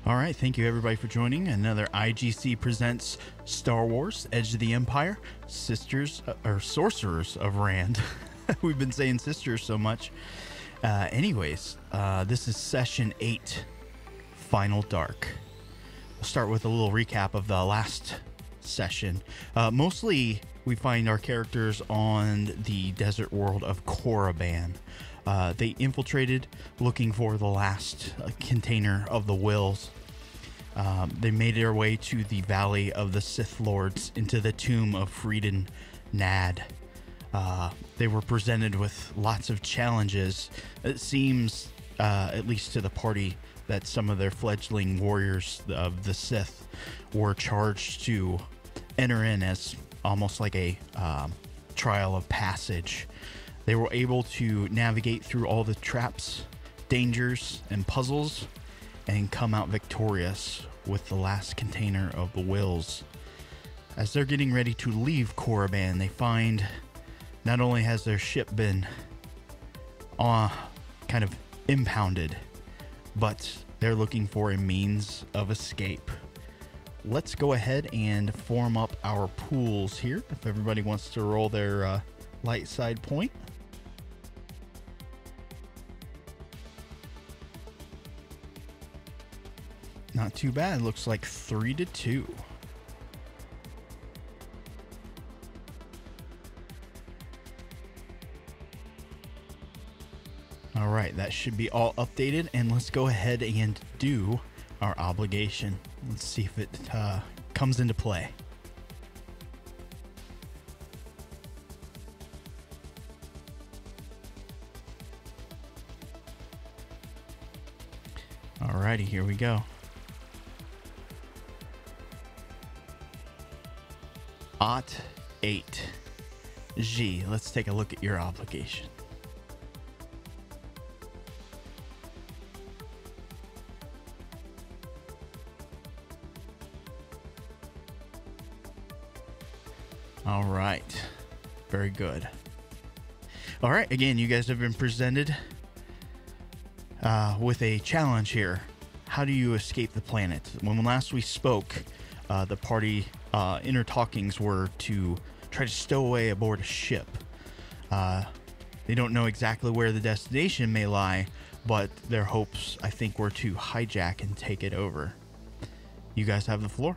All right, thank you everybody for joining another IGC Presents Star Wars Edge of the Empire, Sisters or Sorcerers of Rhand. We've been saying sisters so much. This is session 8, Final Dark. We'll start with a little recap of the last session. Mostly we find our characters on the desert world of Korriban. They infiltrated looking for the last container of the wills. They made their way to the Valley of the Sith Lords into the tomb of Freedon Nad. They were presented with lots of challenges. It seems, at least to the party, that some of their fledgling warriors of the Sith were charged to enter in as almost like a trial of passage. They were able to navigate through all the traps, dangers, and puzzles and come out victorious with the last container of the wills. As they're getting ready to leave Korriban, they find not only has their ship been kind of impounded, but they're looking for a means of escape. Let's go ahead and form up our pools here. If everybody wants to roll their light side point. Not too bad. Looks like 3-2. All right, that should be all updated, and let's go ahead and do our obligation. Let's see if it comes into play. All righty, here we go. EotE 8. G, let's take a look at your obligation. All right, very good. All right, again, you guys have been presented with a challenge here. How do you escape the planet? When last we spoke, the party inner talkings were to try to stow away aboard a ship. They don't know exactly where the destination may lie, but their hopes, I think, were to hijack and take it over. You guys have the floor.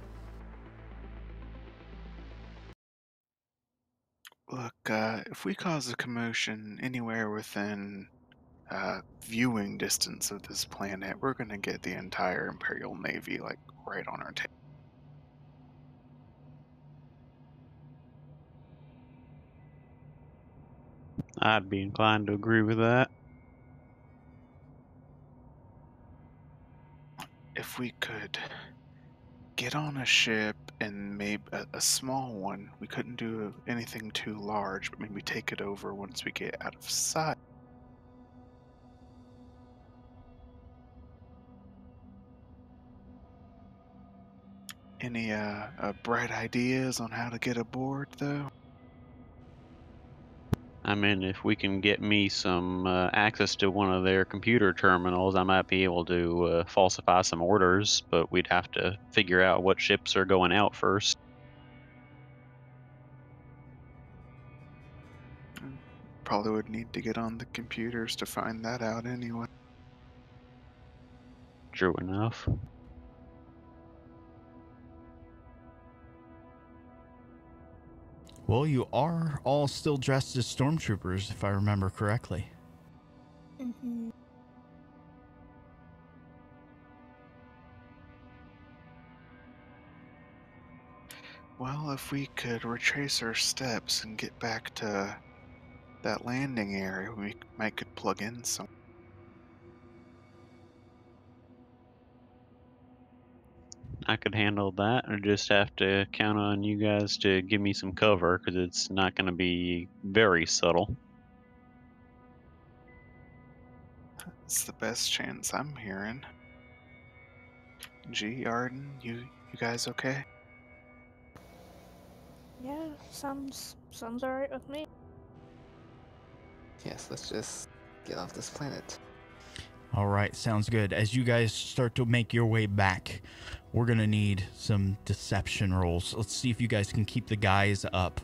Look, if we cause a commotion anywhere within viewing distance of this planet, we're gonna get the entire Imperial Navy, like, right on our tail. I'd be inclined to agree with that. If we could get on a ship and maybe a small one, we couldn't do anything too large, but maybe take it over once we get out of sight. Any bright ideas on how to get aboard, though? I mean, if we can get me some access to one of their computer terminals, I might be able to falsify some orders, but we'd have to figure out what ships are going out first. Probably would need to get on the computers to find that out anyway. True enough. Well, you are all still dressed as stormtroopers, if I remember correctly. Mm-hmm. Well, if we could retrace our steps and get back to that landing area, we might could plug in some. I could handle that. I just have to count on you guys to give me some cover because it's not going to be very subtle. It's the best chance I'm hearing. G, Arden, you guys okay? Yeah, sounds alright with me. Yes, let's just get off this planet. All right, sounds good. As you guys start to make your way back, we're going to need some deception rolls. Let's see if you guys can keep the guys up.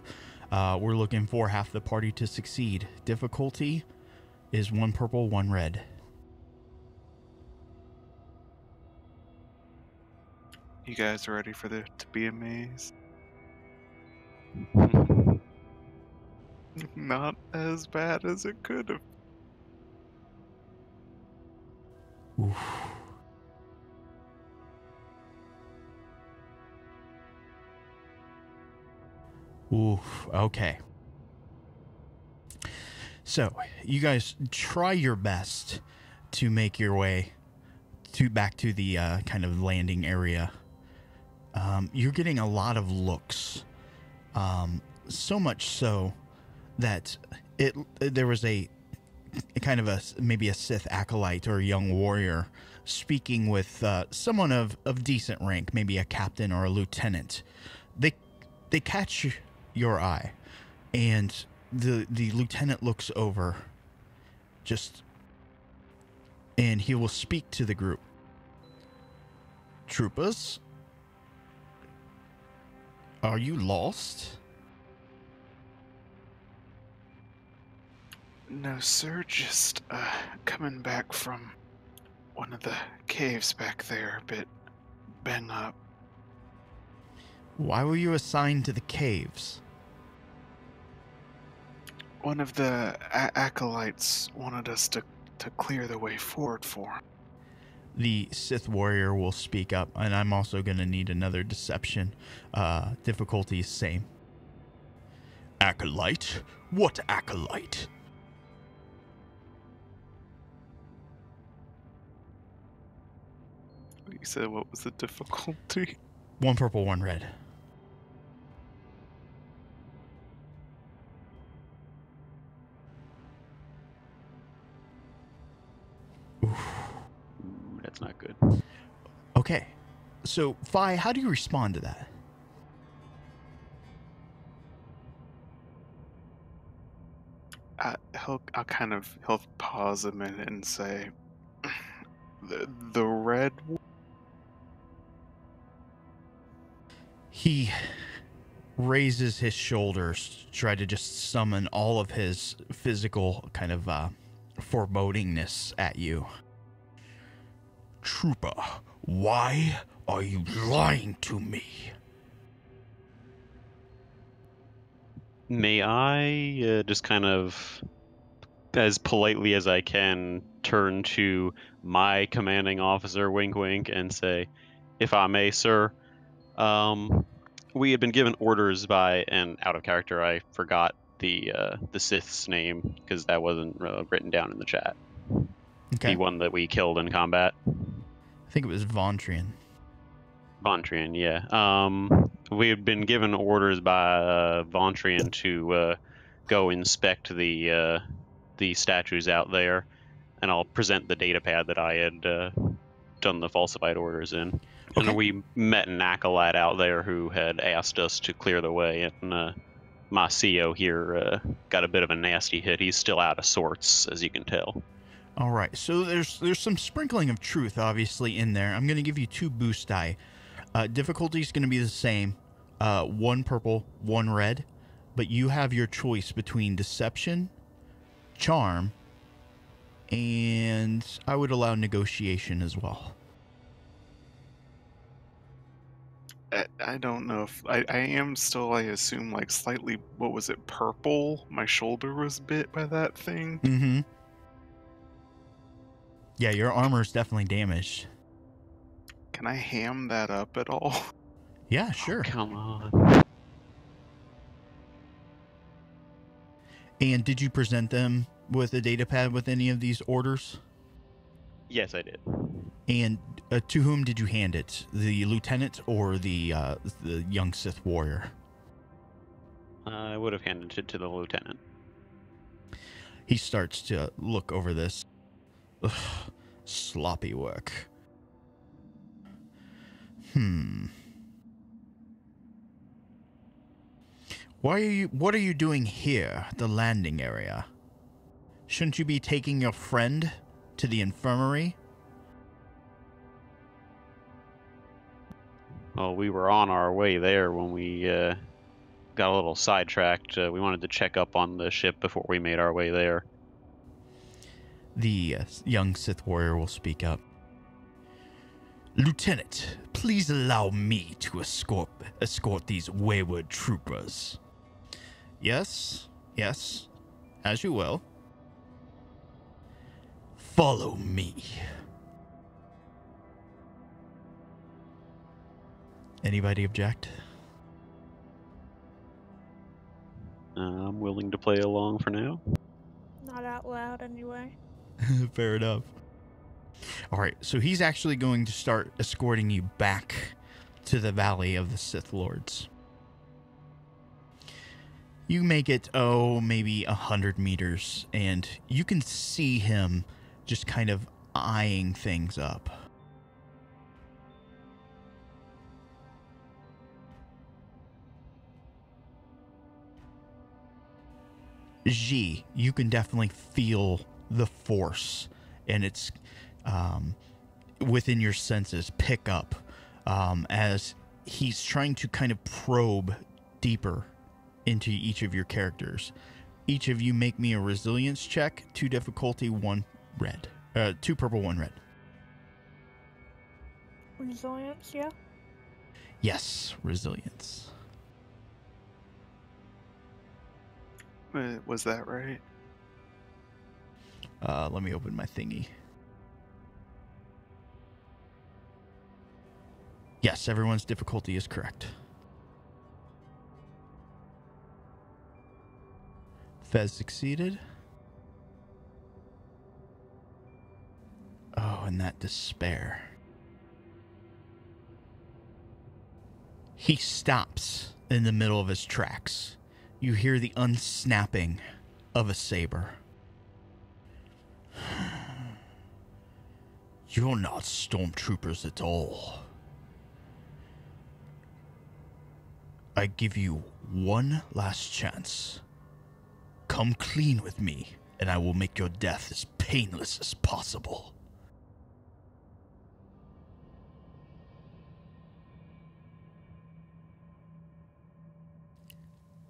We're looking for half the party to succeed. Difficulty is 1 purple, 1 red. You guys ready for there to be a maze? Not as bad as it could have. Oof. Oof, okay. So, you guys try your best to make your way back to the kind of landing area. You're getting a lot of looks. So much so that there was a kind of maybe a Sith acolyte or a young warrior speaking with someone of decent rank, maybe a captain or a lieutenant. They catch your eye, and the lieutenant looks over, and he will speak to the group. Troopers, are you lost? No, sir, just coming back from one of the caves back there, a bit bang up. Why were you assigned to the caves? One of the acolytes wanted us to clear the way forward for him. The Sith warrior will speak up, and I'm also going to need another deception. Difficulty is same. Acolyte? What acolyte? You said what was the difficulty? 1 purple, 1 red. Ooh, that's not good. Okay. So, Fi, how do you respond to that? He'll pause a minute and say, the red. He raises his shoulders, try to just summon all of his physical kind of forebodingness at you. Trooper, why are you lying to me? May I just kind of, as politely as I can, turn to my commanding officer, wink wink, and say, if I may, sir, we had been given orders by, and out of character, I forgot the Sith's name because that wasn't written down in the chat. Okay. The one that we killed in combat. I think it was Vontrian. Vontrian, yeah. We had been given orders by Vontrian to go inspect the statues out there, and I'll present the data pad that I had done the falsified orders in. Okay. And we met an acolyte out there who had asked us to clear the way, and my CO here got a bit of a nasty hit. He's still out of sorts, as you can tell. All right, so there's some sprinkling of truth, obviously, in there. I'm going to give you 2 boost die. Difficulty is going to be the same, 1 purple, 1 red, but you have your choice between deception, charm, and I would allow negotiation as well. I don't know if I am still, I assume, like slightly, what was it, purple? My shoulder was bit by that thing. Mm-hmm. Yeah, your armor is definitely damaged. Can I ham that up at all? Yeah, sure. Oh, come on. And did you present them with a data pad with any of these orders? Yes, I did. And to whom did you hand it? The lieutenant or the young Sith warrior? I would have handed it to the lieutenant. He starts to look over this. Ugh, sloppy work. What are you doing here, the landing area? Shouldn't you be taking your friend to the infirmary. Well, we were on our way there when we got a little sidetracked. We wanted to check up on the ship before we made our way there. The young Sith warrior will speak up. Lieutenant, please allow me to escort these wayward troopers. Yes, as you will. Follow me. Anybody object? I'm willing to play along for now. Not out loud, anyway. Fair enough. All right, so he's actually going to start escorting you back to the Valley of the Sith Lords. You make it, maybe 100 meters, and you can see him just kind of eyeing things up. G, you can definitely feel the force, and it's within your senses pick up as he's trying to kind of probe deeper into each of your characters. Each of you make me a resilience check, 2 difficulty, 1 red. 2 purple, 1 red. Resilience, yeah? Yes, resilience. Was that right? Let me open my thingy. Yes, everyone's difficulty is correct. Fez succeeded. Oh, and that despair. He stops in the middle of his tracks. You hear the unsnapping of a saber. You're not stormtroopers at all. I give you one last chance. Come clean with me, and I will make your death as painless as possible.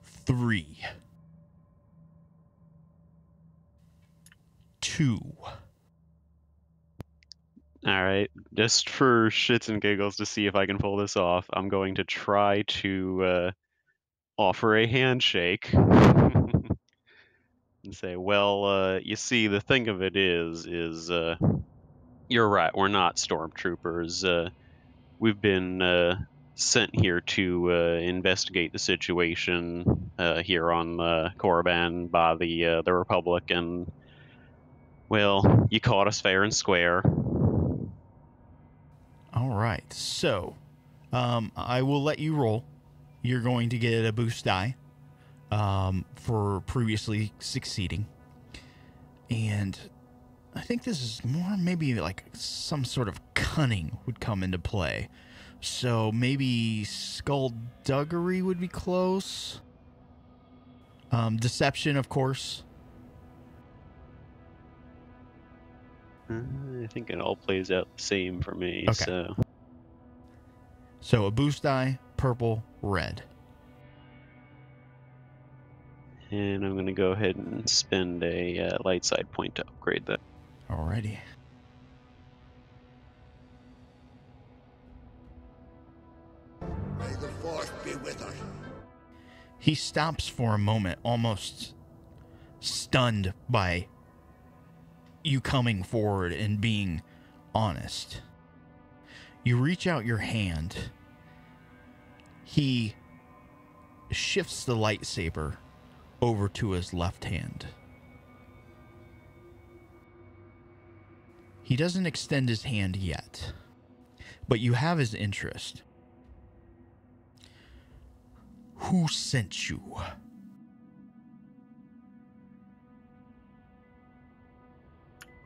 Three. 2. Alright, just for shits and giggles to see if I can pull this off, I'm going to try to offer a handshake. And say, well, you see, the thing of it is you're right, we're not stormtroopers. We've been sent here to investigate the situation here on Korriban by the Republic, and, well, you caught us fair and square. All right, so I will let you roll. You're going to get a boost die for previously succeeding. And I think this is more maybe like some sort of cunning would come into play. So maybe skullduggery would be close. Deception, of course. I think it all plays out the same for me. Okay. So a boost die, purple, red. And I'm going to go ahead and spend a light side point to upgrade that. Alrighty. May the Force be with us. He stops for a moment, almost stunned by you coming forward and being honest. You reach out your hand. He shifts the lightsaber over to his left hand. He doesn't extend his hand yet, but you have his interest. Who sent you?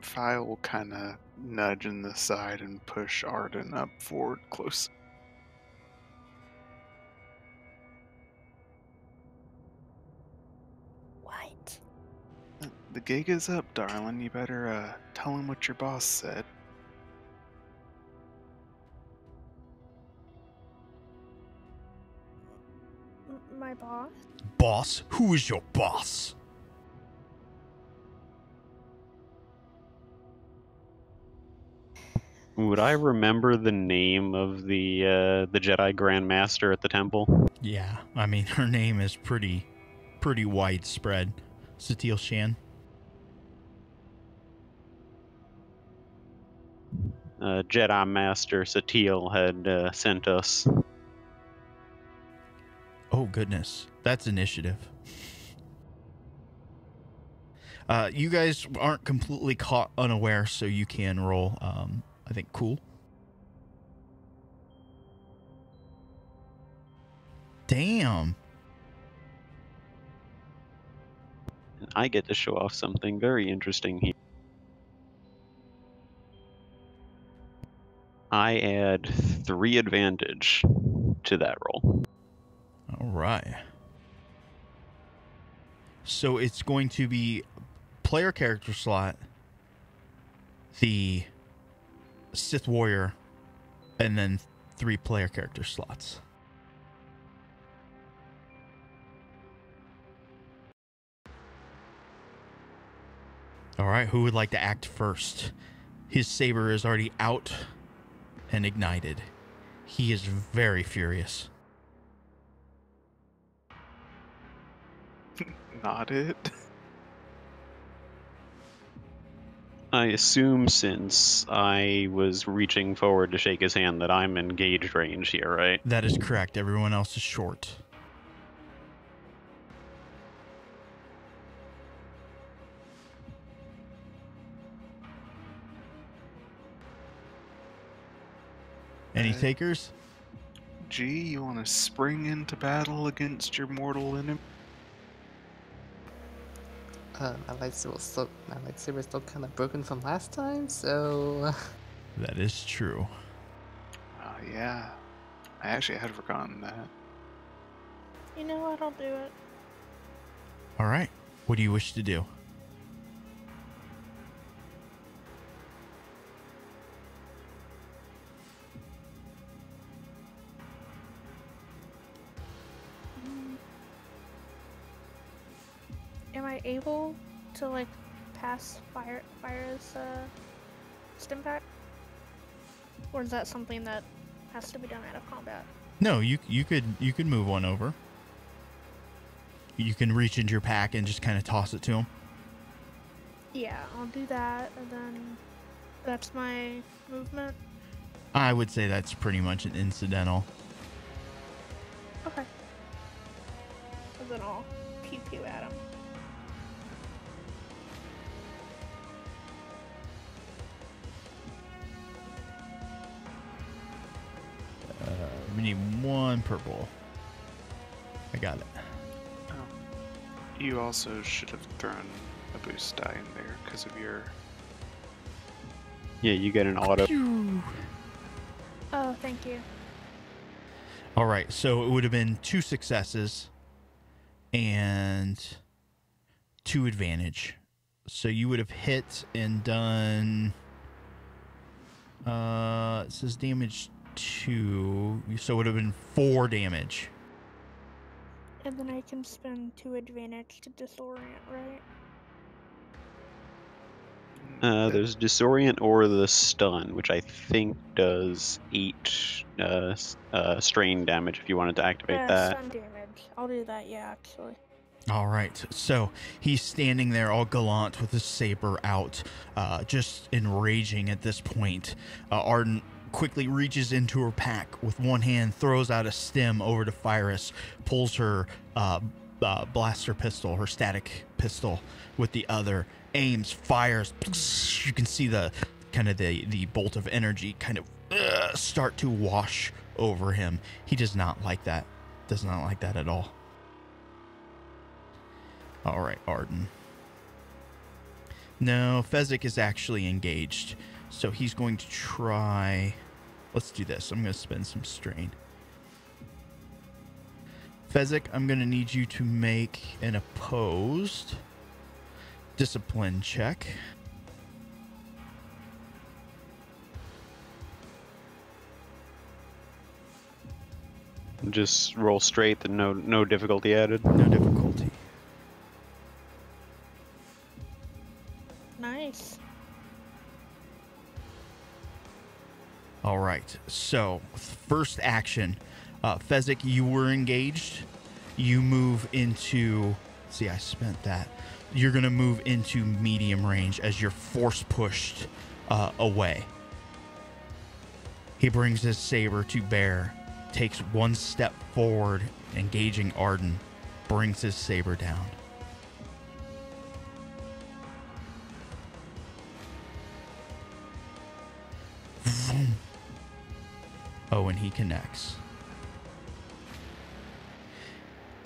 File will kind of nudge in the side and push Arden up forward close. What? The gig is up, darling. You better tell him what your boss said. My boss? Boss? Who is your boss? Would I remember the name of the Jedi Grand Master at the temple? Yeah, I mean, her name is pretty widespread. Satil Shan. Jedi Master Satil had sent us. Oh, goodness. That's initiative. You guys aren't completely caught unaware, so you can roll, I think, cool. Damn. I get to show off something very interesting here. I add 3 advantage to that roll. All right. So it's going to be player character slot, the Sith Warrior, and then 3 player character slots. All right, who would like to act first? His saber is already out and ignited. He is very furious. Not it. I assume since I was reaching forward to shake his hand that I'm engaged range here, right? That is correct. Everyone else is short. Any Okay. takers? G, you want to spring into battle against your mortal enemy? My lightsaber is still kind of broken from last time, so That is true. Oh, yeah. I actually had forgotten that. You know what? I'll do it. All right. What do you wish to do? Am I able to like pass fire's stim pack? Or is that something that has to be done out of combat? No, you could move one over. You can reach into your pack and just kind of toss it to him. Yeah, I'll do that, and then that's my movement. I would say that's pretty much an incidental. Okay. And then I'll pew pew at him. We need 1 purple. I got it. You also should have thrown a boost die in there because of your... Yeah, you get an auto. Oh, thank you. All right, so it would have been 2 successes and 2 advantage. So you would have hit and done. It says damage 2, so it would have been 4 damage. And then I can spend 2 advantage to disorient, right? There's disorient or the stun, which I think does 8 strain damage if you wanted to activate that. Stun damage. I'll do that, yeah, actually. All right, so he's standing there all gallant with his saber out, just enraging at this point. Arden quickly reaches into her pack with one hand, throws out a stem over to Phyrus, pulls her blaster pistol, her static pistol with the other, aims, fires. You can see the kind of the bolt of energy kind of start to wash over him. He does not like that. Does not like that at all. All right, Arden. No, Fezzik is actually engaged, so he's going to try. Let's do this. I'm going to spend some strain. Fezzik, I'm going to need you to make an opposed discipline check. Just roll straight, and no difficulty added. No difficulty. Nice. All right. So, first action. Fezzik, you were engaged. You move into... See, I spent that. You're going to move into medium range as you're force pushed away. He brings his saber to bear, takes one step forward, engaging Arden, brings his saber down. Vroom. Oh, and he connects.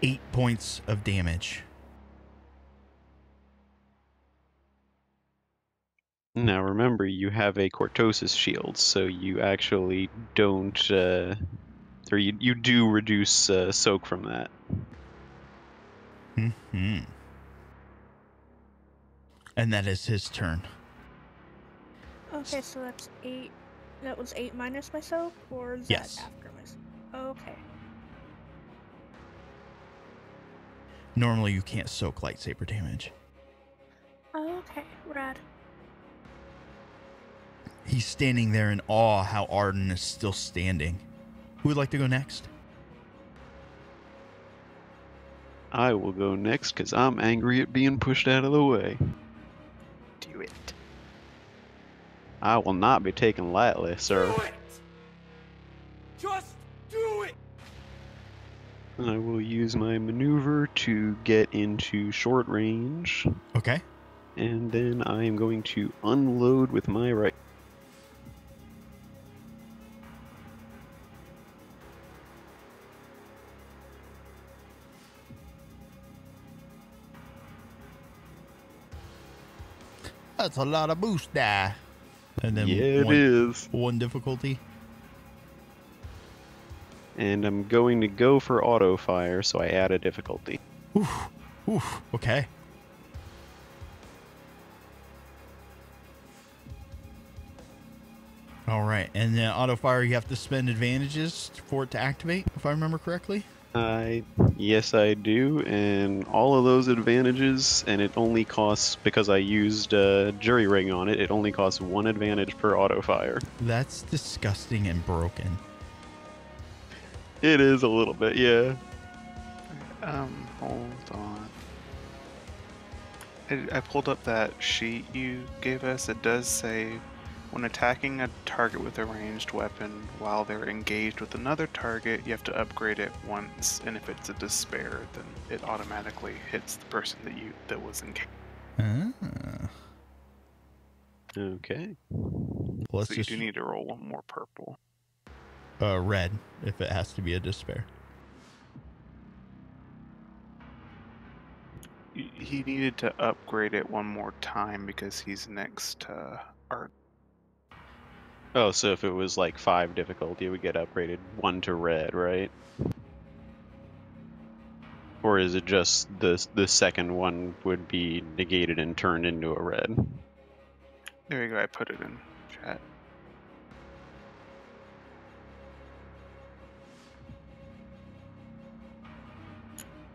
8 points of damage. Now remember, you have a cortosis shield, so you actually don't, or you do reduce soak from that. Mm-hmm. And that is his turn. Okay, so that's 8. That was 8 minus my soak, or is Yes. that after my soak? Okay. Normally you can't soak lightsaber damage. Okay, rad. He's standing there in awe how Arden is still standing. Who would like to go next? I will go next, because I'm angry at being pushed out of the way. Do it. I will not be taken lightly, sir. Do it! Just do it! I will use my maneuver to get into short range, Okay. and then I am going to unload with my right. That's a lot of boost die. And then Yeah, it is. one difficulty. And I'm going to go for auto fire, so I add a difficulty. Oof. Oof. Okay. All right. And then auto fire, you have to spend advantages for it to activate, if I remember correctly. Yes, I do, and all of those advantages, and it only costs, because I used jury ring on it, it only costs 1 advantage per auto fire. That's disgusting and broken. It is a little bit, yeah. Hold on. I pulled up that sheet you gave us. It does say, when attacking a target with a ranged weapon while they're engaged with another target, you have to upgrade it once, and if it's a despair, then it automatically hits the person that was engaged. Ah. Okay. Let's So you just do need to roll one more purple. red if it has to be a despair. He needed to upgrade it one more time because he's next to Art. Oh, so if it was like 5 difficulty, it would get upgraded 1 to red, right? Or is it just the second one would be negated and turned into a red? There you go, I put it in chat.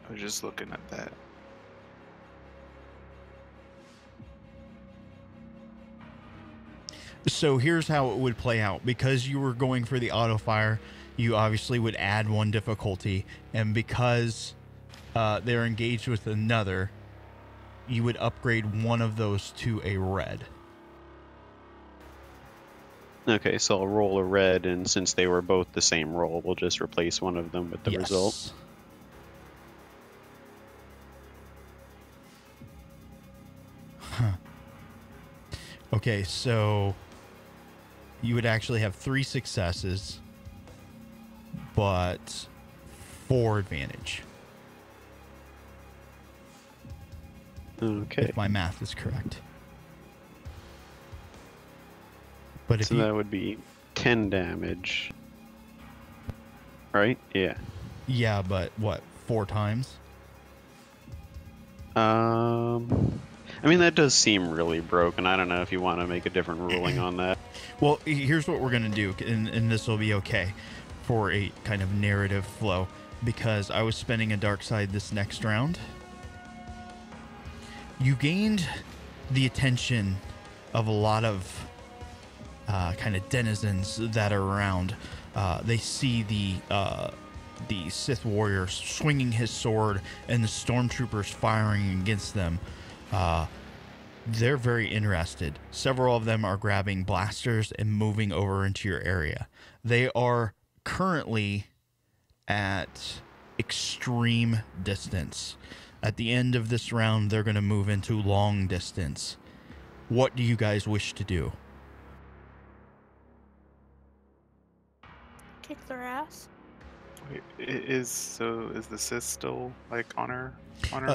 I was just looking at that. So here's how it would play out. Because you were going for the auto fire, you obviously would add 1 difficulty, and because they're engaged with another, you would upgrade one of those to a red. Okay, so I'll roll a red, and since they were both the same roll, we'll just replace one of them with the result. Huh. Okay, so you would actually have 3 successes, but 4 advantage. Okay. If my math is correct. But if So you, that would be 10 damage. Right? Yeah. yeah, but what, 4 times? I mean, that does seem really broken. I don't know if you want to make a different ruling on that. Well, here's what we're going to do, and this will be okay for a kind of narrative flow, because I was spending a dark side this next round. You gained the attention of a lot of kind of denizens that are around. They see the Sith warrior swinging his sword and the stormtroopers firing against them. They're very interested. Several of them are grabbing blasters and moving over into your area. They are currently at extreme distance. At the end of this round, they're going to move into long distance. What do you guys wish to do? Kick their ass. Wait, is the Sith still like on her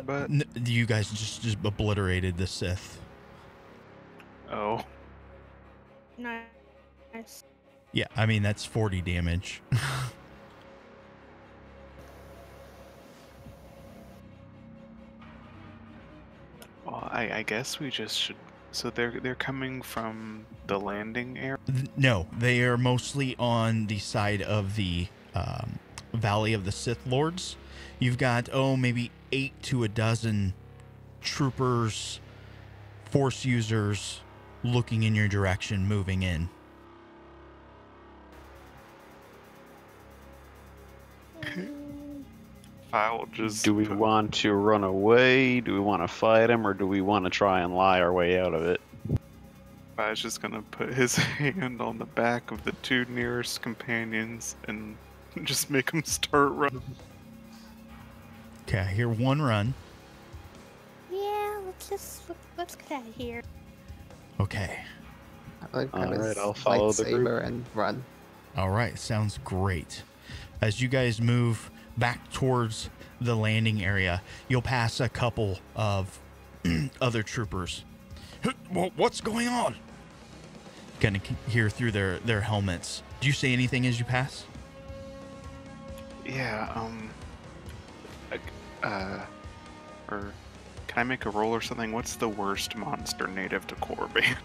butt? You guys just obliterated the Sith. Oh, Nice. Yeah, I mean, that's 40 damage. well, I guess we just should. So they're coming from the landing area. No, they are mostly on the side of the Valley of the Sith Lords. You've got, maybe 8 to a dozen troopers, force users looking in your direction, moving in. I'll just. Do we want to run away? Do we want to fight him? Or do we want to try and lie our way out of it? I was just gonna put his hand on the back of the 2 nearest companions and just make him start running. Okay, I hear one run. Yeah, let's get out of here. Okay. I like grab his Alright, I'll follow the group. lightsaber and run. All right, sounds great. As you guys move back towards the landing area, you'll pass a couple of other troopers. What's going on? Gonna hear through their helmets. Do you say anything as you pass? Yeah. Or can I make a roll or something? What's the worst monster native to Korriban?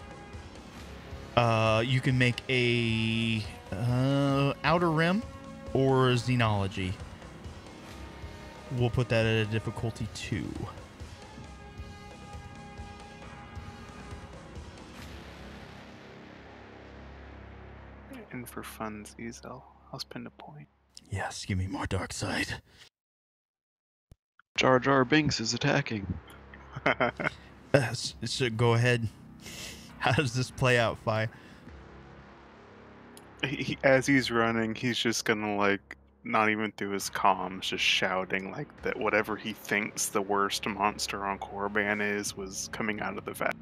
You can make a Outer Rim or Xenology. We'll put that at a difficulty 2. And for funsies, I'll spend a point. Yes, give me more dark side. Jar Jar Binks is attacking. So go ahead. How does this play out, Fi? As he's running, he's just gonna like not even through his comms, just shouting like that whatever he thinks the worst monster on Korriban is was coming out of the vat.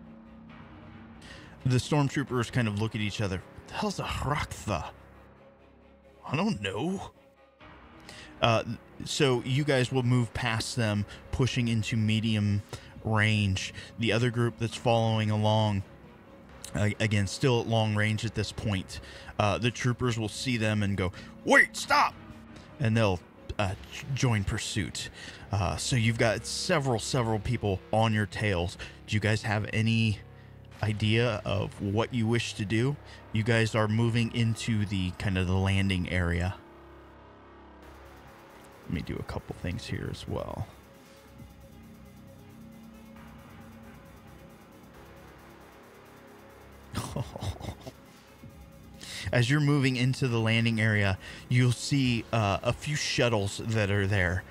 The stormtroopers kind of look at each other. What the hell's a Hraktha? I don't know. So you guys will move past them, pushing into medium range. The other group that's following along, again, still at long range at this point, the troopers will see them and go, "Wait, stop!" And they'll join pursuit. So you've got several people on your tails. Do you guys have any idea of what you wish to do? You guys are moving into the kind of the landing area. Let me do a couple things here as well. As you're moving into the landing area, you'll see a few shuttles that are there.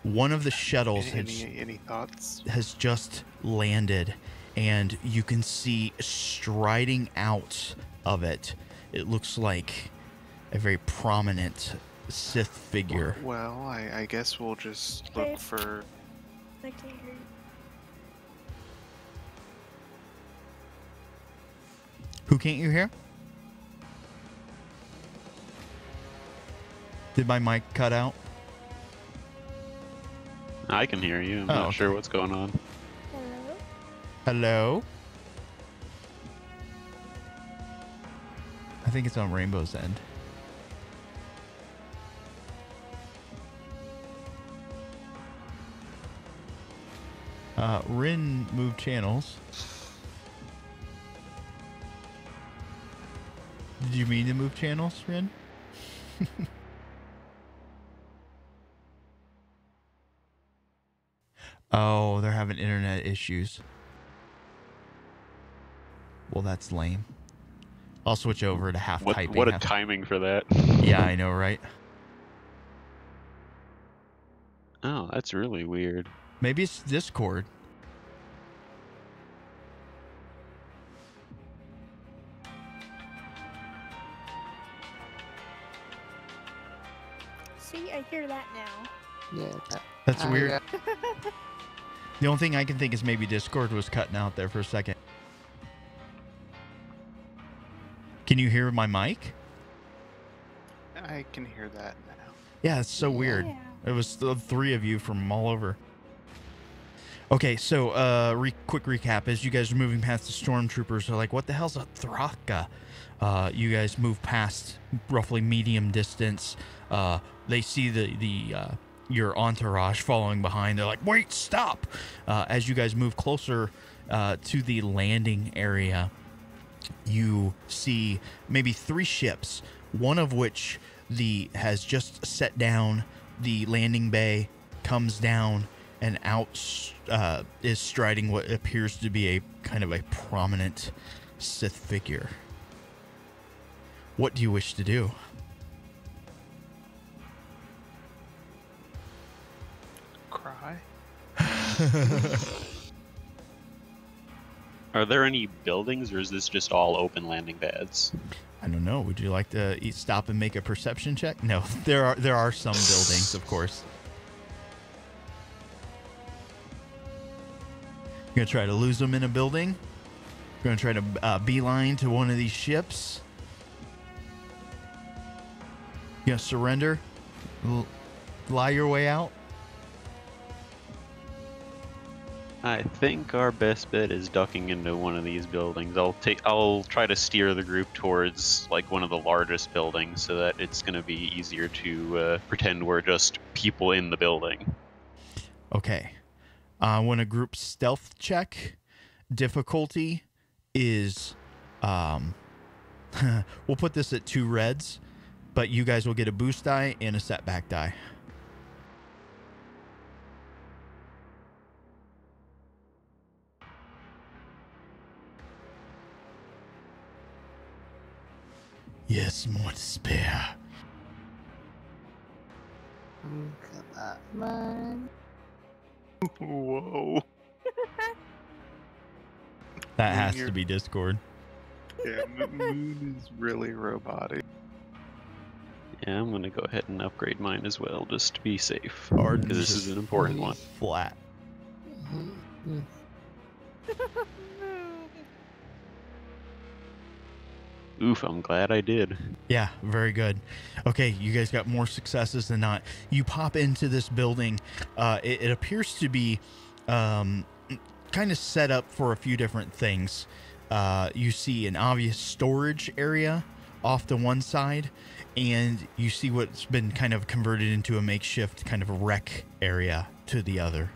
One of the shuttles Any thoughts? has just landed, and you can see striding out of it. It looks like a very prominent Sith figure. Well, I guess we'll just Hey. look for. I can't hear you. Who can't you hear? Did my mic cut out? I can hear you. I'm Oh, not okay. sure what's going on. Hello? Hello? I think it's on Rainbow's end. Rin moved channels. Did you mean to move channels, Rin? Oh, they're having internet issues. Well, that's lame. I'll switch over to half typing. What a timing for that. Yeah, I know, right? Oh, that's really weird. Maybe it's Discord. See, I hear that now. Yeah. That's weird. Yeah. The only thing I can think is maybe Discord was cutting out there for a second. Can you hear my mic? I can hear that now. Yeah, it's so weird. Yeah. It was the three of you from all over. Okay, so quick recap. As you guys are moving past the stormtroopers, they're like, what the hell's a Thraka? You guys move past roughly medium distance. They see the your entourage following behind. They're like, wait, stop! As you guys move closer to the landing area, you see maybe 3 ships, one of which has just set down the landing bay, comes down, and out is striding what appears to be a kind of a prominent Sith figure. What do you wish to do? Cry? Are there any buildings, or is this just all open landing pads? I don't know. Would you like to stop and make a perception check? No, there are some buildings, of course. You're gonna try to lose them in a building. You're gonna try to beeline to one of these ships. You gonna surrender? Lie your way out? I think our best bet is ducking into one of these buildings. I'll try to steer the group towards like one of the largest buildings so that it's going to be easier to pretend we're just people in the building. Okay. When a group stealth check, difficulty is, we'll put this at 2 reds, but you guys will get a boost die and a setback die. Yes, more to spare. Man. Whoa. That has to be Discord. Yeah, Moon is really robotic. Yeah, I'm going to go ahead and upgrade mine as well, just to be safe. Or Because this just is an important one. Flat. Oof, I'm glad I did. Yeah, very good. Okay, you guys got more successes than not. You pop into this building. It appears to be kind of set up for a few different things. You see an obvious storage area off to one side, and you see what's been kind of converted into a makeshift kind of wreck area to the other.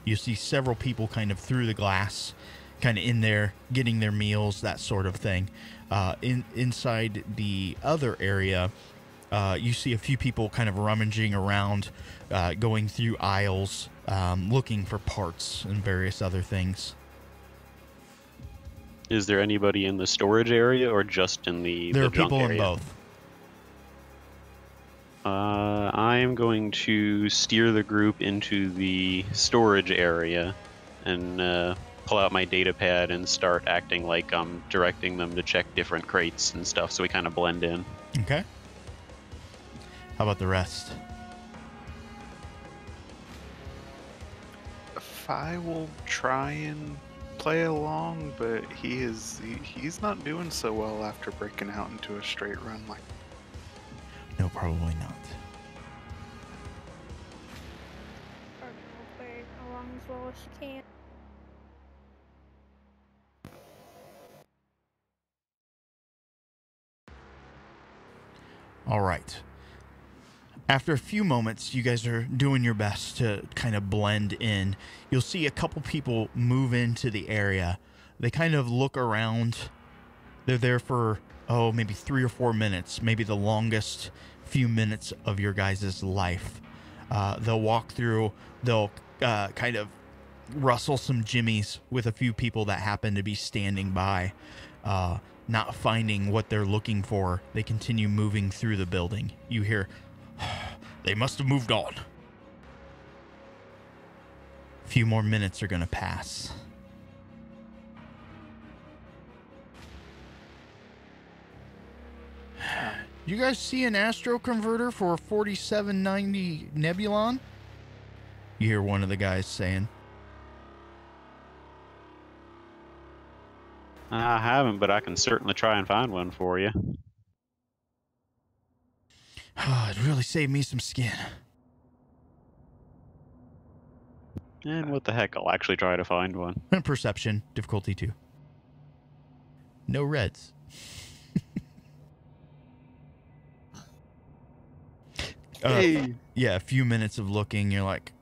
You see several people kind of through the glass, kind of in there, getting their meals, that sort of thing. Inside the other area, you see a few people kind of rummaging around, going through aisles, looking for parts and various other things. Is there anybody in the storage area or just in the There are junk people in area? both. I am going to steer the group into the storage area and pull out my data pad and start acting like I'm directing them to check different crates and stuff so we kind of blend in. Okay. How about the rest? Fi will try and play along, but he's not doing so well after breaking out into a straight run like. No, probably not. Carmen will play along as well as she can. All right. After a few moments, you guys are doing your best to kind of blend in. You'll see a couple people move into the area. They kind of look around. They're there for, maybe 3 or 4 minutes, maybe the longest few minutes of your guys' life. They'll walk through, they'll kind of rustle some jimmies with a few people that happen to be standing by. Not finding what they're looking for, they continue moving through the building. You hear, they must have moved on. A few more minutes are going to pass. You guys see an astro converter for 4790 Nebulon? You hear one of the guys saying. I haven't, but I can certainly try and find one for you. It'd really save me some skin. And what the heck, I'll actually try to find one. And perception, difficulty 2. No reds. Yeah, a few minutes of looking, you're like,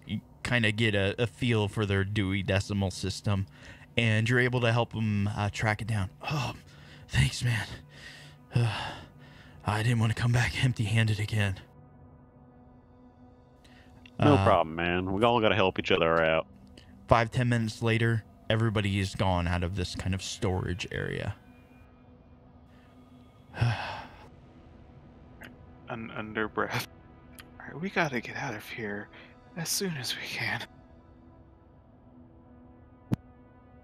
you kind of get a feel for their Dewey Decimal System, and you're able to help them track it down. Oh, thanks, man. I didn't want to come back empty-handed again. No problem, man. We all gotta help each other out. 5-10 minutes later, everybody is gone out of this kind of storage area. Under breath. Alright, we gotta get out of here as soon as we can.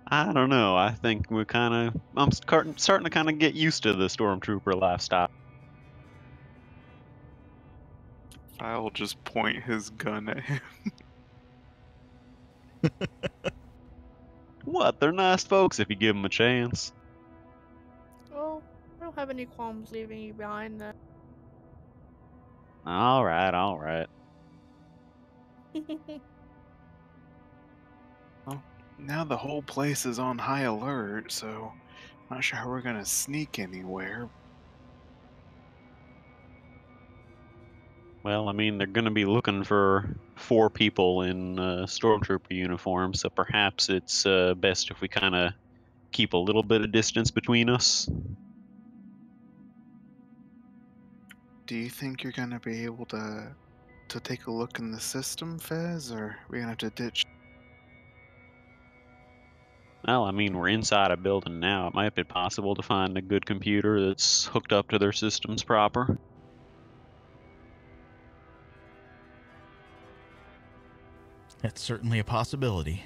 I don't know. I think I'm starting to kind of get used to the stormtrooper lifestyle. I'll just point his gun at him. What? They're nice folks if you give them a chance. Well, I don't have any qualms leaving you behind then. All right, all right. Well, now the whole place is on high alert, so not sure how we're gonna sneak anywhere. Well, I mean, they're going to be looking for 4 people in stormtrooper uniforms, so perhaps it's best if we kind of keep a little bit of distance between us. Do you think you're gonna be able to take a look in the system, Fez, or are we gonna have to ditch? Well, I mean, we're inside a building now. It might be possible to find a good computer that's hooked up to their systems proper. That's certainly a possibility.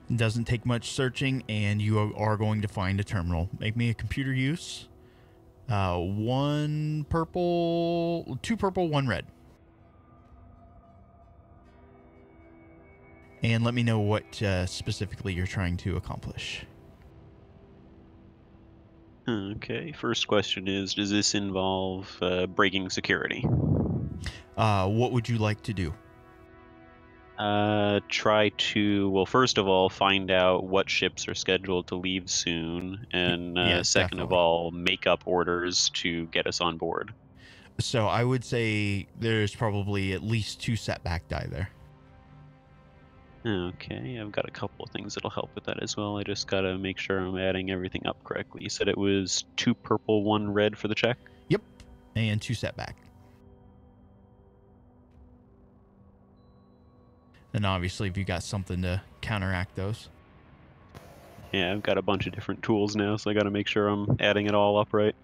It doesn't take much searching, and you are going to find a terminal. Make me a computer use. 1 purple, 2 purple, 1 red. And let me know what specifically you're trying to accomplish. Okay, first question is, does this involve breaking security? What would you like to do? Try to, well, first of all, find out what ships are scheduled to leave soon, and Yes, second of definitely. all, make up orders to get us on board. So I would say there's probably at least 2 setback die there. Okay, I've got a couple of things that'll help with that as well. I just gotta make sure I'm adding everything up correctly. You said it was 2 purple, 1 red for the check? Yep, and 2 setback. And obviously, if you got something to counteract those. Yeah, I've got a bunch of different tools now, so I gotta make sure I'm adding it all up right.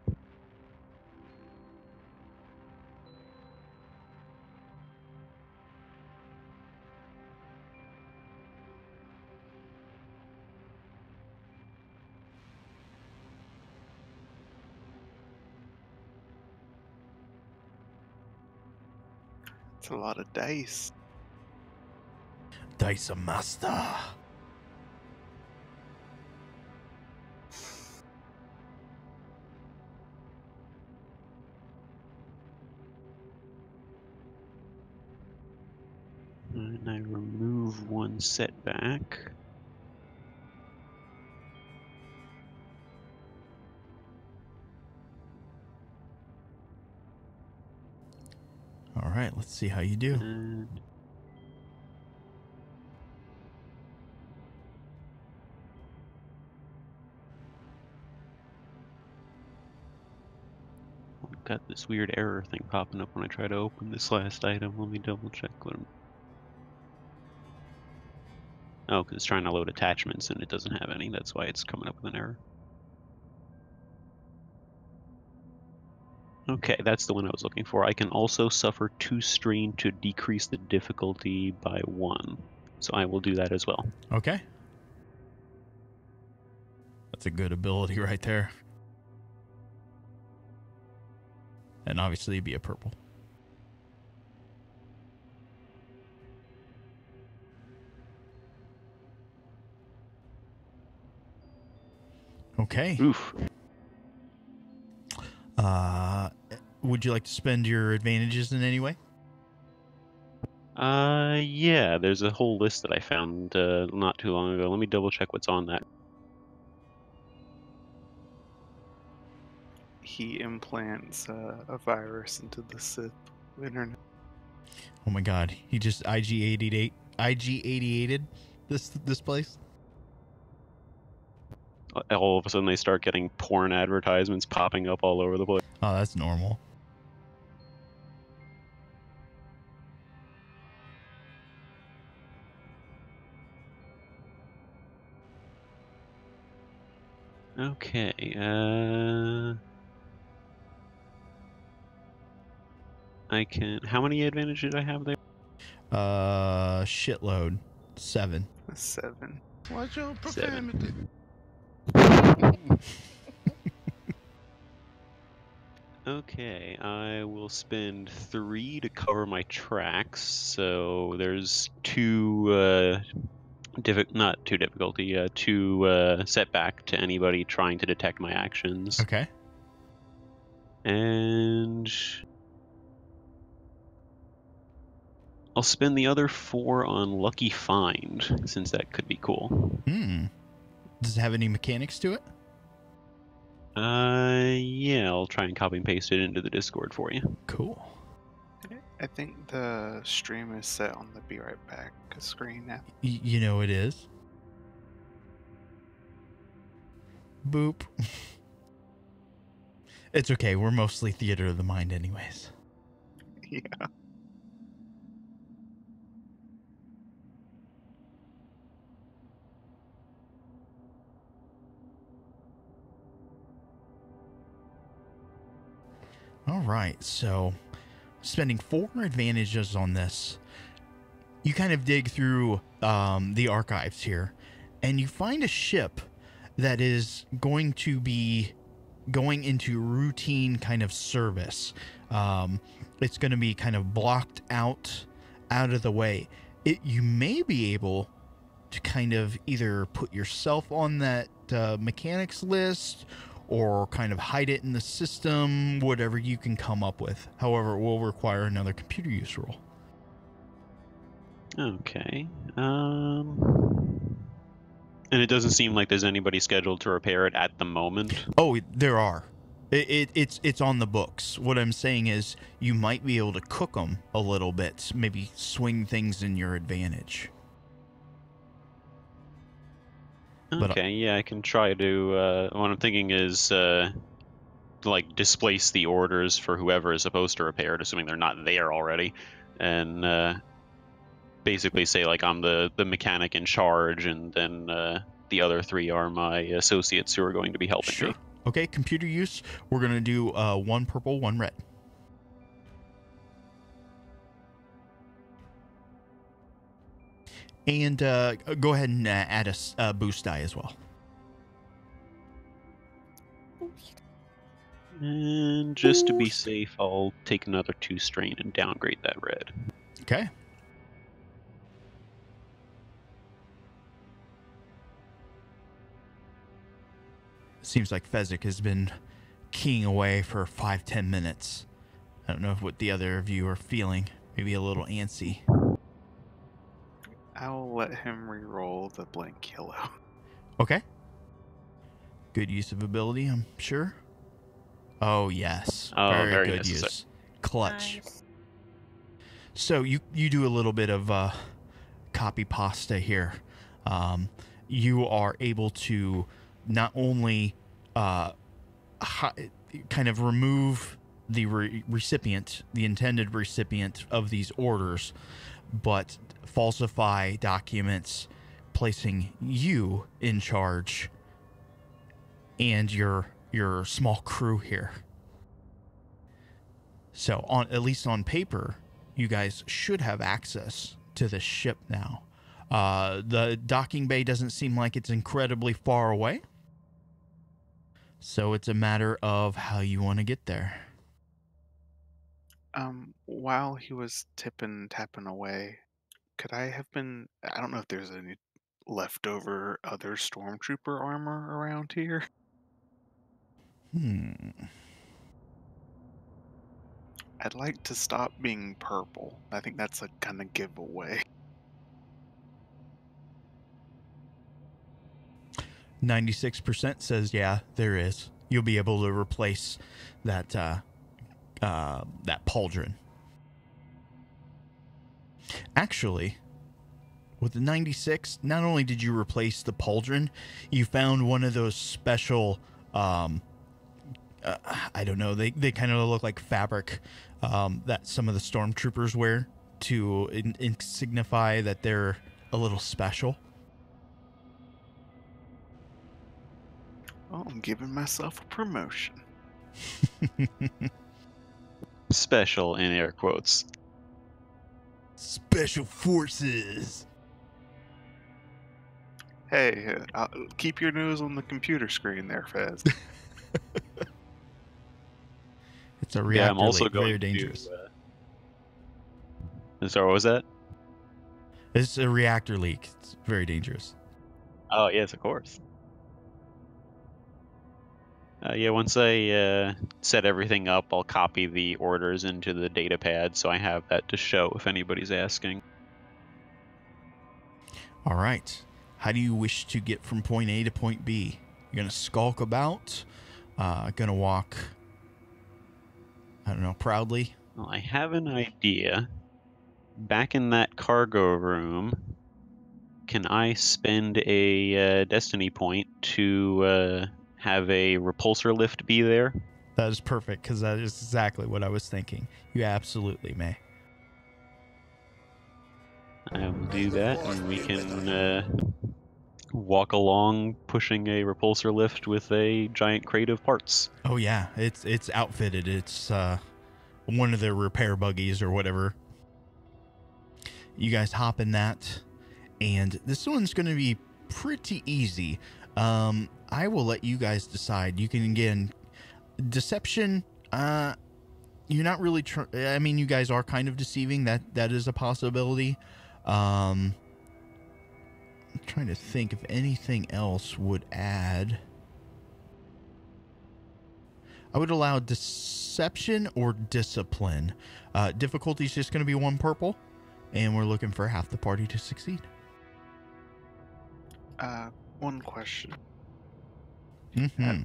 It's a lot of dice. Dice a master. And I remove 1 setback. right, let's see how you do. And I've got this weird error thing popping up when I try to open this last item. Let me double check what I'm... Oh, because it's trying to load attachments and it doesn't have any. That's why it's coming up with an error. Okay, that's the one I was looking for. I can also suffer 2 strain to decrease the difficulty by 1. So I will do that as well. Okay. That's a good ability right there. And obviously it'd be a purple. Okay. Oof. Would you like to spend your advantages in any way? Yeah, there's a whole list that I found not too long ago. Let me double check what's on that. He implants a virus into the Sith internet. Oh my god, he just IG88'd this place? All of a sudden they start getting porn advertisements popping up all over the place. Oh, that's normal. Okay, I can... How many advantages did I have there? Shitload. 7. 7. What's your 7. profanity? Okay, I will spend 3 to cover my tracks. So there's 2 not 2 difficulty, 2 setback to anybody trying to detect my actions. Okay. And I'll spend the other 4 on Lucky Find, since that could be cool. Does it have any mechanics to it? Yeah, I'll try and copy and paste it into the Discord for you. Cool. I think the stream is set on the be right back screen now. You know it is. Boop. It's okay. We're mostly theater of the mind anyways. Yeah. All right. So spending 4 advantages on this, you kind of dig through the archives here, and you find a ship that is going to be going into routine kind of service. It's going to be kind of blocked out of the way. You may be able to kind of either put yourself on that mechanics list or kind of hide it in the system, whatever you can come up with. However, it will require another computer use roll. Okay. And it doesn't seem like there's anybody scheduled to repair it at the moment. Oh, there are. It's on the books. What I'm saying is you might be able to cook them a little bit, maybe swing things in your advantage. Okay, yeah, I can try to... what I'm thinking is, like, displace the orders for whoever is supposed to repair it, assuming they're not there already, and basically say, like, I'm the mechanic in charge, and then the other 3 are my associates who are going to be helping me. Okay, computer use. We're going to do 1 purple, 1 red. And go ahead and add a boost die as well. And just to be safe, I'll take another 2 strain and downgrade that red. Okay. Seems like Fezzik has been keying away for 5-10 minutes. I don't know what the other of you are feeling. Maybe a little antsy. I'll let him re-roll the blank yellow. Okay. Good use of ability, I'm sure. Oh, yes. Oh, very good necessary. use. Clutch. Nice. So you do a little bit of copy pasta here. You are able to not only kind of remove the recipient, the intended recipient of these orders, but falsify documents placing you in charge and your small crew here. So at least on paper, you guys should have access to the ship now. The docking bay doesn't seem like it's incredibly far away. So it's a matter of how you want to get there. While he was tapping away, could I have been? I don't know if there's any leftover other stormtrooper armor around here. I'd like to stop being purple. I think that's a kind of giveaway. 96% says, yeah, there is. You'll be able to replace that that pauldron. Actually, with the 96, not only did you replace the pauldron, you found one of those special, I don't know, they kind of look like fabric that some of the stormtroopers wear to signify that they're a little special. Oh, I'm giving myself a promotion. Special in air quotes. Special forces. Hey, keep your nose on the computer screen there, Fez. It's a reactor I'm also leak. going Very dangerous. Sorry, what was that? It's a reactor leak. It's very dangerous. Oh, yes, of course. Yeah, once I set everything up, I'll copy the orders into the data pad so I have that to show if anybody's asking. All right. How do you wish to get from point A to point B? You're going to skulk about? Going to walk, I don't know, proudly? Well, I have an idea. Back in that cargo room, can I spend a destiny point to have a repulsor lift be there? That is perfect, because that is exactly what I was thinking. You absolutely may. I will do that, and we can walk along pushing a repulsor lift with a giant crate of parts. Oh, yeah. It's outfitted. It's one of their repair buggies or whatever. You guys hop in that, and this one's going to be pretty easy. I will let you guys decide. You can, again, deception. You're not really. I mean, you guys are kind of deceiving. That is a possibility. I'm trying to think if anything else would add. I would allow deception or discipline. Difficulty is just going to be 1 purple, and we're looking for half the party to succeed. One question. Mm-hmm.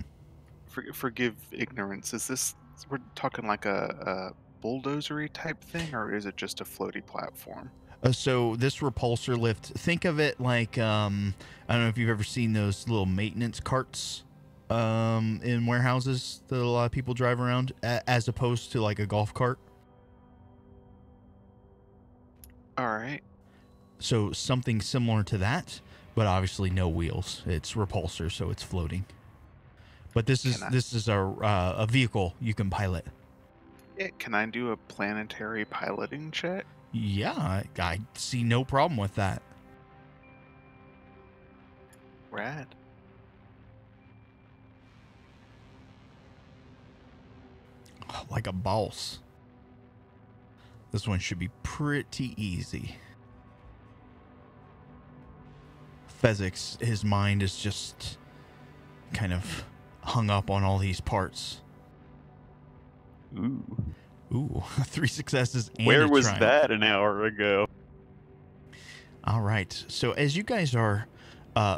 Forgive ignorance. Is this, we're talking like a bulldozery type thing, or is it just a floaty platform? So this repulsor lift, think of it like, I don't know if you've ever seen those little maintenance carts in warehouses that a lot of people drive around, as opposed to like a golf cart. All right. So something similar to that, but obviously no wheels. It's repulsor, so it's floating. But this is a vehicle you can pilot. Yeah, can I do a planetary piloting check? Yeah, I see no problem with that. Rad. Like a boss. This one should be pretty easy. Fezzik, his mind is just kind of hung up on all these parts. Ooh, 3 successes and Where a was triumph. that an hour ago? All right. So as you guys are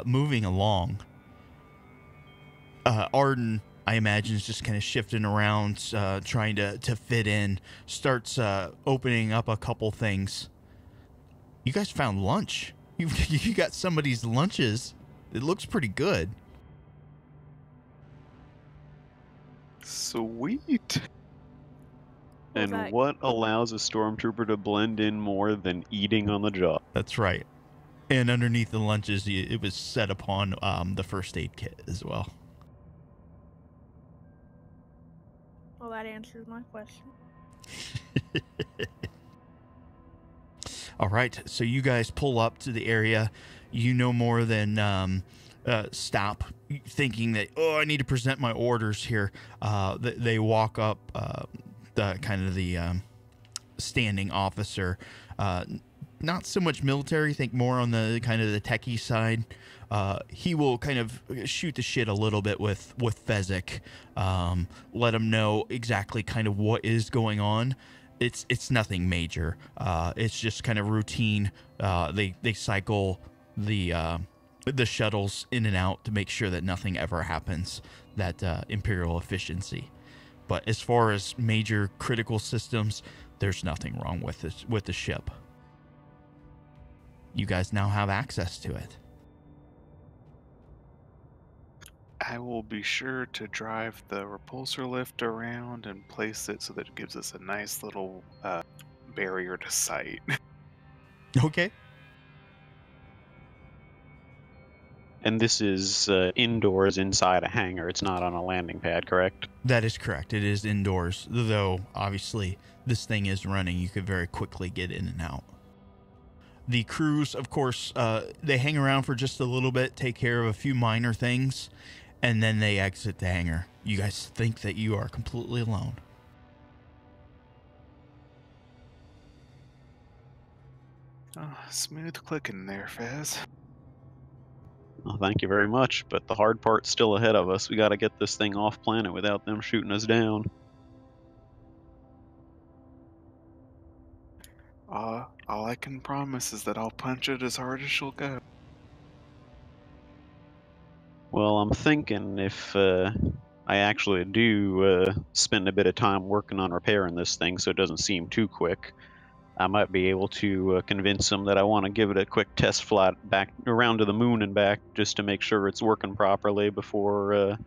moving along, Arden, I imagine is just kind of shifting around, trying to fit in, starts opening up a couple things. You guys found lunch. You got somebody's lunches. It looks pretty good. Sweet. Was And that- what allows a stormtrooper to blend in more than eating on the job? That's right. And underneath the lunches, it was set upon the first aid kit as well. Well, that answers my question. All right, so you guys pull up to the area. You no more than stop thinking that, oh, I need to present my orders here. They walk up, the standing officer. Not so much military, think more on the kind of the techie side. He will kind of shoot the shit a little bit with Fezzik, let him know exactly kind of what is going on. It's nothing major. It's just kind of routine. They cycle the shuttles in and out to make sure that nothing ever happens. That Imperial efficiency. But as far as major critical systems, there's nothing wrong with the ship. You guys now have access to it. I will be sure to drive the repulsor lift around and place it so that it gives us a nice little barrier to sight. Okay. And this is indoors inside a hangar. It's not on a landing pad, correct? That is correct. It is indoors, though obviously this thing is running. You could very quickly get in and out. The crews, of course, they hang around for just a little bit, take care of a few minor things, and then they exit the hangar. You guys think that you are completely alone. Oh, smooth clicking there, Fez. Well, thank you very much, but the hard part's still ahead of us. We got to get this thing off planet without them shooting us down. All I can promise is that I'll punch it as hard as she'll go. Well, I'm thinking if I actually do spend a bit of time working on repairing this thing so it doesn't seem too quick, I might be able to convince them that I want to give it a quick test flight back around to the moon and back just to make sure it's working properly before,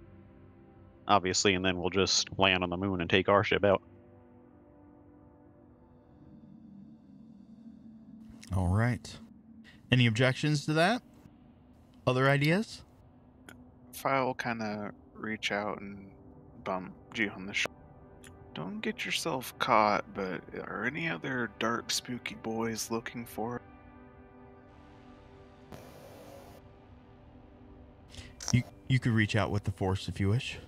obviously, and then we'll just land on the moon and take our ship out. All right. Any objections to that? Other ideas? File will kind of reach out and bump G on the shoulder. Don't get yourself caught, but are any other dark, spooky boys looking for it? You could reach out with the Force if you wish.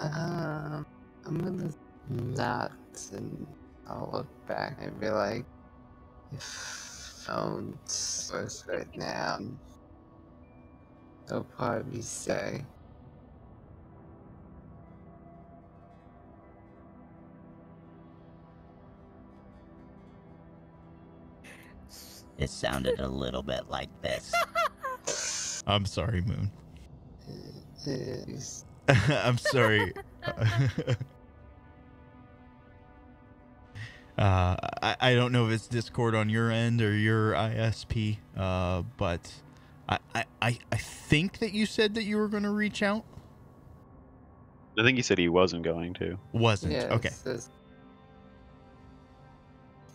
I'm gonna not, and I'll look back and be like, if phones works right now, they'll probably say. It sounded a little bit like this. I'm sorry, Moon. Is I'm sorry. I don't know if it's Discord on your end or your ISP, but I think that you said that you were going to reach out. I think he said he wasn't going to. Wasn't. yeah, Okay. This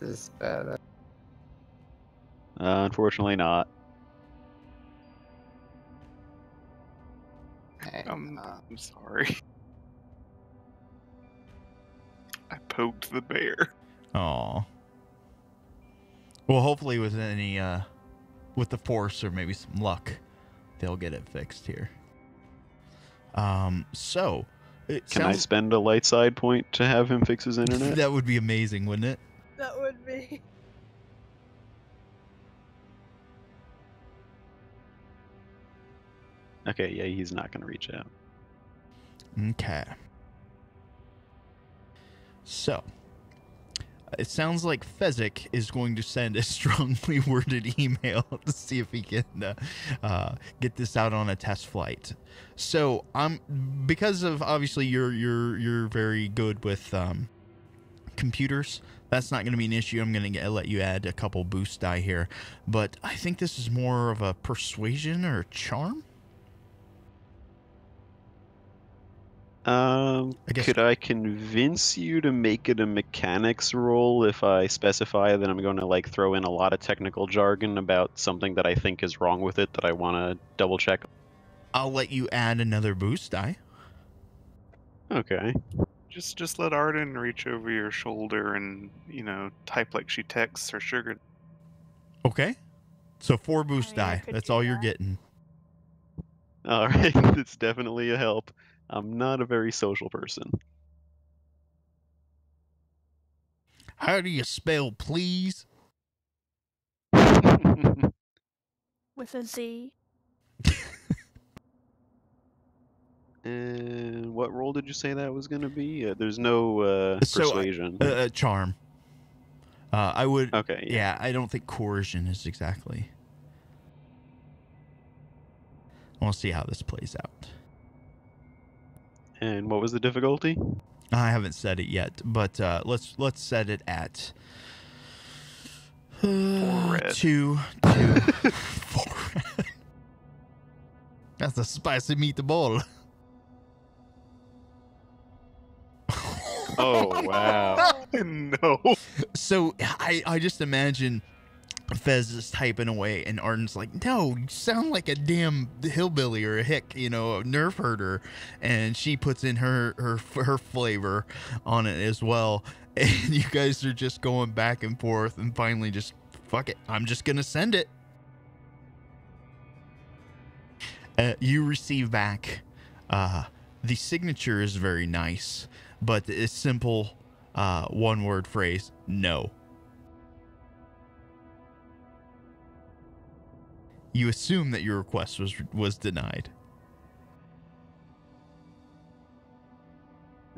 is better. Unfortunately not. Hang I'm on. sorry. I poked the bear. Aw. Well, hopefully with any, with the Force or maybe some luck, they'll get it fixed here. So, it Can I sounds spend a light side point to have him fix his internet? that would be amazing, wouldn't it? That would be. Okay, yeah, he's not going to reach out. Okay. So, It sounds like Fezzik is going to send a strongly worded email to see if he can get this out on a test flight. So because of obviously you're very good with computers. That's not going to be an issue. I'm going to let you add a couple boost die here, but I think this is more of a persuasion or charm. Could I convince you to make it a mechanics roll if I specify that I'm going to like throw in a lot of technical jargon about something that I think is wrong with it that I want to double check? I'll let you add another boost die. Okay. Just let Arden reach over your shoulder and, type like she texts her sugar. Okay. So 4 boost I die. could That's do all you're that. getting. All right. It's definitely a help. I'm not a very social person. How do you spell please? With a Z. And what role did you say that was going to be? There's no persuasion. Charm. I would. Okay. Yeah, I don't think coercion is exactly. I want to see how this plays out. And what was the difficulty? I haven't said it yet, but let's set it at 4 red. 2, 4 red. That's a spicy meatball. Oh, wow. No. So I just imagine Fez is typing away, and Arden's like, "No, you sound like a damn hillbilly or a hick, a nerf herder," and she puts in her flavor on it as well, and you guys are just going back and forth, and finally just fuck it, I'm just gonna send it. You receive back. The signature is very nice, but it's simple, one-word phrase: no. You assume that your request was denied.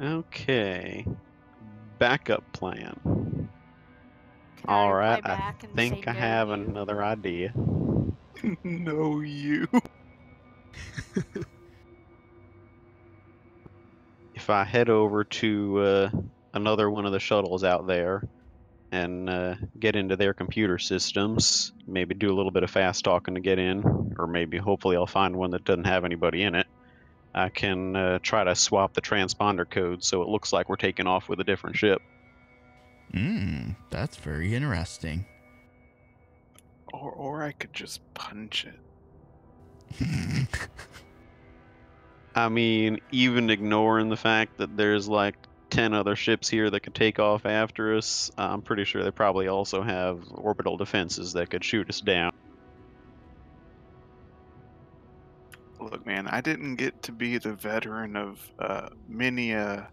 Okay. Backup plan. Can I All reply right. I back and think say I no, have you? another idea. No, you. If I head over to another one of the shuttles out there and get into their computer systems, maybe do a little bit of fast talking to get in, or maybe hopefully I'll find one that doesn't have anybody in it. I can try to swap the transponder code so it looks like we're taking off with a different ship. That's very interesting. Or I could just punch it. I mean, even ignoring the fact that there's like 10 other ships here that could take off after us, I'm pretty sure they probably also have orbital defenses that could shoot us down. Look, man, I didn't get to be the veteran of many a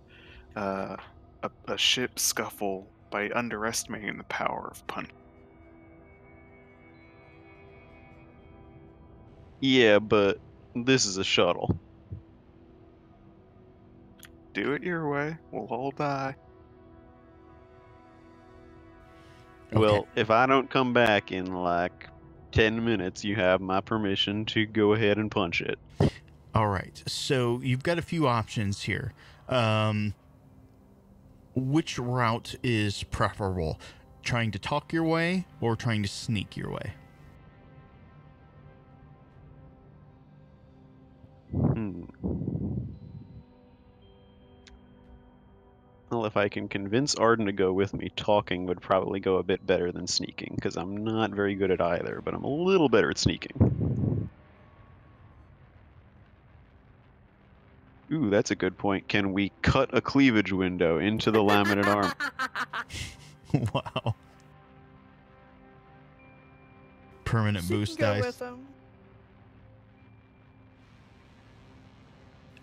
ship scuffle by underestimating the power of punch. Yeah, but this is a shuttle. Do it your way. We'll all die. Well, if I don't come back in like 10 minutes, you have my permission to go ahead and punch it. All right. So you've got a few options here. Which route is preferable? Trying to talk your way or trying to sneak your way? Well, if I can convince Arden to go with me, talking would probably go a bit better than sneaking, because I'm not very good at either, but I'm a little better at sneaking. Ooh, that's a good point. Can we cut a cleavage window into the laminate armor? Wow. Permanent She boost can go dice. with him.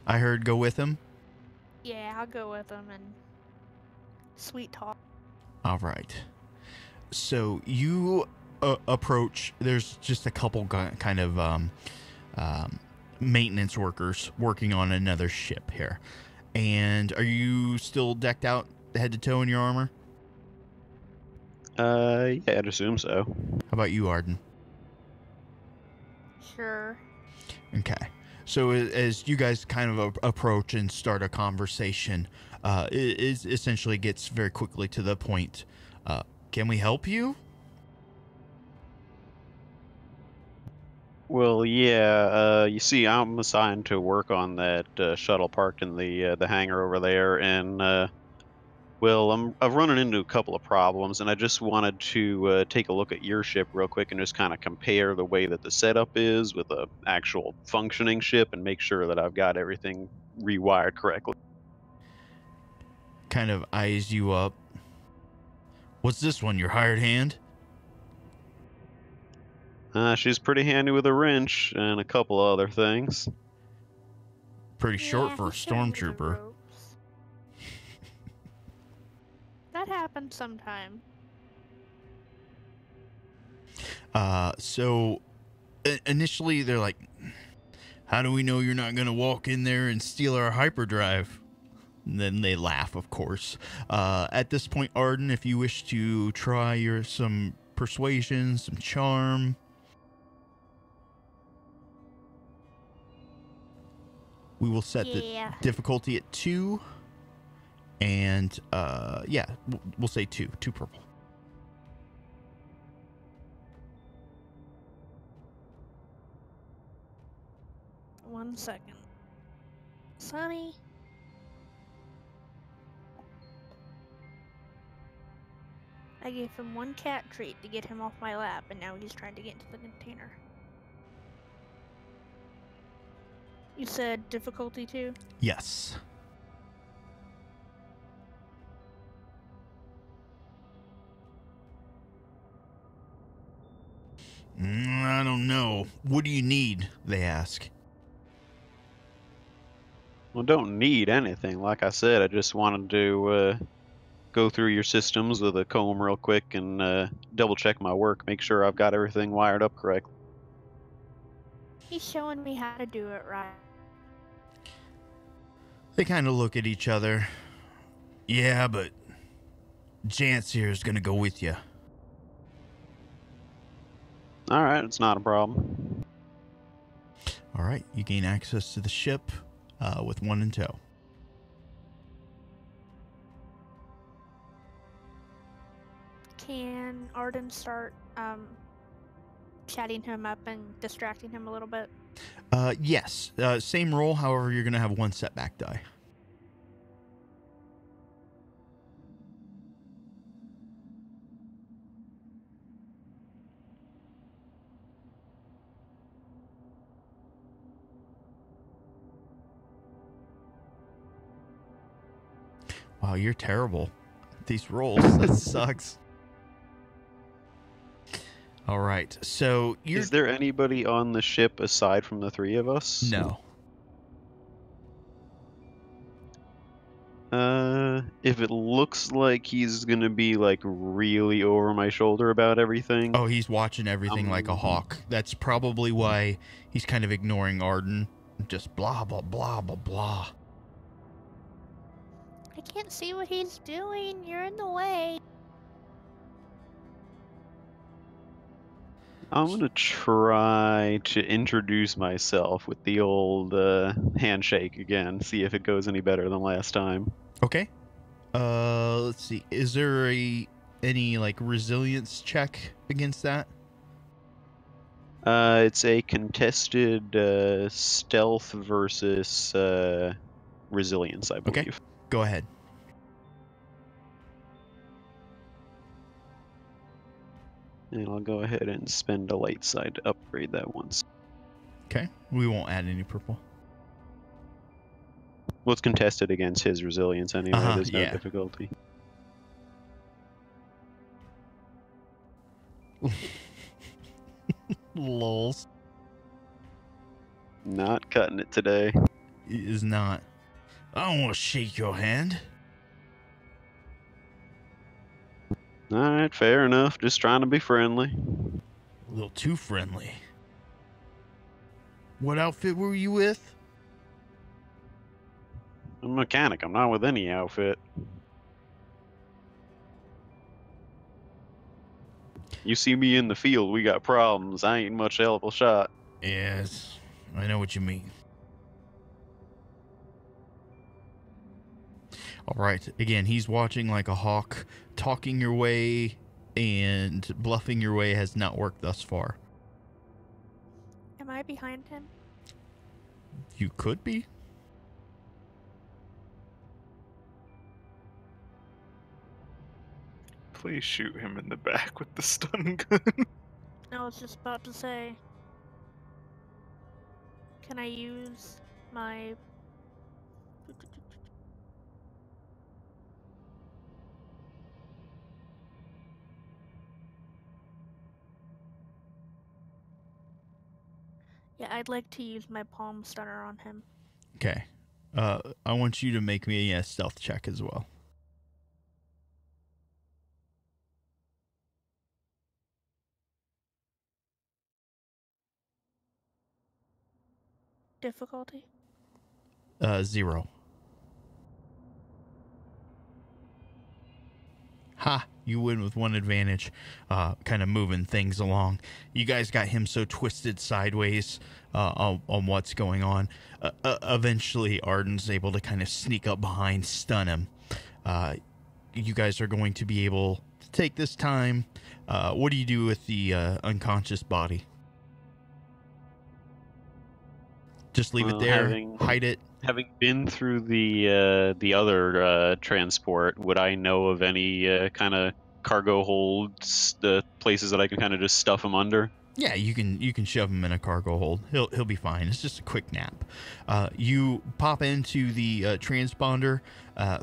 I heard go with him. Yeah, I'll go with him and sweet talk. All right. So you approach. There's just a couple kind of maintenance workers working on another ship here. And are you still decked out head to toe in your armor? Yeah, I'd assume so. How about you, Arden? Sure. Okay. So as you guys kind of approach and start a conversation, it essentially gets very quickly to the point. Can we help you? Well, yeah. You see, I'm assigned to work on that shuttle parked in the hangar over there, and well, I've running into a couple of problems, and I just wanted to take a look at your ship real quick and just kind of compare the way that the setup is with a actual functioning ship and make sure that I've got everything rewired correctly. Kind of eyes you up. What's this one, your hired hand? She's pretty handy with a wrench and a couple other things. Pretty short Yeah, for a he showed me the stormtrooper. ropes. That happens sometime. So initially they're like, how do we know you're not going to walk in there and steal our hyperdrive? And then they laugh, of course. At this point, Arden, if you wish to try some persuasion, some charm. We will set Yeah. the difficulty at 2. And, yeah, we'll say 2. 2 purple. One second. Sonny. I gave him one cat treat to get him off my lap, and now he's trying to get into the container. You said difficulty 2? Yes. I don't know. What do you need? They ask. Well, don't need anything. Like I said, I just wanted to go through your systems with a comb real quick and double check my work, make sure I've got everything wired up correctly. He's showing me how to do it right. They kind of look at each other. Yeah, but Jance here is going to go with you. All right, it's not a problem. All right, you gain access to the ship with 1 in tow. Can Arden start chatting him up and distracting him a little bit? Yes, same roll. However, you're going to have 1 setback die. Wow, you're terrible. These rolls, that sucks. All right, so you're... Is there anybody on the ship aside from the 3 of us? No. If it looks like he's gonna be like really over my shoulder about everything. Oh, he's watching everything like a hawk. That's probably why he's kind of ignoring Arden. Just blah, blah, blah, blah, blah. I can't see what he's doing. You're in the way. I'm gonna try to introduce myself with the old handshake again, see if it goes any better than last time. Okay. Let's see. Is there any like resilience check against that? It's a contested stealth versus resilience, I believe. Okay. Go ahead. And I'll go ahead and spend a light side to upgrade that once. Okay. We won't add any purple. Well, it's contested against his resilience anyway. There's no yeah. difficulty. Lols. Not cutting it today. It is not. I don't want to shake your hand. Alright, fair enough. Just trying to be friendly. A little too friendly. What outfit were you with? I'm a mechanic. I'm not with any outfit. You see me in the field, we got problems. I ain't much help a shot. Yes, I know what you mean. All right. Again, he's watching like a hawk. Talking your way and bluffing your way has not worked thus far. Am I behind him? You could be. Please shoot him in the back with the stun gun. I was just about to say. Can I use my... Yeah, I'd like to use my palm stunner on him. Okay. I want you to make me a stealth check as well. Difficulty? 0. Ha! You win with one advantage, kind of moving things along. You guys got him so twisted sideways on what's going on. Eventually, Arden's able to kind of sneak up behind, stun him. You guys are going to be able to take this time. What do you do with the unconscious body? Just leave it there, hide it. Having been through the other transport, would I know of any kind of cargo holds, the places that I can kind of just stuff him under? Yeah, you can shove him in a cargo hold. He'll be fine. It's just a quick nap. You pop into the transponder,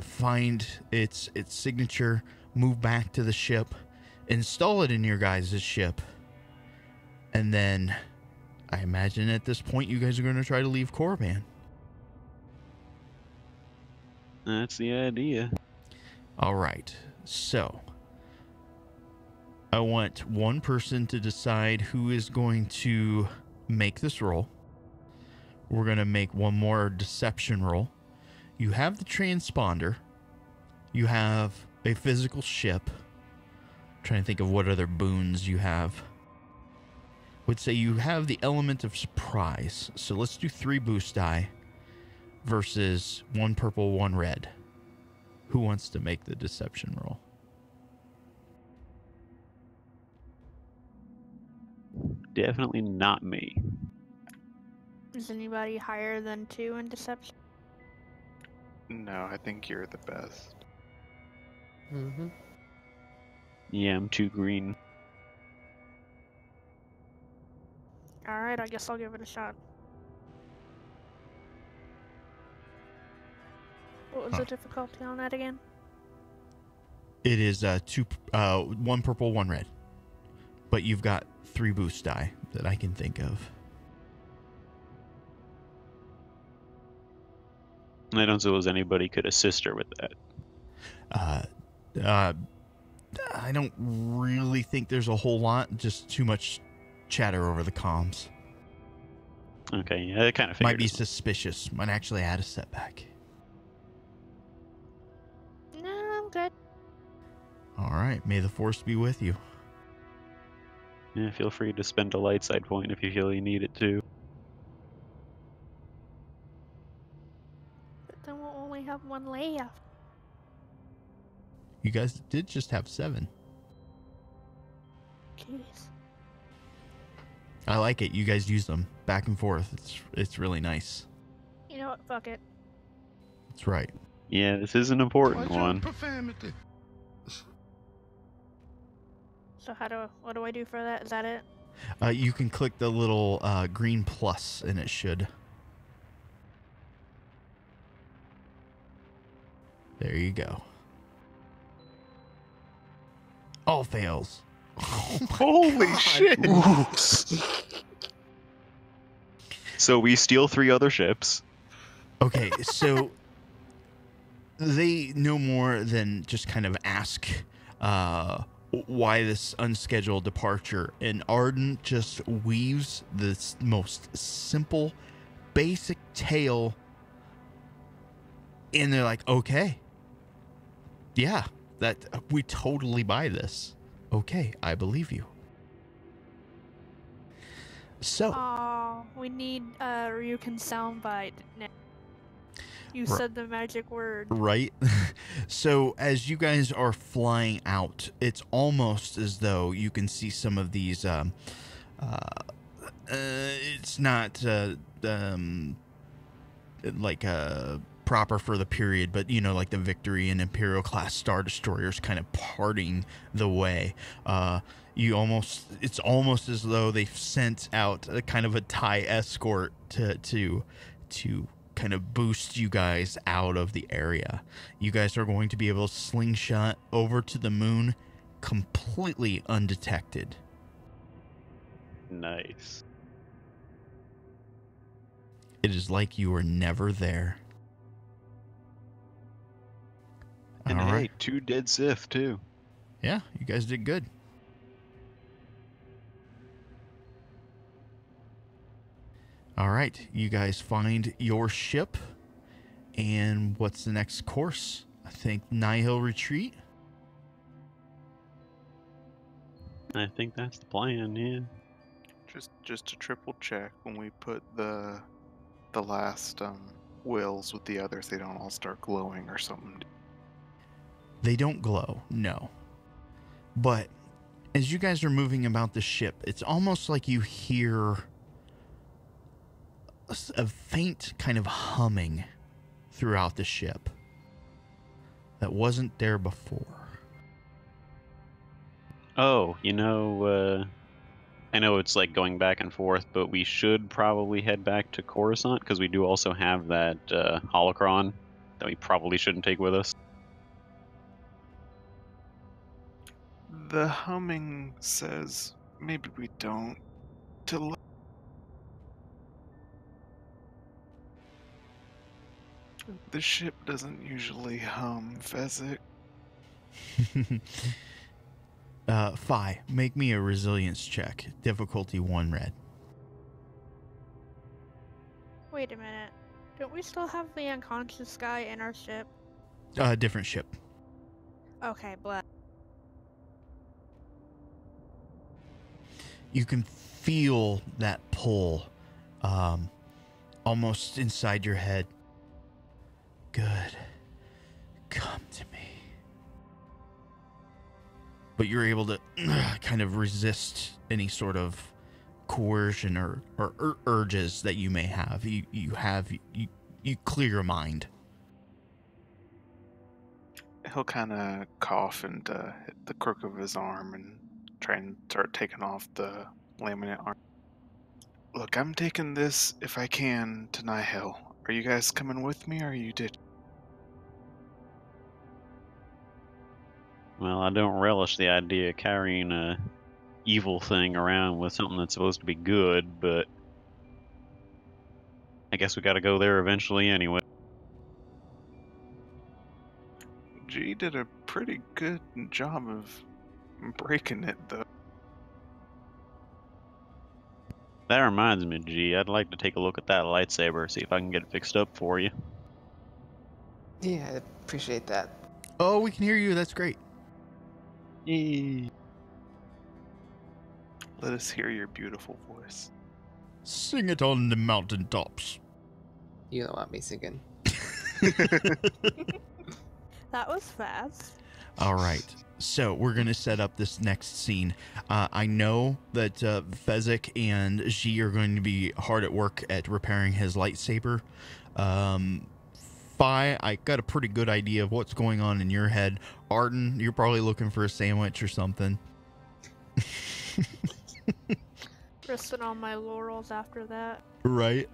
find its signature, move back to the ship, install it in your guys' ship, and then I imagine at this point you guys are going to try to leave Korriban. That's the idea. All right. So I want one person to decide who is going to make this roll. We're going to make one more deception roll. You have the transponder. You have a physical ship. I'm trying to think of what other boons you have. Would say you have the element of surprise. So let's do 3 boost die versus 1 purple, 1 red. Who wants to make the deception roll? Definitely not me. Is anybody higher than 2 in deception? No, I think you're the best. Mm-hmm. Yeah, I'm too green. Alright, I guess I'll give it a shot. What was the difficulty on that again? It is 1 purple, 1 red. But you've got 3 boost die that I can think of. I don't suppose anybody could assist her with that. I don't really think there's a whole lot. Just too much chatter over the comms. Okay, yeah, I kind of Might figured. be suspicious. Might actually add a setback. No, I'm good. All right. May the force be with you. Yeah, feel free to spend a light side point if you feel you need it too. But then we'll only have 1 layoff. You guys did just have 7. Jeez. I like it. You guys use them back and forth. It's really nice. You know what? Fuck it. That's right. Yeah, this is an important Watch your one. profanity. So what do I do for that? Is that it? You can click the little green plus, and it should. There you go. All fails. Holy shit! So we steal 3 other ships. Okay, so they no more than just kind of ask why this unscheduled departure, and Arden just weaves this most simple, basic tale, and they're like, okay, yeah, that we totally buy this. Okay, I believe you. So, Oh, we need Ryukin soundbite now. You Ri- said the magic word. right? So, as you guys are flying out, it's almost as though you can see some of these. It's not like proper for the period, but you know, like the Victory and Imperial class Star Destroyers kind of parting the way. It's almost as though they've sent out a kind of a TIE escort to kind of boost you guys out of the area. You guys are going to be able to slingshot over to the moon completely undetected. Nice. It is like you were never there. And All hey, right. 2 dead Sith too. Yeah, you guys did good. All right, you guys find your ship. And what's the next course? I think Nihil Retreat. I think that's the plan, yeah. Just to triple check, when we put the last wills with the others, they don't all start glowing or something. They don't glow, no. But as you guys are moving about the ship, it's almost like you hear a faint kind of humming throughout the ship that wasn't there before. Oh, I know it's like going back and forth, but we should probably head back to Coruscant because we do also have that holocron that we probably shouldn't take with us. The humming says maybe we don't. The ship doesn't usually hum, Fezzik. Phi, make me a resilience check. Difficulty 1 red. Wait a minute. Don't we still have the unconscious guy in our ship? Different ship. Okay, bless. You can feel that pull almost inside your head. Good. Come to me. But you're able to kind of resist any sort of coercion or urges that you may have. You clear your mind. He'll kind of cough and hit the crook of his arm and try and start taking off the laminate arm. Look, I'm taking this, if I can, to Nihil. Are you guys coming with me, or you did? Well, I don't relish the idea of carrying a evil thing around with something that's supposed to be good, but I guess we gotta go there eventually anyway. G did a pretty good job of breaking it, though. That reminds me, G, I'd like to take a look at that lightsaber, see if I can get it fixed up for you. Yeah, I appreciate that. Oh, we can hear you. That's great. Yay. Let us hear your beautiful voice. Sing it on the mountaintops. You don't want me singing. That was fast. All right. So we're going to set up this next scene. I know that Fezzik and Xi are going to be hard at work at repairing his lightsaber. Phi, I got a pretty good idea of what's going on in your head. Arden, you're probably looking for a sandwich or something. Resting on my laurels after that. Right.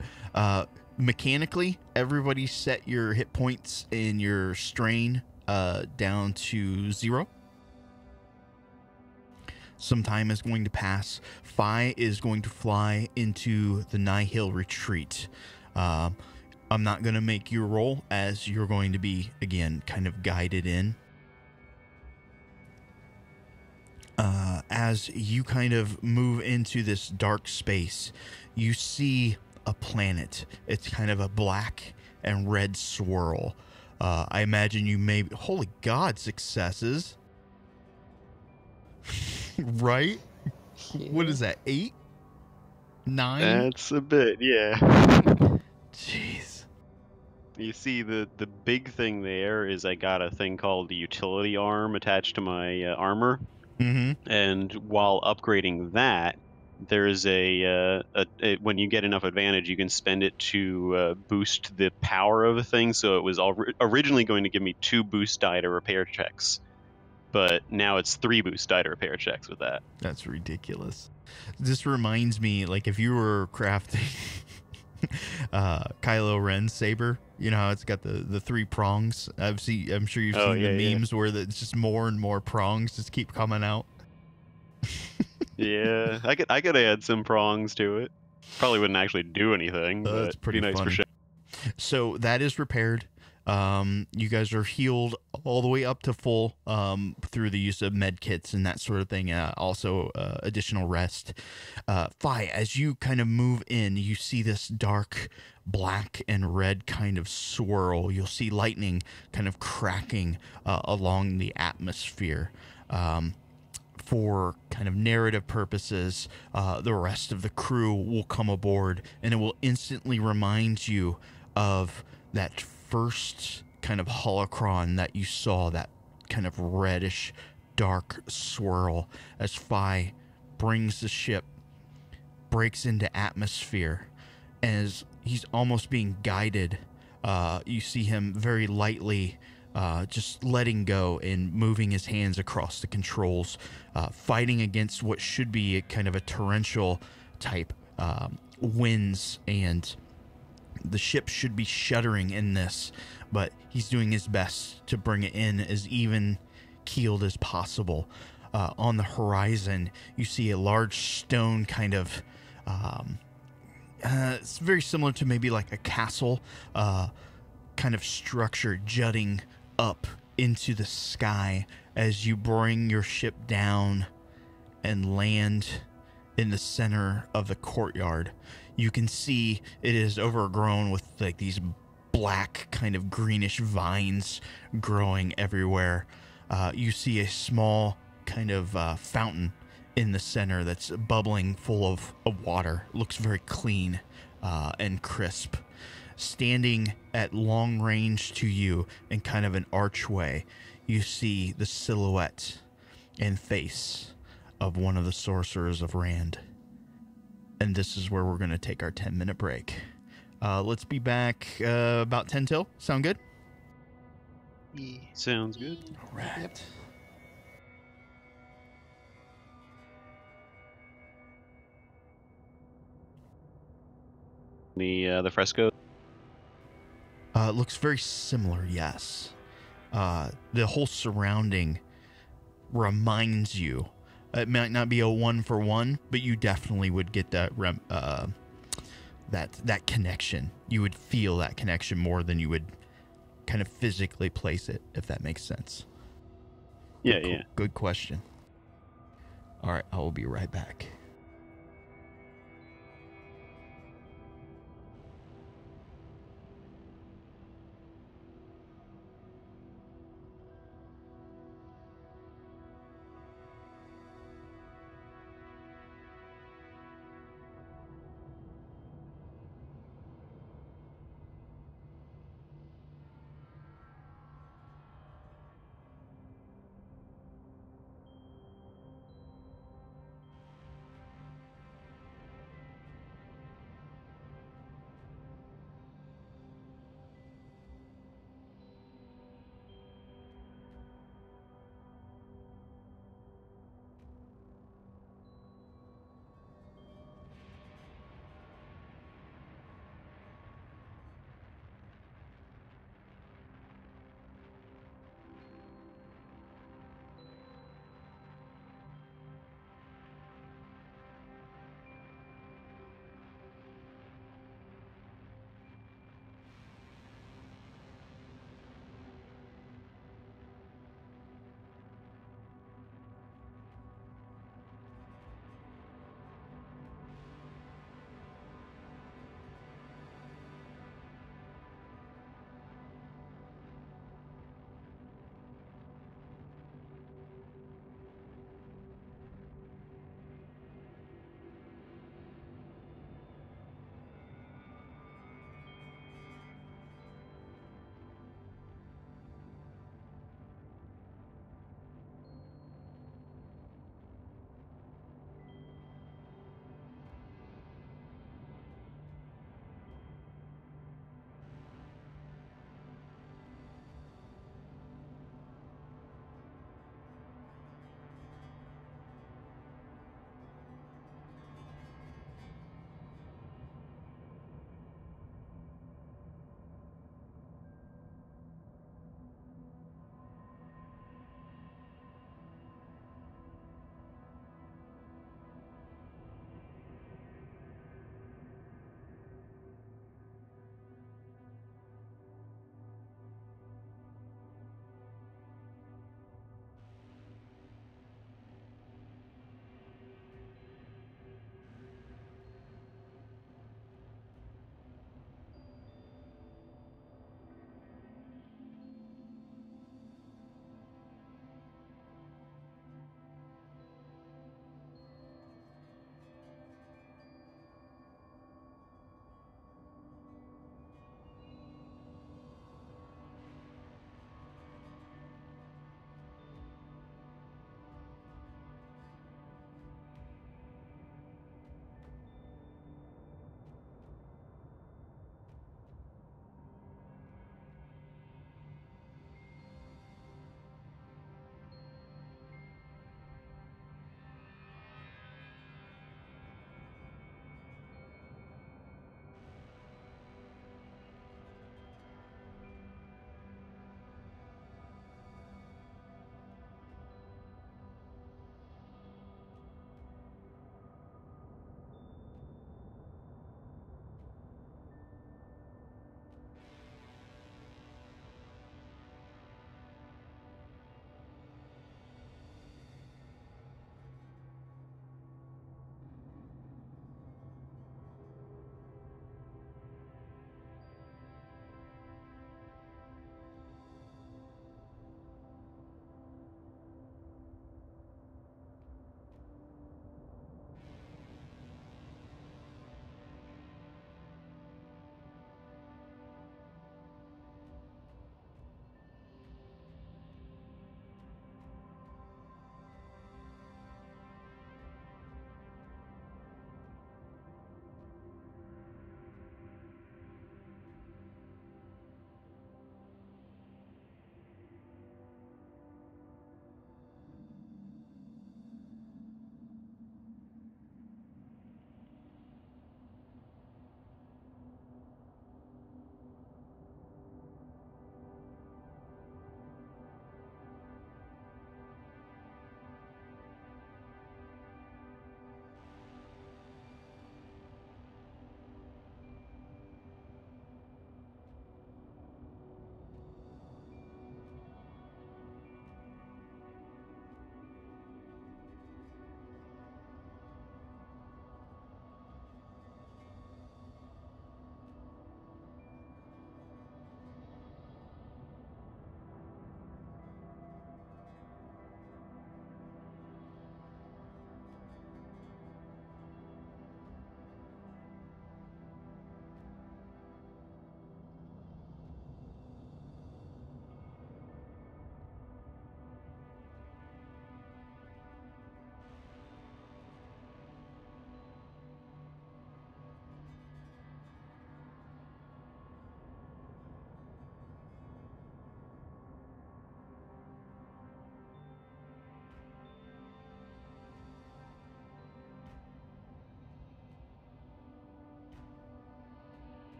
Mechanically, everybody set your hit points and your strain down to 0. Some time is going to pass. Phi is going to fly into the Nihil Retreat. I'm not going to make you roll, as you're going to be, again, kind of guided in. As you kind of move into this dark space, you see a planet. It's kind of a black and red swirl. I imagine you may... Holy God, successes. Right? Yeah. What is that, 8? 9? That's a bit, yeah. Jeez. You see, the big thing there is I got a thing called the utility arm attached to my armor, Mm-hmm. and while upgrading that, there's when you get enough advantage, you can spend it to boost the power of a thing. So it was originally going to give me 2 boost die to repair checks, but now it's 3 boost die to repair checks with that. That's ridiculous. This reminds me, like, if you were crafting Kylo Ren's saber, you know how it's got the 3 prongs. I'm sure you've Oh, seen yeah, the yeah. memes where it's just more and more prongs just keep coming out. Yeah, I could add some prongs to it. Probably wouldn't actually do anything, but That's pretty be nice funny. for So that is repaired. You guys are healed all the way up to full through the use of med kits and that sort of thing. Also, additional rest. Fi, as you kind of move in, you see this dark black and red kind of swirl. You'll see lightning kind of cracking along the atmosphere. For kind of narrative purposes, the rest of the crew will come aboard, and it will instantly remind you of that first kind of holocron that you saw, that kind of reddish, dark swirl as Fi brings the ship, breaks into atmosphere, and as he's almost being guided, you see him very lightly just letting go and moving his hands across the controls, fighting against what should be a kind of a torrential type winds, and the ship should be shuddering in this, but he's doing his best to bring it in as even keeled as possible. On the horizon, you see a large stone kind of it's very similar to maybe like a castle kind of structure jutting up into the sky as you bring your ship down and land in the center of the courtyard. You can see it is overgrown with like these black kind of greenish vines growing everywhere. You see a small kind of fountain in the center that's bubbling full of water. It looks very clean and crisp. Standing at long range to you in kind of an archway, you see the silhouette and face of one of the sorcerers of Rhand. And this is where we're going to take our 10-minute break. Let's be back about 10 till. Sound good? sure. Sounds good. All right. Yep. The fresco. It looks very similar, yes. The whole surrounding reminds you. It might not be a 1-for-1, but you definitely would get that that connection. You would feel that connection more than you would kind of physically place it, if that makes sense. Yeah, yeah. Good question. All right, I will be right back.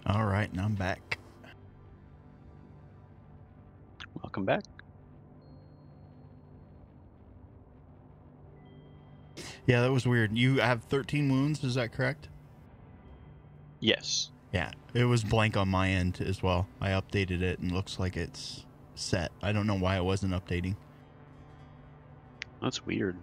All right, and I'm back. Welcome back. Yeah, that was weird. You have 13 wounds, is that correct? Yes. Yeah, it was blank on my end as well. I updated it and looks like it's set. I don't know why it wasn't updating. That's weird.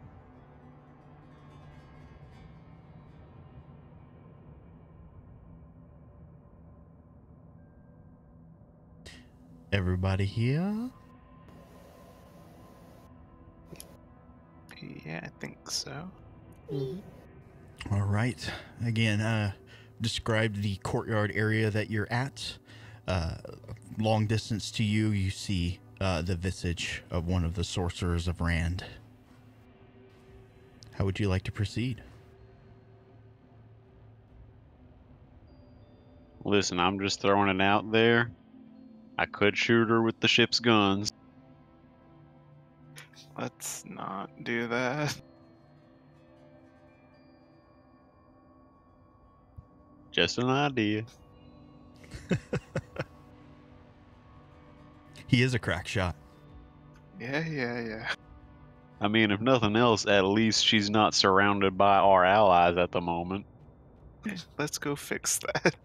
Everybody here? Yeah, I think so. All right. Again, describe the courtyard area that you're at. Long distance to you, you see the visage of one of the sorcerers of Rhand. How would you like to proceed? Listen, I'm just throwing it out there. I could shoot her with the ship's guns. Let's not do that. Just an idea. He is a crack shot. Yeah. I mean, if nothing else, at least she's not surrounded by our allies at the moment. Let's go fix that.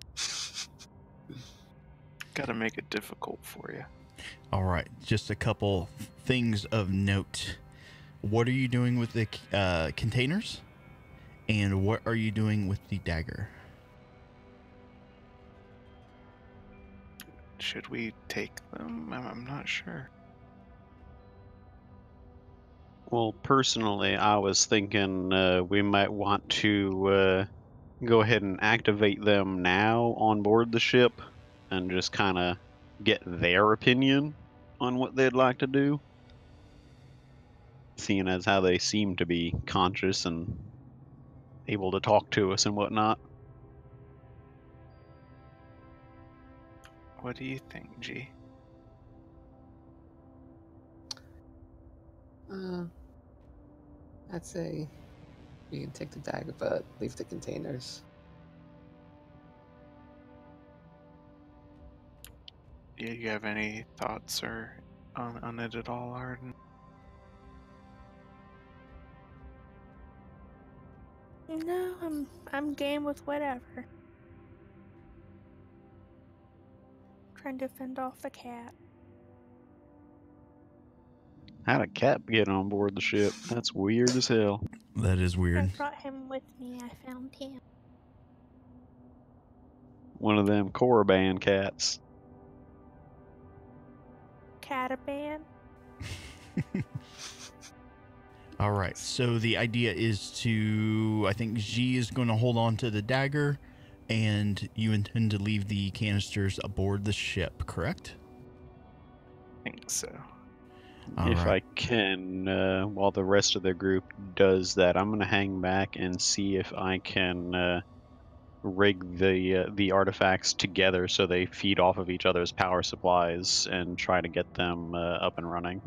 Gotta make it difficult for you. All right, just a couple things of note. What are you doing with the containers? And what are you doing with the dagger? Should we take them? I'm not sure. Well, personally, I was thinking we might want to go ahead and activate them now on board the ship and just kind of get their opinion on what they'd like to do. Seeing as how they seem to be conscious and able to talk to us and whatnot. What do you think, G? I'd say we can take the dagger, but leave the containers. Yeah, you have any thoughts or on it at all, Arden? No, I'm game with whatever. Trying to fend off the cat. How'd a cat get on board the ship? That's weird as hell. That is weird. I brought him with me. I found him. One of them Korriban cats. Cataban. All right, so the idea is to, I think G is going to hold on to the dagger, and you intend to leave the canisters aboard the ship, correct? I think so. If All right. I can, while the rest of the group does that, I'm gonna hang back and see if I can rig the artifacts together so they feed off of each other's power supplies and try to get them up and running.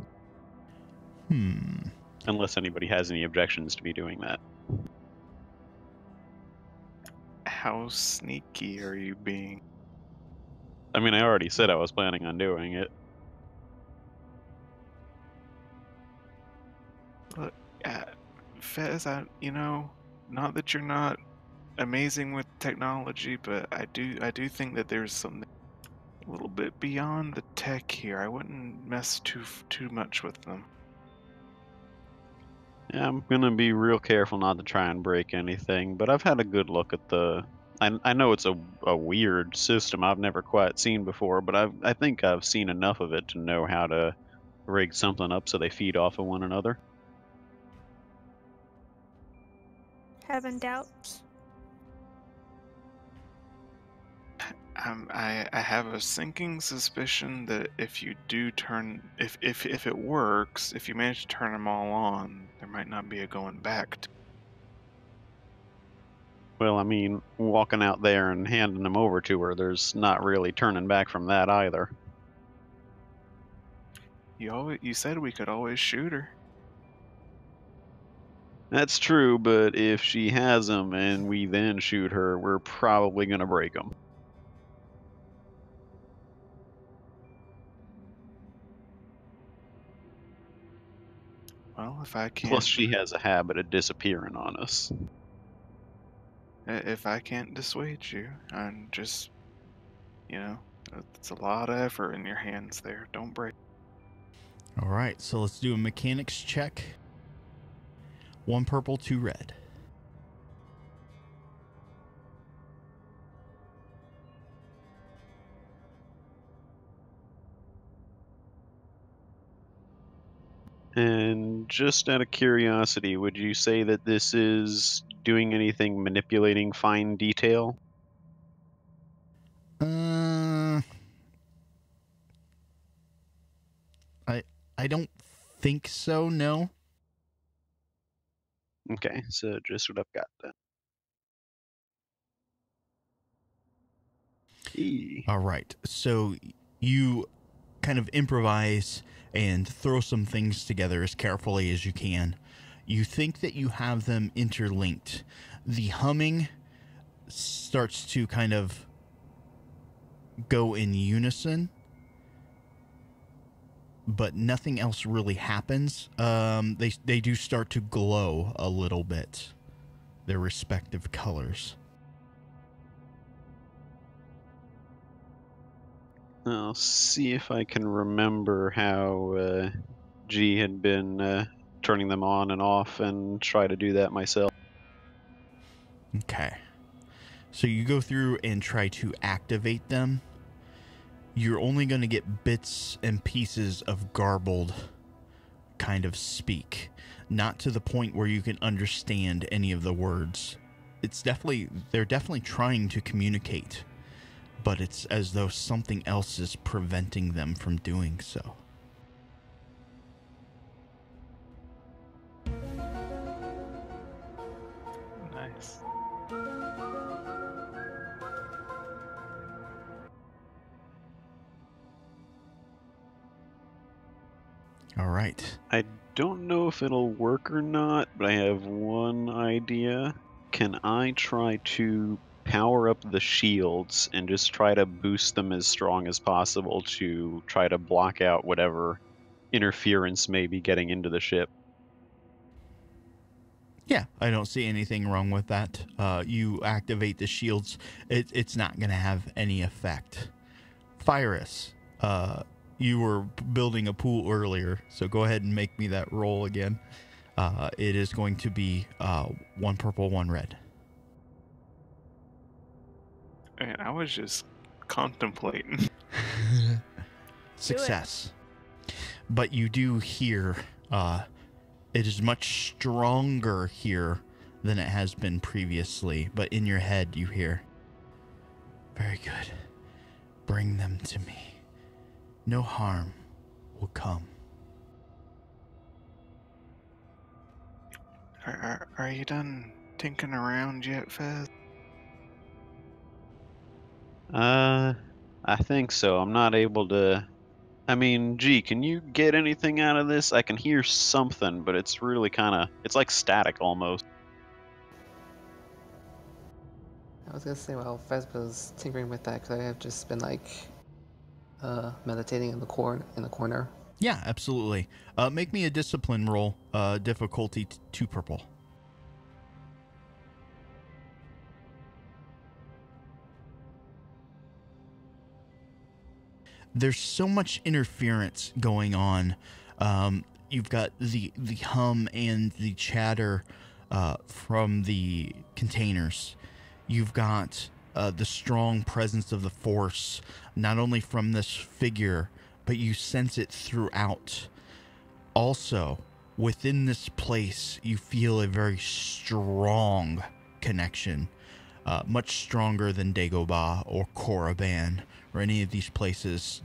Unless anybody has any objections to me doing that. How sneaky are you being? I mean, I already said I was planning on doing it. Look, Fez, not that you're not amazing with technology, but I do think that there's something a little bit beyond the tech here. I wouldn't mess too much with them. Yeah, I'm gonna be real careful not to try and break anything, but I've had a good look at the. I know it's a weird system I've never quite seen before, but I think I've seen enough of it to know how to rig something up so they feed off of one another. Having doubts. I have a sinking suspicion that if you do if it works, if you manage to turn them all on, there might not be a going back. Well, I mean, walking out there and handing them over to her, there's not really turning back from that either. You said we could always shoot her. That's true, but if she has them and we then shoot her, we're probably gonna break them. Well, if I Plus, can't, she has a habit of disappearing on us. if I can't dissuade you, and just, you know, it's a lot of effort in your hands there. Don't break. All right, so let's do a mechanics check. 1 purple, 2 red. And just out of curiosity, would you say that this is doing anything manipulating fine detail? I I don't think so. No. Okay, so just what I've got then. All right, so you kind of improvise and throw some things together as carefully as you can. You think that you have them interlinked. The humming starts to kind of go in unison, but nothing else really happens. They do start to glow a little bit, their respective colors. I'll see if I can remember how G had been turning them on and off and try to do that myself. Okay. So you go through and try to activate them. You're only going to get bits and pieces of garbled kind of speak, not to the point where you can understand any of the words. They're definitely trying to communicate, but it's as though something else is preventing them from doing so. Nice. All right. I don't know if it'll work or not, but I have one idea. Can I try to power up the shields and just try to boost them as strong as possible to try to block out whatever interference may be getting into the ship? Yeah, I don't see anything wrong with that. You activate the shields. It's not going to have any effect. Fyrus, you were building a pool earlier, so go ahead and make me that roll again. It is going to be 1 purple, 1 red. Man, I was just contemplating. Success. But you do hear, it is much stronger here than it has been previously. But in your head, you hear, very good. Bring them to me. No harm will come. Are you done tinkering around yet, Fez? I think so. I'm not able to. I mean, gee, can you get anything out of this? I can hear something, but it's really it's like static almost. I was gonna say, well, Fez was tinkering with that because I have just been like meditating in the corner. Yeah, absolutely. Make me a discipline roll. Difficulty 2 purple. There's so much interference going on. You've got the hum and the chatter from the containers. You've got the strong presence of the Force, not only from this figure, but you sense it throughout. Also, within this place, you feel a very strong connection, much stronger than Dagobah or Korriban or any of these places,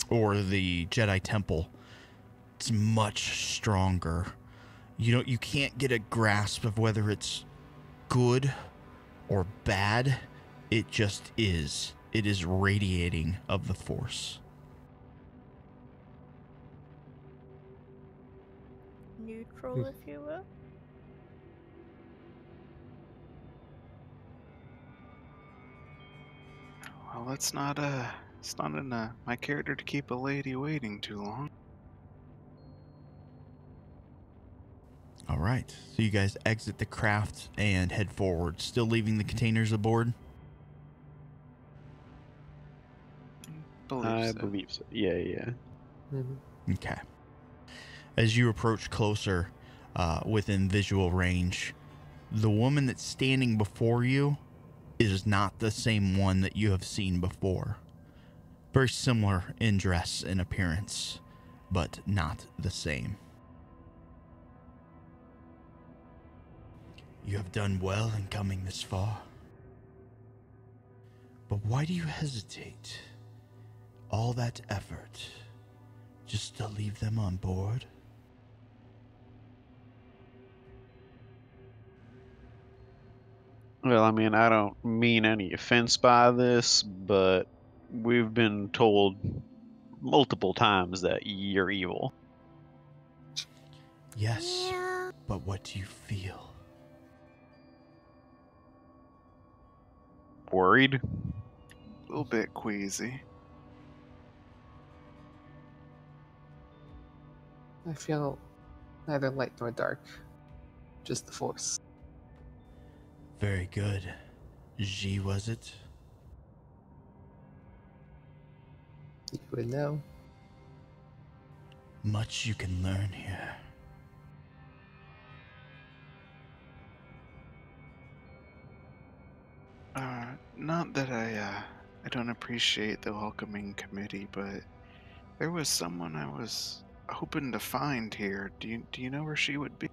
or the Jedi Temple. It's much stronger. You can't get a grasp of whether it's good or bad. It just is. It is radiating of the Force. Neutral, if you will. Well, it's not in my character to keep a lady waiting too long. All right. So you guys exit the craft and head forward, still leaving the containers aboard? I So. believe so. Yeah. Okay. As you approach closer, within visual range, the woman that's standing before you is not the same one that you have seen before. Very similar in dress and appearance, but not the same. You have done well in coming this far. But why do you hesitate? All that effort just to leave them on board? Well, I mean, I don't mean any offense by this, but we've been told multiple times that you're evil. Yes, but what do you feel? Worried? A little bit queasy. I feel neither light nor dark, just the force. Very good. G, was it? You would know. Much you can learn here. Not that I don't appreciate the welcoming committee, but there was someone I was hoping to find here. Do you know where she would be?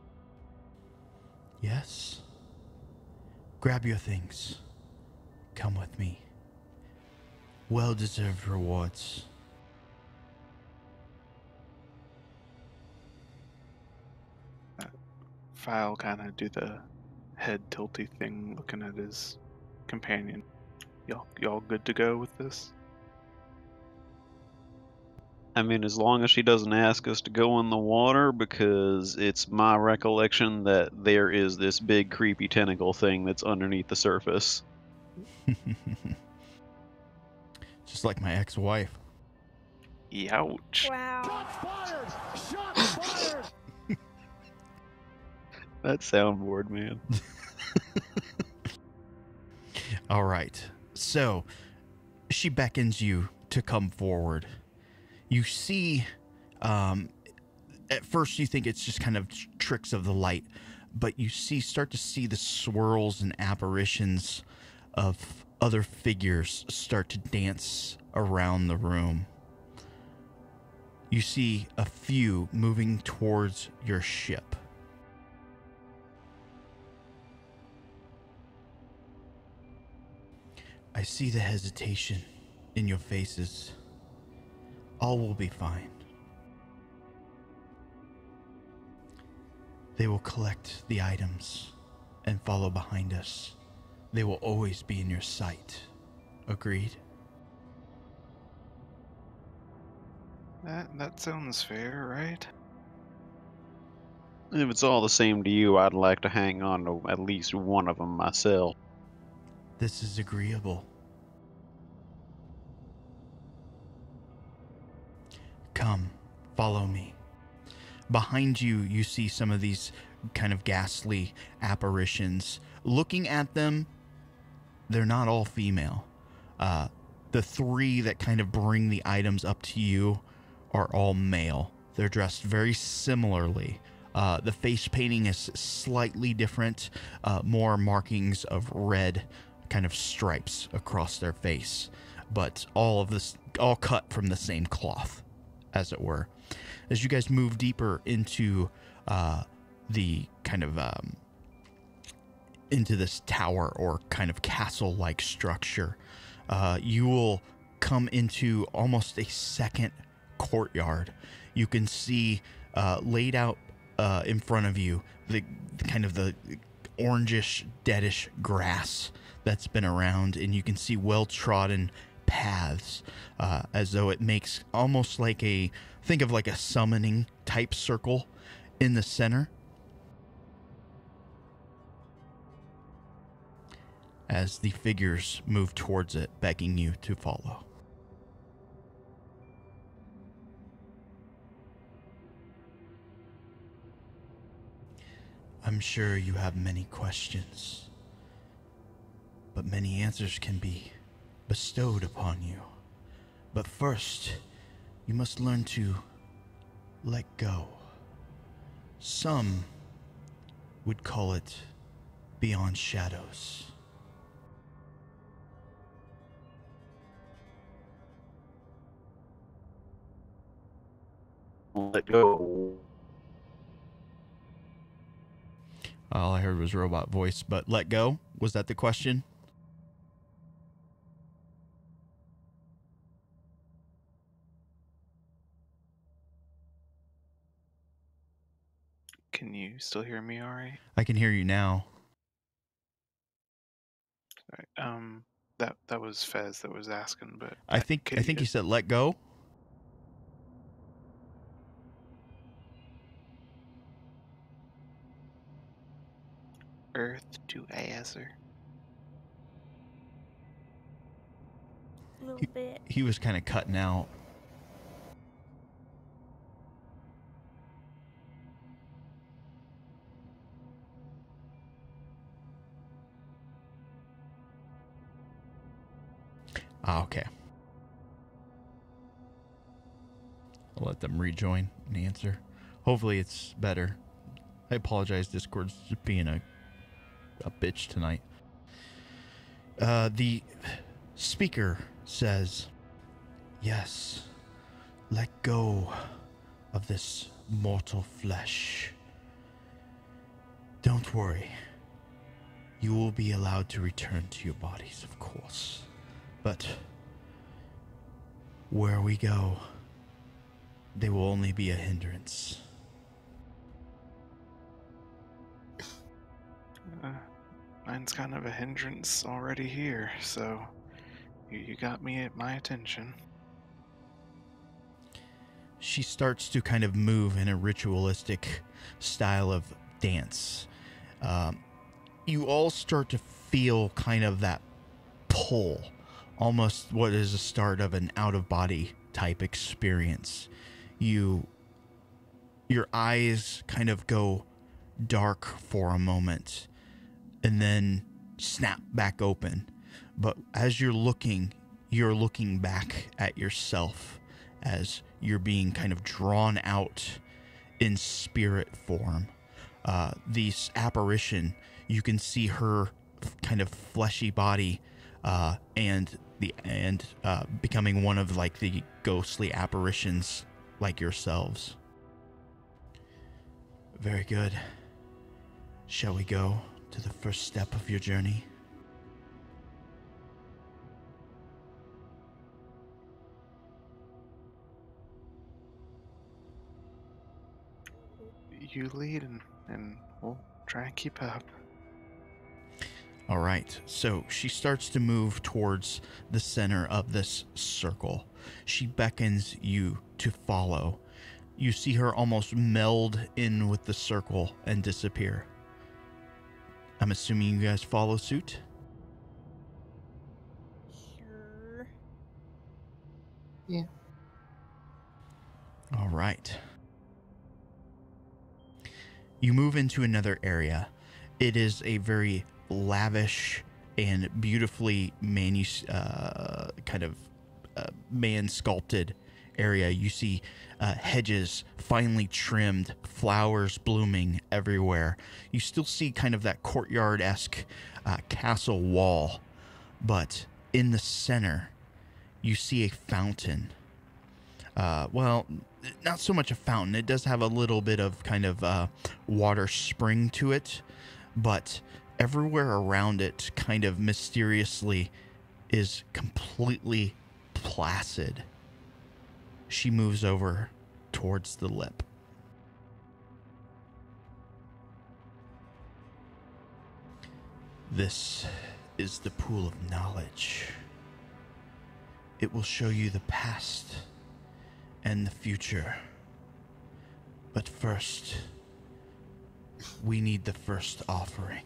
Yes. Grab your things. Come with me. Well-deserved rewards. File kind of do the head tilty thing, looking at his companion. Y'all good to go with this? I mean, as long as she doesn't ask us to go in the water, because it's my recollection that there is this big creepy tentacle thing that's underneath the surface. Just like my ex-wife. Ouch. Wow. That soundboard, man. All right. So, she beckons you to come forward. You see, at first you think it's just kind of tricks of the light, but you start to see the swirls and apparitions of other figures start to dance around the room. You see a few moving towards your ship. I see the hesitation in your faces. All will be fine. They will collect the items and follow behind us. They will always be in your sight. Agreed? That sounds fair, right? If it's all the same to you, I'd like to hang on to at least one of them myself. This is agreeable. Come, follow me. Behind you, you see some of these kind of ghastly apparitions. Looking at them, they're not all female. The three that kind of bring the items up to you are all male. They're dressed very similarly. The face painting is slightly different, more markings of red kind of stripes across their face, but all cut from the same cloth, as it were. As you guys move deeper into the kind of into this tower or kind of castle-like structure, you will come into almost a second courtyard. You can see laid out in front of you the kind of the orangish, deadish grass that's been around, and you can see well-trodden paths, as though it makes almost like think of like a summoning type circle in the center. As the figures move towards it, begging you to follow. I'm sure you have many questions, but many answers can be bestowed upon you. But first, you must learn to let go. Some would call it beyond shadows. Let go. All I heard was robot voice, but let go? Was that the question? Can you still hear me all right? I can hear you now. Sorry. That was Fez that was asking, but I think you said let go. Earth to Aether. A little bit. He was kind of cutting out. Ah, okay. I'll let them rejoin and answer. Hopefully it's better. I apologize, Discord's just being a bitch tonight. The speaker says, yes, let go of this mortal flesh. Don't worry. You will be allowed to return to your bodies, of course. But where we go, they will only be a hindrance. Mine's kind of a hindrance already here, so you got me at my attention. She starts to kind of move in a ritualistic style of dance. You all start to feel kind of that pull, almost what is the start of an out-of-body type experience. Your eyes kind of go dark for a moment and then snap back open. But as you're looking back at yourself as you're being kind of drawn out in spirit form. This apparition, you can see her kind of fleshy body and becoming one of like the ghostly apparitions like yourselves. Very good. Shall we go to the first step of your journey? You lead, and we'll try and keep up. All right, so she starts to move towards the center of this circle. She beckons you to follow. You see her almost meld in with the circle and disappear. I'm assuming you guys follow suit? Sure. Yeah. All right. You move into another area. It is a very lavish and beautifully man-sculpted area. You see hedges finely trimmed, flowers blooming everywhere. You still see kind of that courtyard-esque castle wall, but in the center, you see a fountain. Well, not so much a fountain. It does have a little bit of kind of water spring to it, but everywhere around it kind of mysteriously is completely placid. She moves over towards the lip. This is the pool of knowledge. It will show you the past and the future. But first, we need the first offering.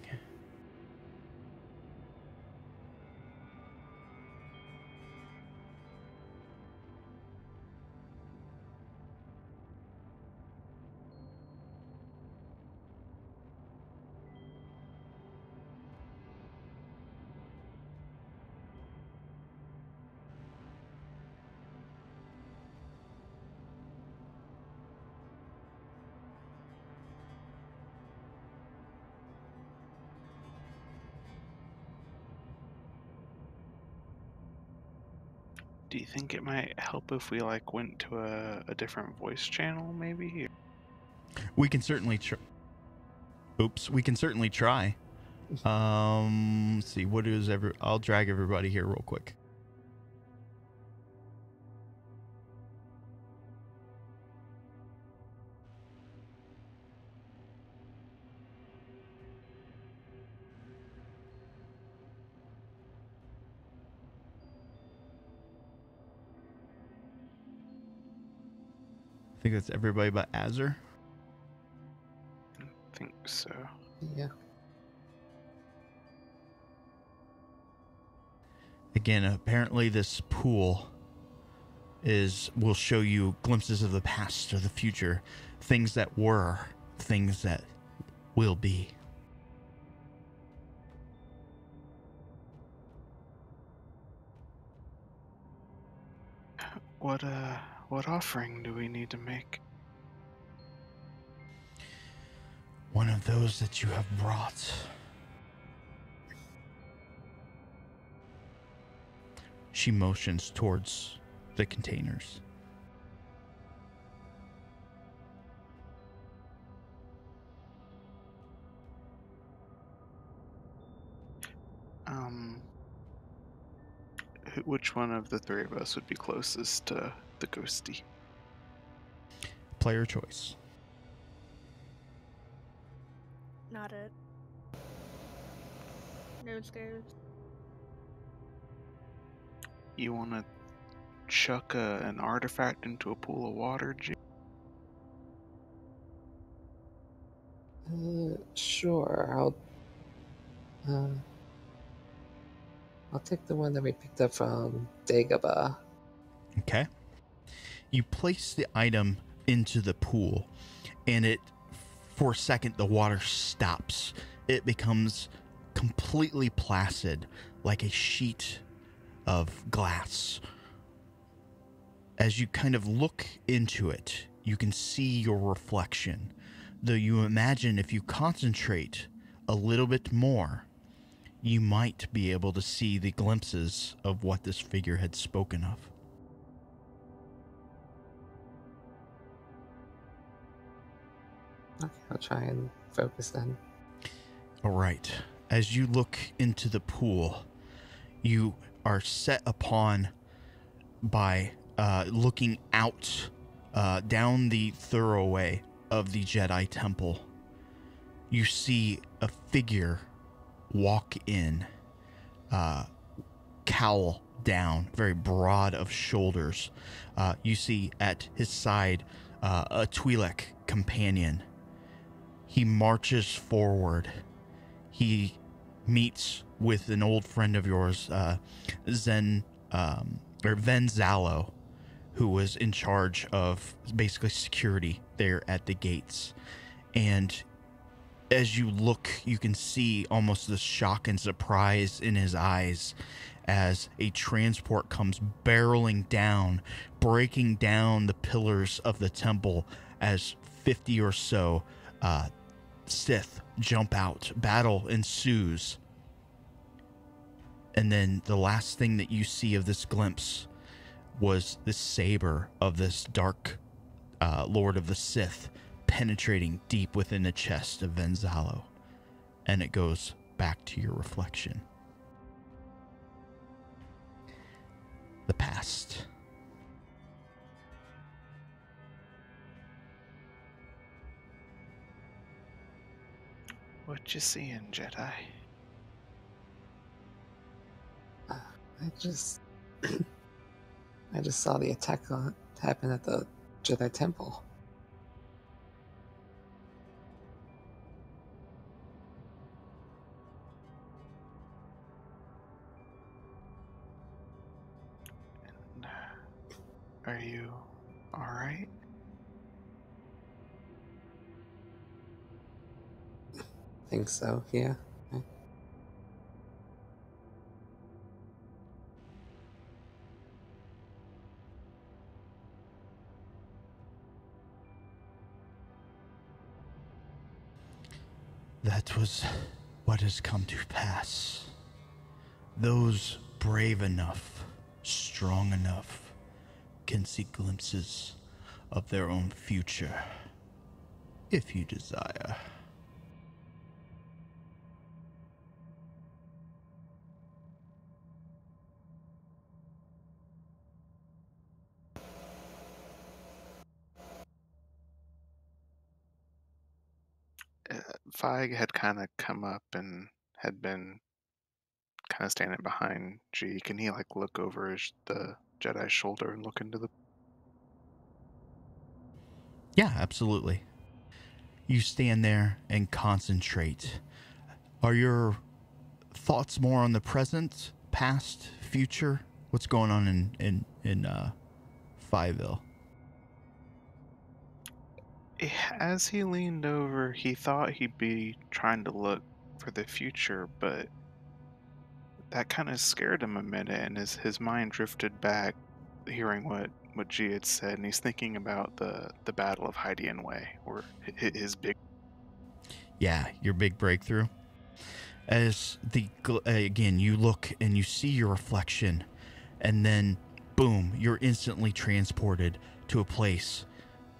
Do you think it might help if we like went to a different voice channel, maybe? We can certainly try. Oops, we can certainly try. Let's see, what is I'll drag everybody here real quick. I think that's everybody but Azur. I think so. Yeah. Again, apparently this pool will show you glimpses of the past or the future, things that were, things that will be. What offering do we need to make? One of those that you have brought. She motions towards the containers. Which one of the three of us would be closest to the ghosty? Player choice. Not it. No scares. You want to chuck an artifact into a pool of water, Jim? Sure. I'll take the one that we picked up from Dagobah. Okay. You place the item into the pool, and for a second, the water stops. It becomes completely placid, like a sheet of glass. As you kind of look into it, you can see your reflection. Though you imagine if you concentrate a little bit more, you might be able to see the glimpses of what this figure had spoken of. Okay, I'll try and focus then. All right. As you look into the pool, you are set upon by looking out down the thoroughway of the Jedi Temple. You see a figure walk in, cowl down, very broad of shoulders. You see at his side a Twi'lek companion. He marches forward. He meets with an old friend of yours, Ven Zalo, who was in charge of basically security there at the gates. And as you look, you can see almost the shock and surprise in his eyes as a transport comes barreling down, breaking down the pillars of the temple as 50 or so Sith jump out. Battle ensues. And then the last thing that you see of this glimpse was the saber of this dark Lord of the Sith penetrating deep within the chest of Ven Zalo. And it goes back to your reflection. The past. What you seeing, Jedi? I just saw the attack happen at the Jedi Temple. And, are you alright? Think so, yeah. That was what has come to pass. Those brave enough strong enough can see glimpses of their own future, if you desire. Feig had kind of come up and had been kind of standing behind G. Can he like look over the Jedi's shoulder and look into the? Yeah, absolutely. You stand there and concentrate. Are your thoughts more on the present, past, future? What's going on in Fyville? As he leaned over, he thought he'd be trying to look for the future, but that kind of scared him a minute, and his mind drifted back, hearing what G had said, and he's thinking about the Battle of Hydian Way, or his big. Yeah, your big breakthrough. As again, you look and you see your reflection, and then boom, you're instantly transported to a place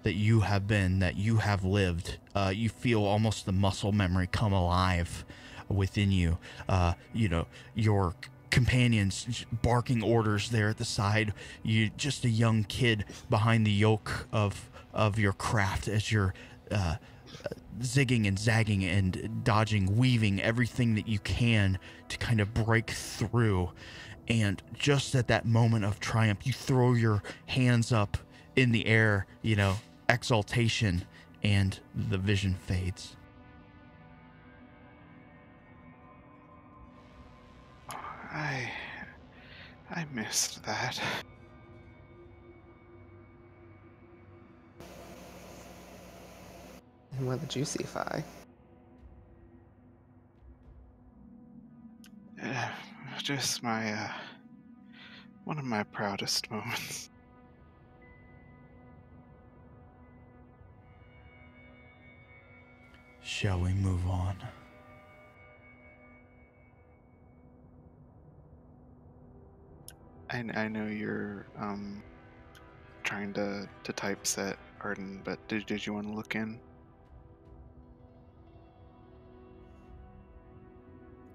that you have been, that you have lived. You feel almost the muscle memory come alive within you. Your companions barking orders there at the side. You just a young kid behind the yoke of your craft as you're zigging and zagging and dodging, weaving everything that you can to kind of break through. And just at that moment of triumph, you throw your hands up in the air, exaltation, and the vision fades. I missed that. And what did you see, Fi? Just my one of my proudest moments. Shall we move on? I know you're trying to typeset Arden, but did you want to look in?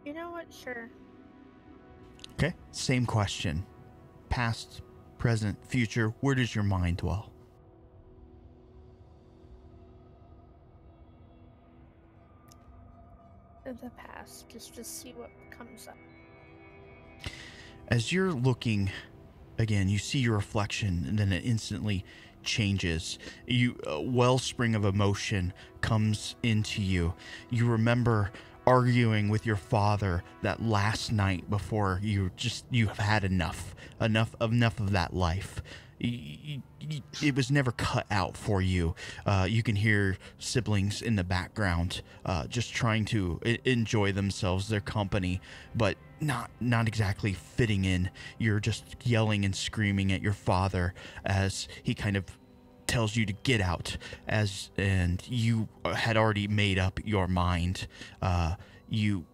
You know what? Sure. Okay, same question. Past, present, future, where does your mind dwell? In the past, just to see what comes up. As you're looking, again, you see your reflection, and then it instantly changes. A wellspring of emotion comes into you. You remember arguing with your father that last night before you have had enough of that life. It was never cut out for you. You can hear siblings in the background just trying to enjoy themselves, their company, but not exactly fitting in. You're just yelling and screaming at your father as he kind of tells you to get out, and you had already made up your mind. You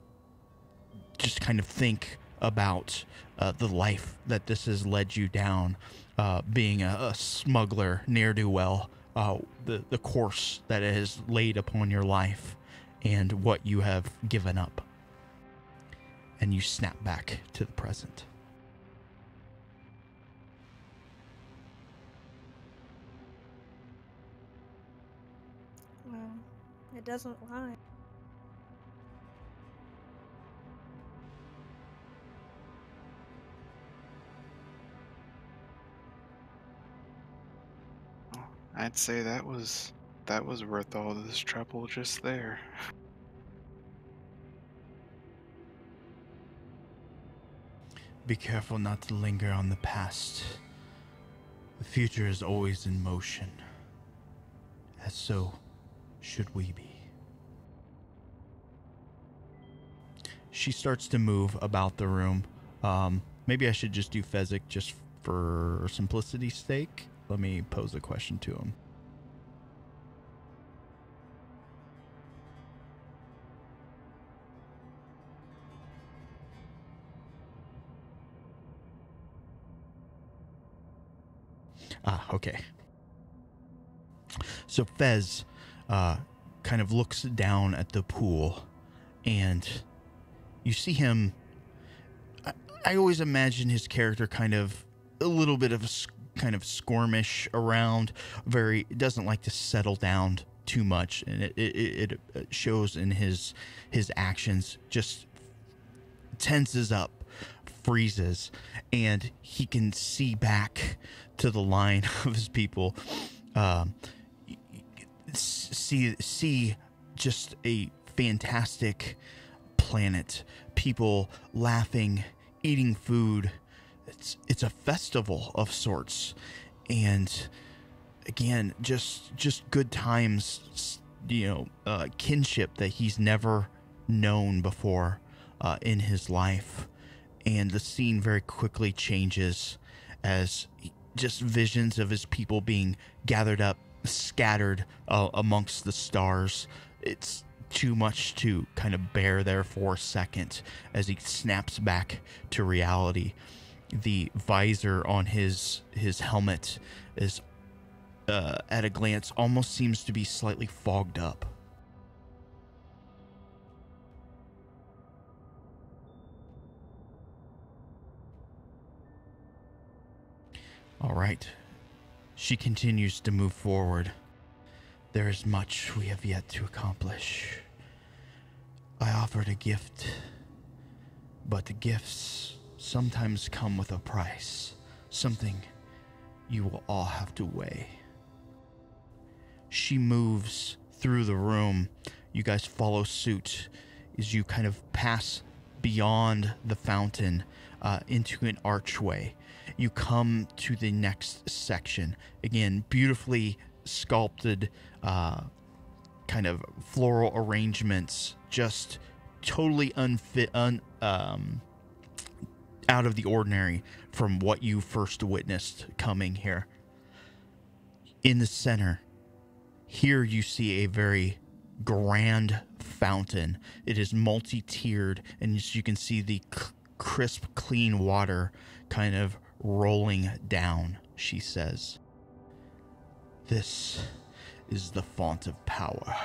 just kind of think about the life that this has led you down, being a smuggler, ne'er-do-well, the course that it has laid upon your life, and what you have given up. And you snap back to the present. Well, it doesn't lie. I'd say that was worth all this trouble just there. Be careful not to linger on the past. The future is always in motion, as so should we be. She starts to move about the room. Maybe I should just do Fezzik just for simplicity's sake. Let me pose a question to him. Okay. So Fez kind of looks down at the pool, and you see him. I always imagine his character kind of a little bit of a kind of squirmish around. Doesn't like to settle down too much, and it shows in his actions. Just tenses up, freezes, and he can see back to the line of his people. See just a fantastic planet, people laughing, eating food. It's a festival of sorts, and again, just good times. Kinship that he's never known before in his life. And the scene very quickly changes as just visions of his people being gathered up, scattered amongst the stars. It's too much to kind of bear there for a second as he snaps back to reality. The visor on his helmet is, at a glance, almost seems to be slightly fogged up. All right. She continues to move forward. There is much we have yet to accomplish. I offered a gift, but the gifts sometimes come with a price, something you will all have to weigh. She moves through the room. You guys follow suit as you kind of pass beyond the fountain into an archway. You come to the next section. Again, beautifully sculpted kind of floral arrangements, just totally out of the ordinary from what you first witnessed coming here. In the center, here you see a very grand fountain. It is multi-tiered, and as you can see the crisp, clean water kind of rolling down, she says. This is the font of power.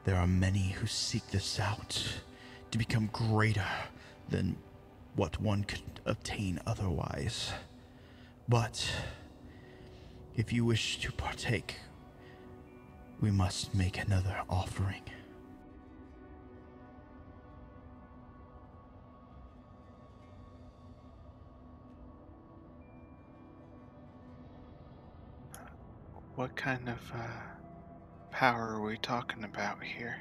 There are many who seek this out to become greater than what one could obtain otherwise. But if you wish to partake, we must make another offering. What kind of power are we talking about here?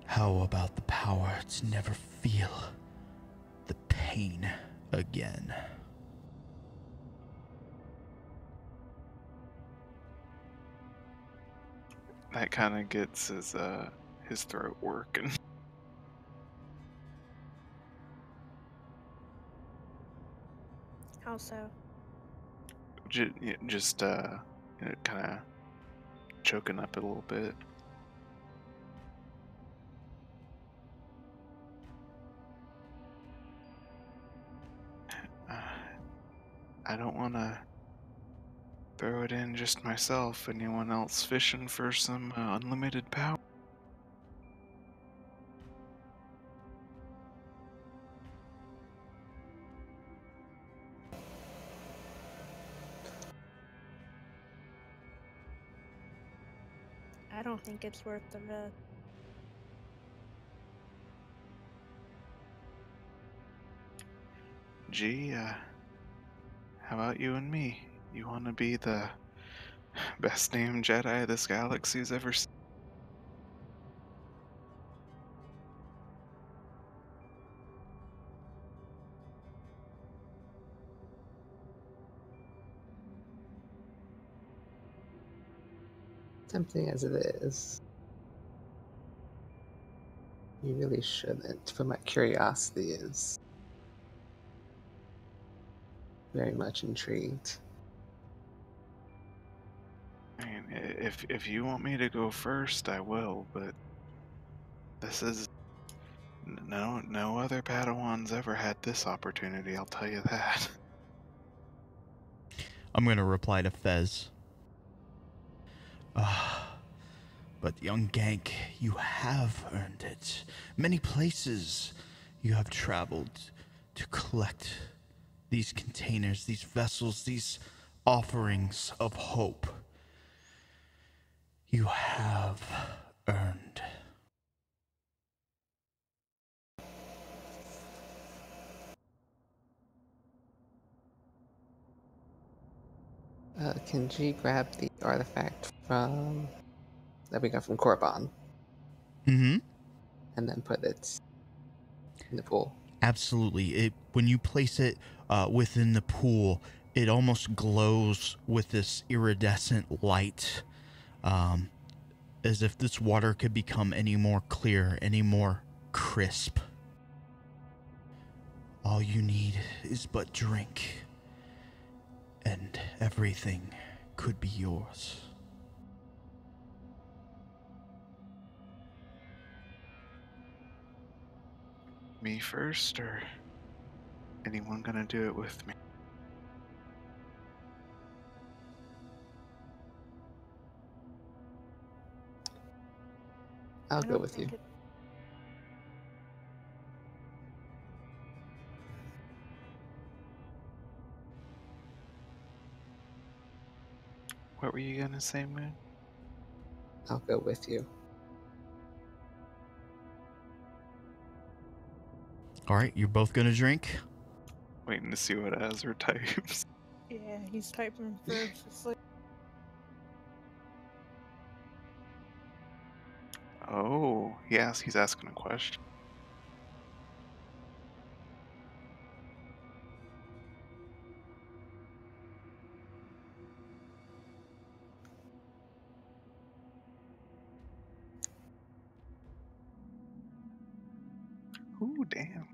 How about the power to never feel the pain again? That kind of gets his throat working. How so? Just kind of choking up a little bit. I don't want to throw it in just myself. Anyone else fishing for some unlimited power? I don't think it's worth the risk. Gee, how about you and me? You want to be the best named Jedi this galaxy's ever seen? Tempting as it is, you really shouldn't, but my curiosity is very much intrigued. I mean, if you want me to go first, I will, but this is no other Padawan's ever had this opportunity, I'll tell you that. I'm going to reply to Fez. But young Gank, you have earned it. Many places you have traveled to collect these containers, these vessels, these offerings of hope. You have earned. Can G grab the artifact from that we got from Korban Mm-hmm. and then put it in the pool? Absolutely. When you place it within the pool, it almost glows with this iridescent light, as if this water could become any more clear, any more crisp. All you need is but drink, and everything could be yours. Me first, or anyone gonna do it with me? I'll I go don't with you. think it- What were you gonna say, Moon? I'll go with you. All right, you're both going to drink? Waiting to see what Azur types. Yeah, he's typing first. It's like, Oh, yes, he's asking a question. Ooh, damn.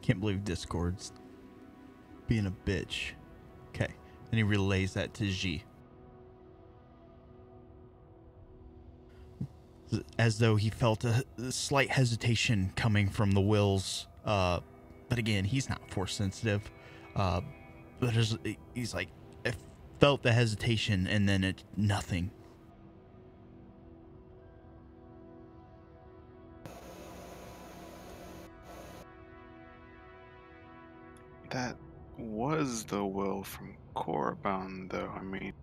Can't believe Discord's being a bitch. Okay. And he relays that to G. As though he felt a slight hesitation coming from the wills. But again, he's not force sensitive. But he's like, I felt the hesitation and then nothing. That was the will from Korban, though. I mean,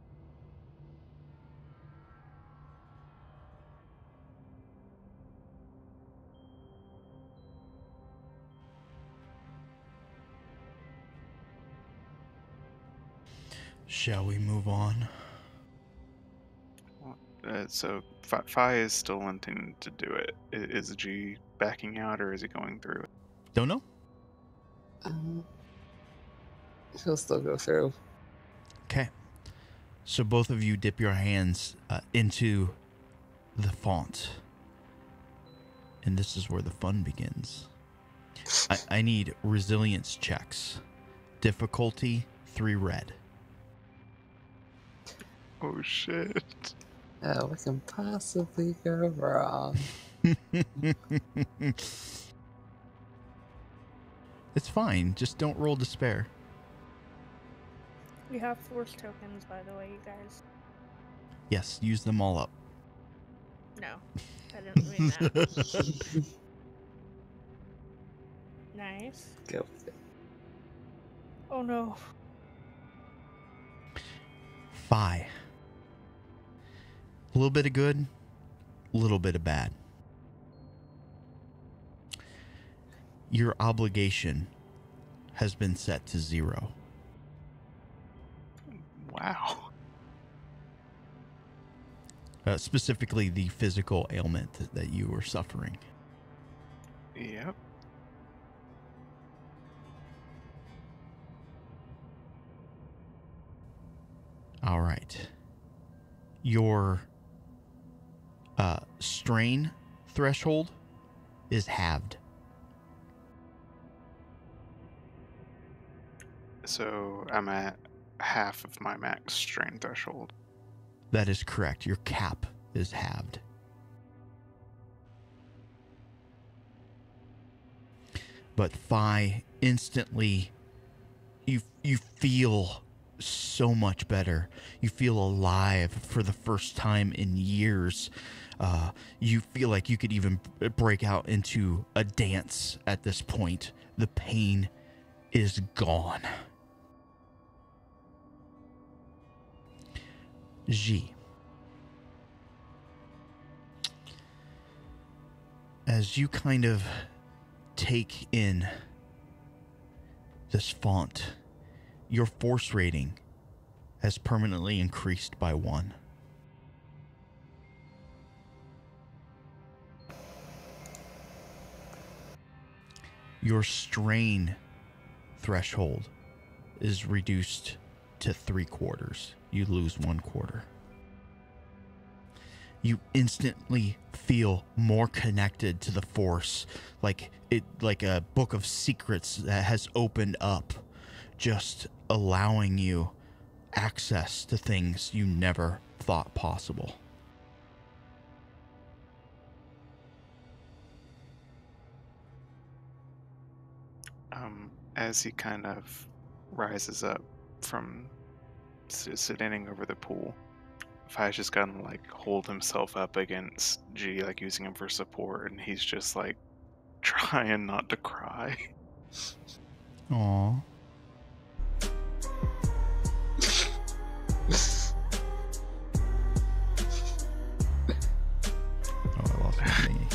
Shall we move on? so Fi is still wanting to do it. Is G backing out, or is he going through? Don't know. He'll still go through. Okay. So both of you dip your hands into the font. And this is where the fun begins. I need resilience checks. Difficulty 3 red. Oh shit! What can possibly go wrong? It's fine. Just don't roll despair. we have force tokens, by the way, you guys. Yes, use them all up. No, I didn't mean that. Nice. Go with it. Oh no. 5. A little bit of good, a little bit of bad. Your obligation has been set to 0. Wow. Specifically, the physical ailment that you were suffering. Yep. All right. Your strain threshold is halved. So I'm at half of my max strain threshold. That is correct. Your cap is halved. But Phi, instantly, you feel so much better. You feel alive for the first time in years. You feel like you could even break out into a dance at this point. The pain is gone. G. As you kind of take in this font, your force rating has permanently increased by 1. Your strain threshold is reduced to 3/4. You lose 1/4. You instantly feel more connected to the Force, like a book of secrets that has opened up, just allowing you access to things you never thought possible. As he kind of rises up from sitting over the pool, Fi's just gonna like hold himself up against G, like using him for support, and he's just like trying not to cry. Aww. Oh, I lost my thingy.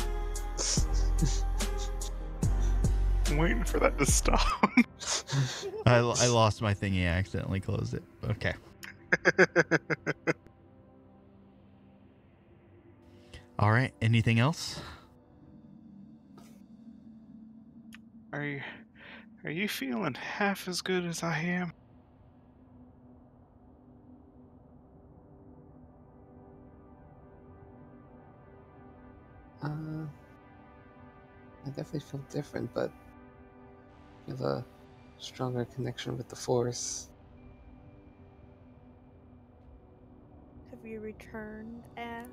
I'm waiting for that to stop. I lost my thingy. I accidentally closed it. Okay. All right. Anything else? Are you feeling half as good as I am? I definitely feel different, but I feel a stronger connection with the Force. Have you returned as?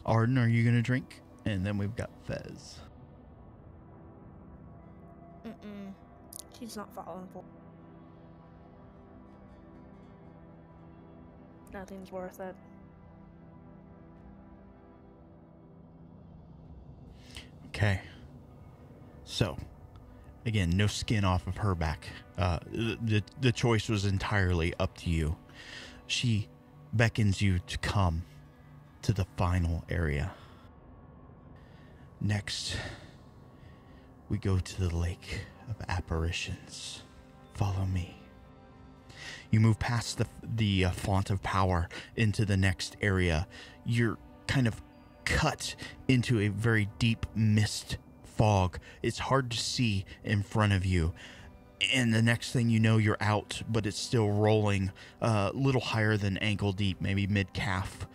Arden, are you going to drink? And then we've got Fez. Mm-mm. He's not following for. Nothing's worth it. Okay. So, again, no skin off of her back. The choice was entirely up to you. She beckons you to come to the final area. Next, we go to the Lake of Apparitions. Follow me. You move past the font of power into the next area. You're kind of cut into a very deep mist fog. It's hard to see in front of you. And the next thing you know, you're out, but it's still rolling a little higher than ankle deep, maybe mid-calf.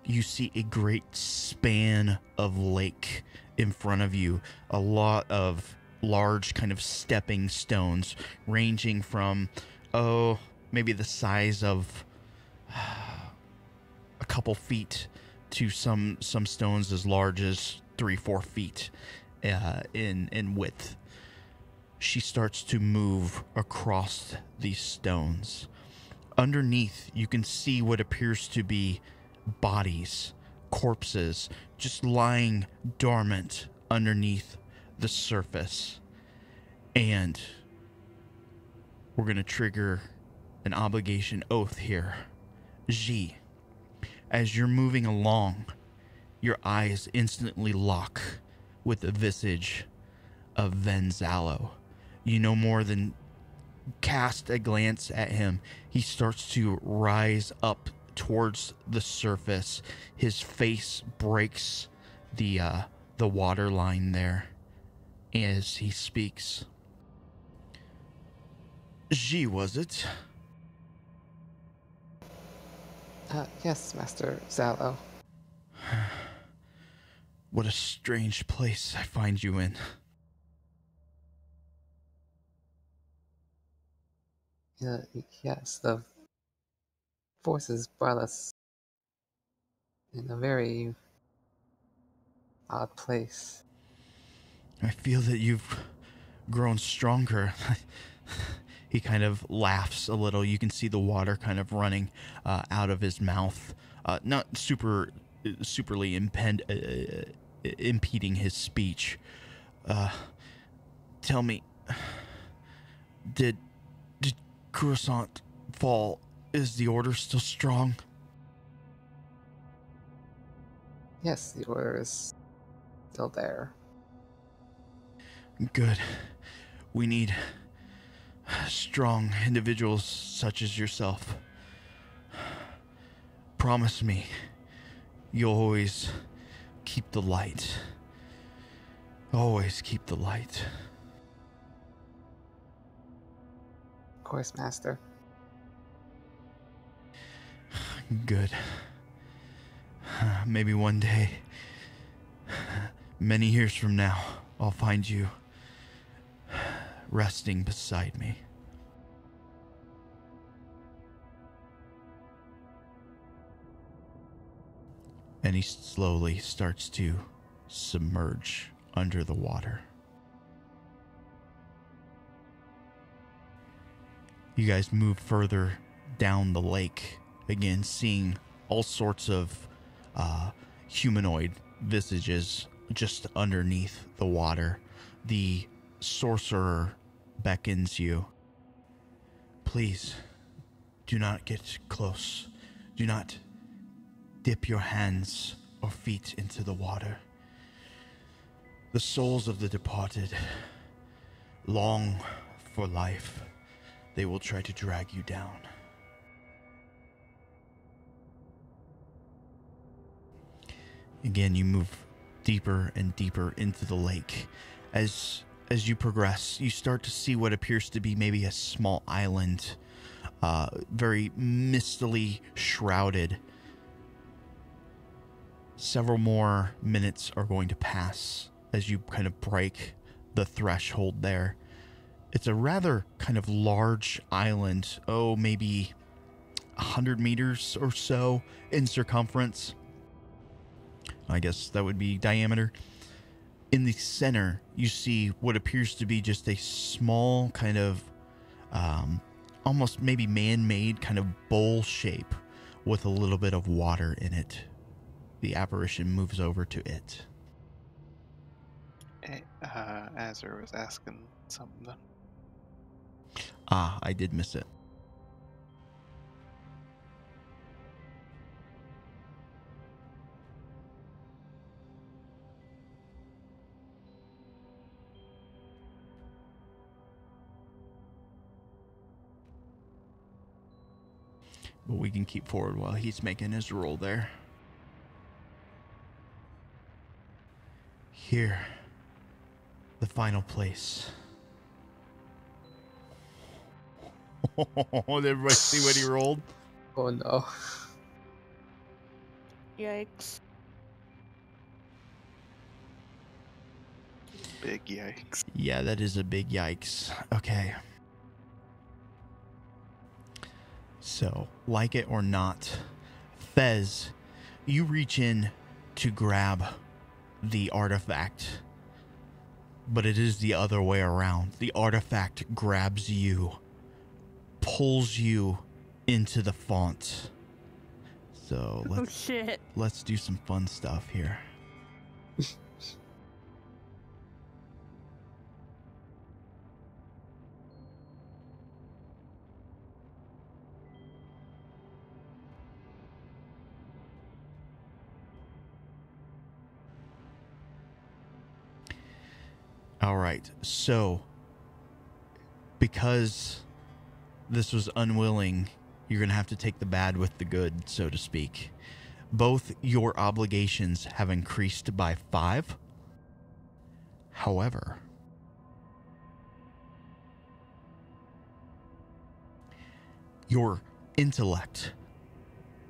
You see a great span of lake in front of you. A lot of large kind of stepping stones ranging from, maybe the size of a couple feet to some stones as large as 3-4 feet in width. She starts to move across these stones. Underneath, you can see what appears to be bodies, corpses, just lying dormant underneath the surface. And we're going to trigger an obligation oath here. G, as you're moving along, your eyes instantly lock with the visage of Venzalo. You no more than cast a glance at him. He starts to rise up towards the surface. His face breaks the water line there. as he speaks. Ji, was it? Yes, Master Zalo. What a strange place I find you in. Yes, the forces brought us in a very odd place. I feel that you've grown stronger. He kind of laughs a little. You can see the water kind of running out of his mouth, not superly impeding his speech. Tell me, did Croissant fall? Is the order still strong? Yes, the order is still there. Good. We need strong individuals such as yourself. Promise me you'll always keep the light. Always keep the light. Of course, Master. Good. Maybe one day, many years from now, I'll find you resting beside me. And he slowly starts to submerge under the water. You guys move further down the lake, again seeing all sorts of humanoid visages just underneath the water. The sorcerer beckons you. Please, do not get close. Do not dip your hands or feet into the water. The souls of the departed long for life. They will try to drag you down. Again, you move deeper and deeper into the lake. As you progress, you start to see what appears to be maybe a small island, very mistily shrouded. Several more minutes are going to pass as you kind of break the threshold there. It's a rather kind of large island, maybe 100 meters or so in circumference. I guess that would be diameter. In the center, you see what appears to be just a small kind of almost maybe man-made kind of bowl shape with a little bit of water in it. The apparition moves over to it. Azur was asking something. I did miss it. But we can keep forward while he's making his roll there. Here, the final place. Did everybody see what he rolled? Oh no. Yikes. Big yikes. Yeah, that is a big yikes. Okay. So, like it or not, Fez, you reach in to grab the artifact, but it is the other way around. The artifact grabs you, pulls you into the font. So let's do some fun stuff here. All right, so because this was unwilling, you're going to have to take the bad with the good, so to speak. Both your obligations have increased by 5. However, Your intellect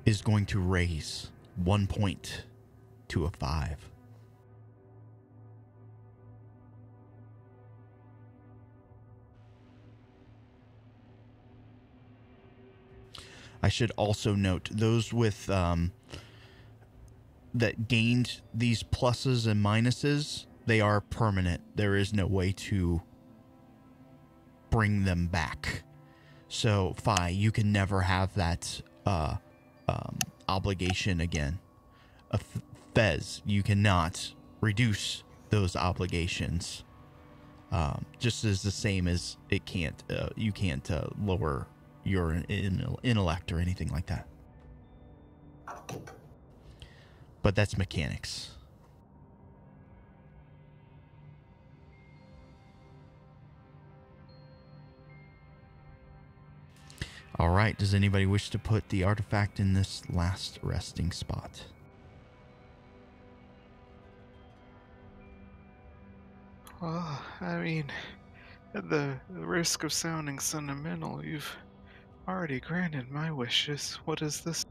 is going to raise 1 point to a 5. I should also note those with that gained these pluses and minuses, they are permanent. There is no way to bring them back. So, Fi, you can never have that obligation again. Fez, you cannot reduce those obligations. Just as the same as it can't, you can't lower your intellect or anything like that. But that's mechanics. All right, does anybody wish to put the artifact in this last resting spot? Well, I mean, at the risk of sounding sentimental, you've already granted my wishes. What is this?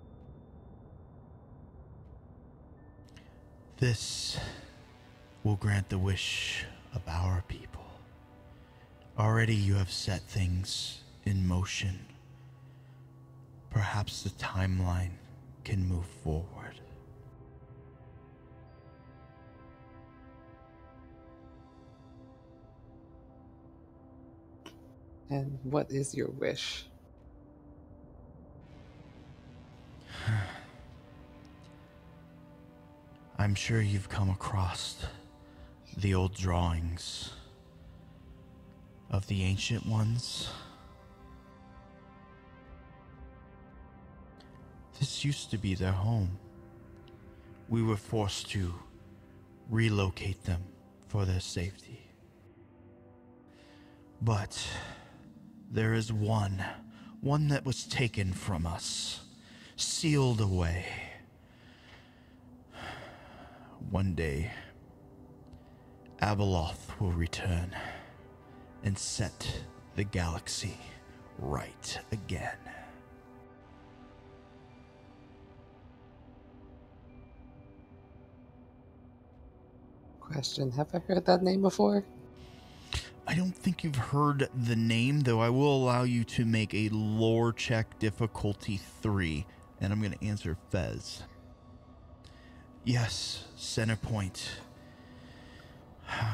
This will grant the wish of our people. Already you have set things in motion. Perhaps the timeline can move forward. And what is your wish? I'm sure you've come across the old drawings of the ancient ones. This used to be their home. We were forced to relocate them for their safety. But there is one that was taken from us, sealed away. One day, Abeloth will return and set the galaxy right again. Question, have I heard that name before? I don't think you've heard the name, though I will allow you to make a lore check difficulty 3, and I'm going to answer Fez. Yes, Centerpoint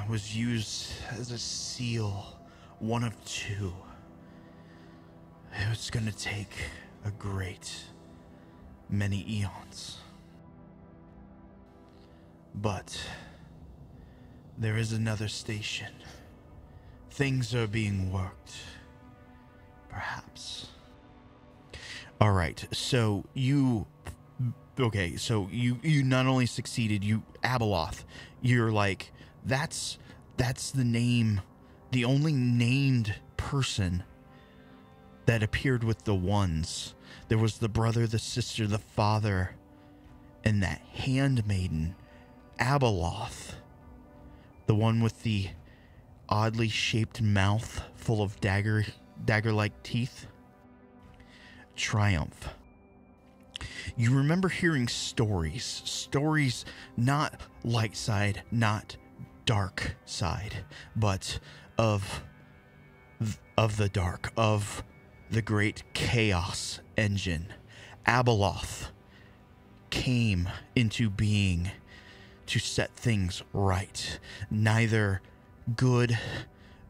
was used as a seal, one of 2. It was going to take a great many eons. But there is another station. Things are being worked. Perhaps. All right, so you... Okay, so you not only succeeded, you... Abeloth. You're like, that's the name, the only named person that appeared with the ones. There was the brother, the sister, the father, and that handmaiden, Abeloth. The one with the oddly shaped mouth full of dagger-like teeth. Triumph. You remember hearing stories not light side, not dark side, but of the dark, of the great chaos engine. Abeloth came into being to set things right. Neither good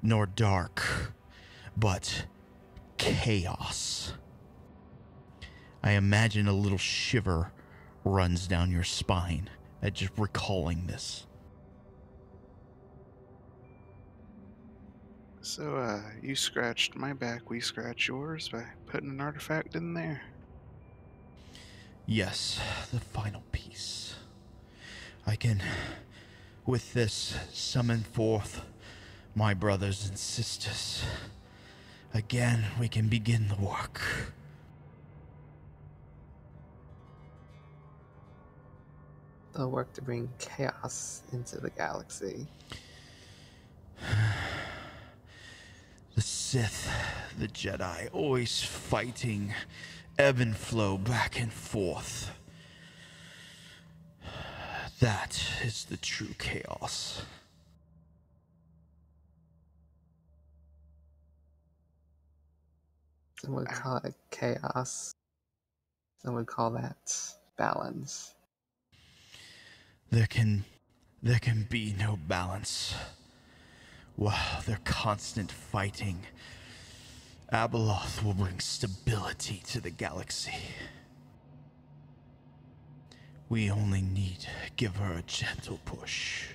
nor dark, but chaos. I imagine a little shiver runs down your spine at just recalling this. So, you scratched my back, we scratched yours by putting an artifact in there. Yes, the final piece. I can, with this, summon forth my brothers and sisters. Again, we can begin the work. The work to bring chaos into the galaxy. The Sith, the Jedi, always fighting, ebb and flow back and forth. That is the true chaos. Some would call it chaos. Some would call that balance. There can be no balance. Wow, their constant fighting. Abeloth will bring stability to the galaxy. We only need to give her a gentle push.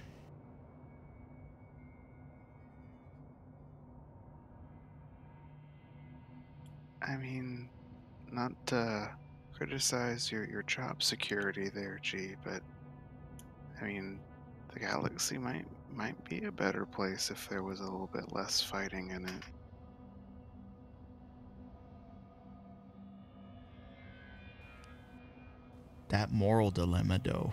I mean, not to criticize your job security there, G, but I mean, the galaxy might be a better place if there was a little bit less fighting in it. That moral dilemma, though.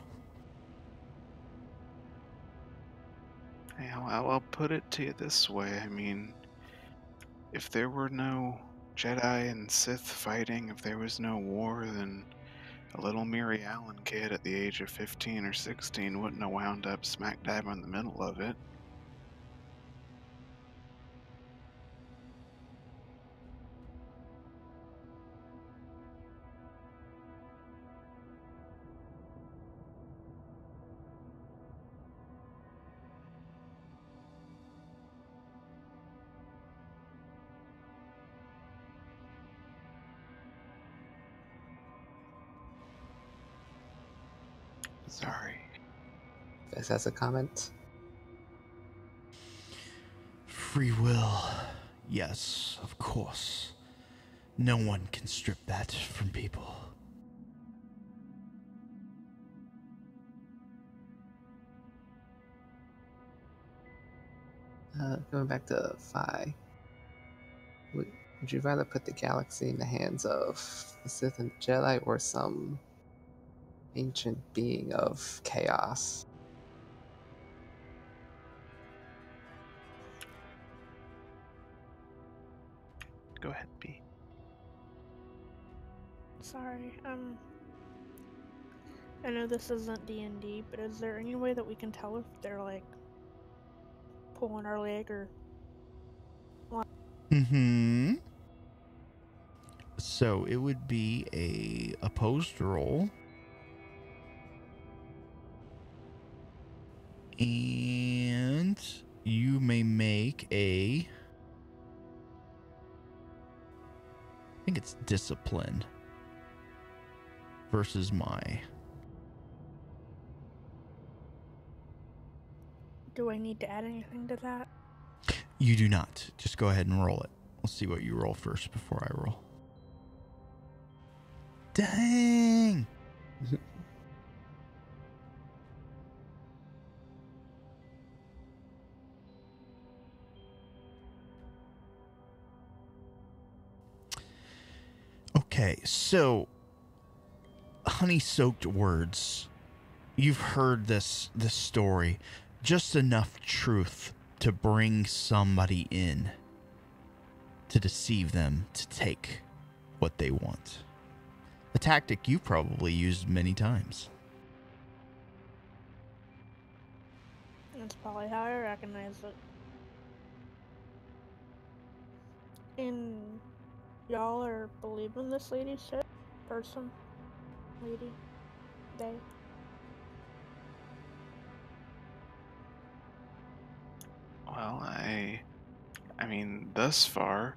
Hey, I'll put it to you this way. I mean, if there were no Jedi and Sith fighting, if there was no war, then a little Mary Allen kid at the age of 15 or 16 wouldn't have wound up smack dab in the middle of it. Sorry. Fez has a comment. Free will. Yes, of course. No one can strip that from people. Going back to Phi. Would you rather put the galaxy in the hands of the Sith and the Jedi or some ancient being of chaos? Go ahead, B. Sorry, I know this isn't D&D, but is there any way that we can tell if they're, like, pulling our leg or... Mm-hmm. So it would be a opposed roll. And you may make a... I think it's discipline versus my... Do I need to add anything to that? You do not. Just go ahead and roll it. We'll see what you roll first before I roll. Dang! Okay, so honey-soaked words. You've heard this story. Just enough truth to bring somebody in, to deceive them, to take what they want. A tactic you probably used many times. That's probably how I recognize it. And y'all are believing this lady's shit? Person? Lady? They? Well, I mean, thus far,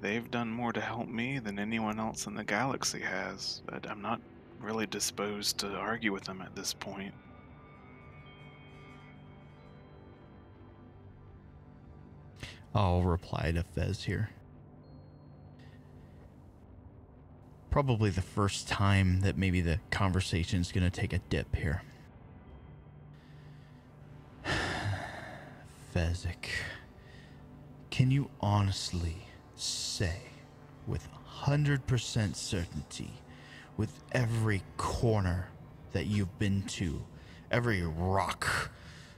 they've done more to help me than anyone else in the galaxy has. But I'm not really disposed to argue with them at this point. I'll reply to Fez here. Probably the first time that maybe the conversation's gonna take a dip here. Fezzik, can you honestly say with 100% certainty, with every corner that you've been to, every rock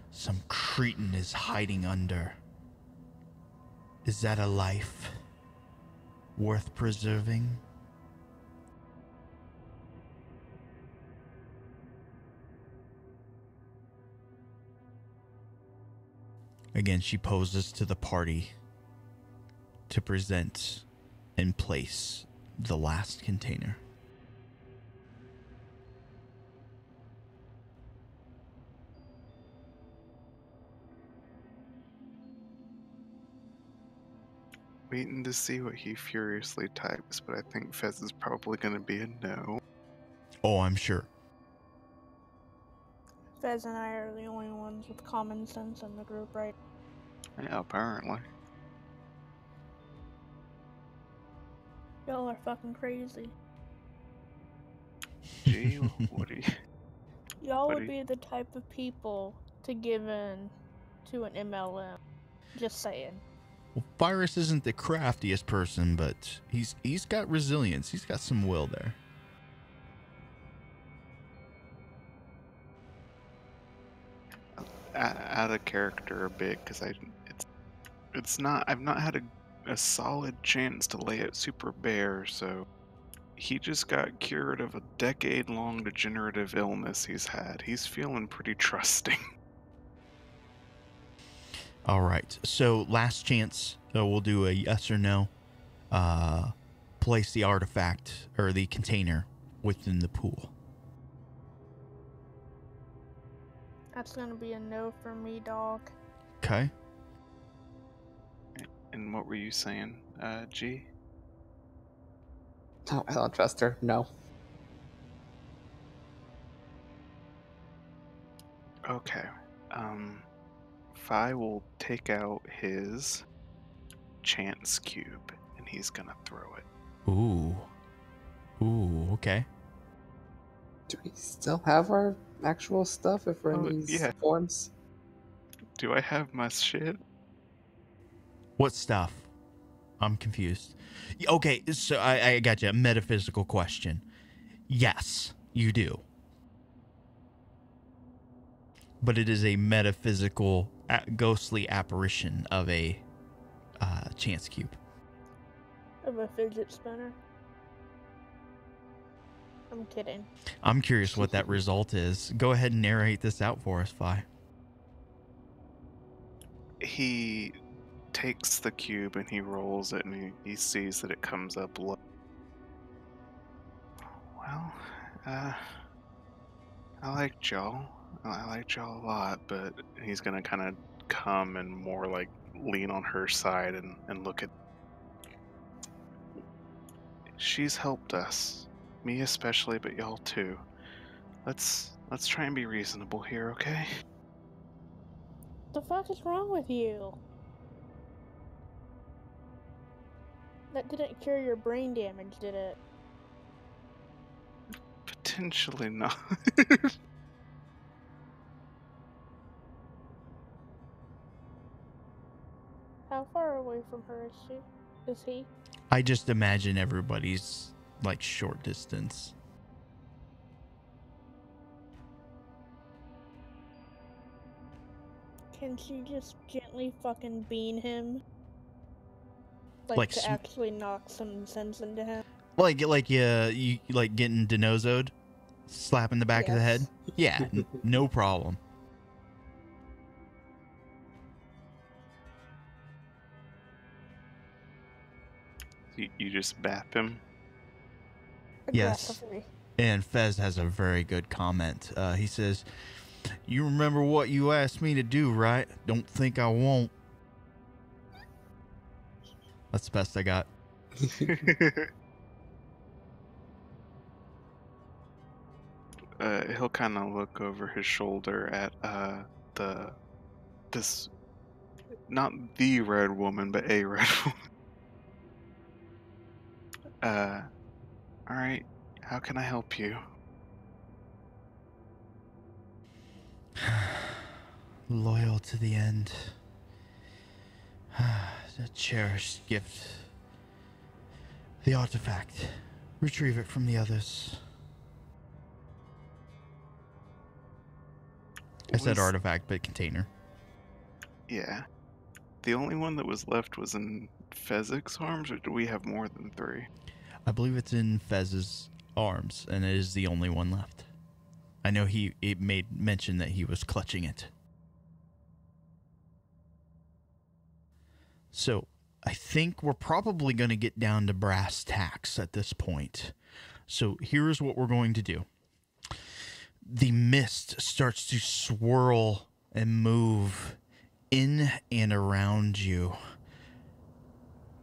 some cretin is hiding under, is that a life? worth preserving? Again, she poses to the party to present and place the last container. Waiting to see what he furiously types, but I think Fez is probably going to be a no. Oh, I'm sure. Fez and I are the only ones with common sense in the group, right? Yeah, apparently. Y'all are fucking crazy. Gee, what do you... Y'all What would do you- be the type of people to give in to an MLM. Just saying. Well, Virus isn't the craftiest person, but he's got resilience. He's got some will there. Out of character a bit, because it's not... I've not had a solid chance to lay it super bare, so... He just got cured of a decade-long degenerative illness he's had. He's feeling pretty trusting. All right. So last chance. We'll do a yes or no. Place the artifact or the container within the pool. That's gonna be a no for me, dog. Okay. And what were you saying, G? No, I don't trust her. No. Okay. Fi will take out his chance cube and he's gonna throw it. Ooh. Ooh, okay. Do we still have our actual stuff if we're Oh, in these yeah. forms? Do I have my shit? What stuff? I'm confused. Okay, so I got you. A metaphysical question. Yes, you do. But it is a metaphysical, ghostly apparition of a chance cube. Of a fidget spinner. I'm kidding. I'm curious what that result is. Go ahead and narrate this out for us, Fi. He takes the cube and he rolls it and he sees that it comes up low. Well, I liked y'all. I liked y'all a lot, but he's gonna kind of come and more like lean on her side and look at. She's helped us, me especially, but y'all too. Let's try and be reasonable here, okay? The fuck is wrong with you? That didn't cure your brain damage, did it? Potentially not. How far away from her is she? Is he? I just imagine everybody's like short distance. Can she just gently fucking bean him? Like to actually knock some sense into him? Like you like getting denozoed, slapping the back of the head. Yes. Yeah, no problem. You just bap him. Yes. Aggressively. And Fez has a very good comment. He says, "You remember what you asked me to do, right? Don't think I won't." That's the best I got. He'll kind of look over his shoulder at this not the red woman, but a red woman. All right. How can I help you? Loyal to the end. A cherished gift. The artifact. Retrieve it from the others. I said Was- artifact, but container. Yeah. The only one that was left was in Fezzik's arms, or do we have more than 3? I believe it's in Fez's arms, and it is the only one left. I know it made mention that he was clutching it. So, I think we're probably going to get down to brass tacks at this point. So, here's what we're going to do. The mist starts to swirl and move in and around you.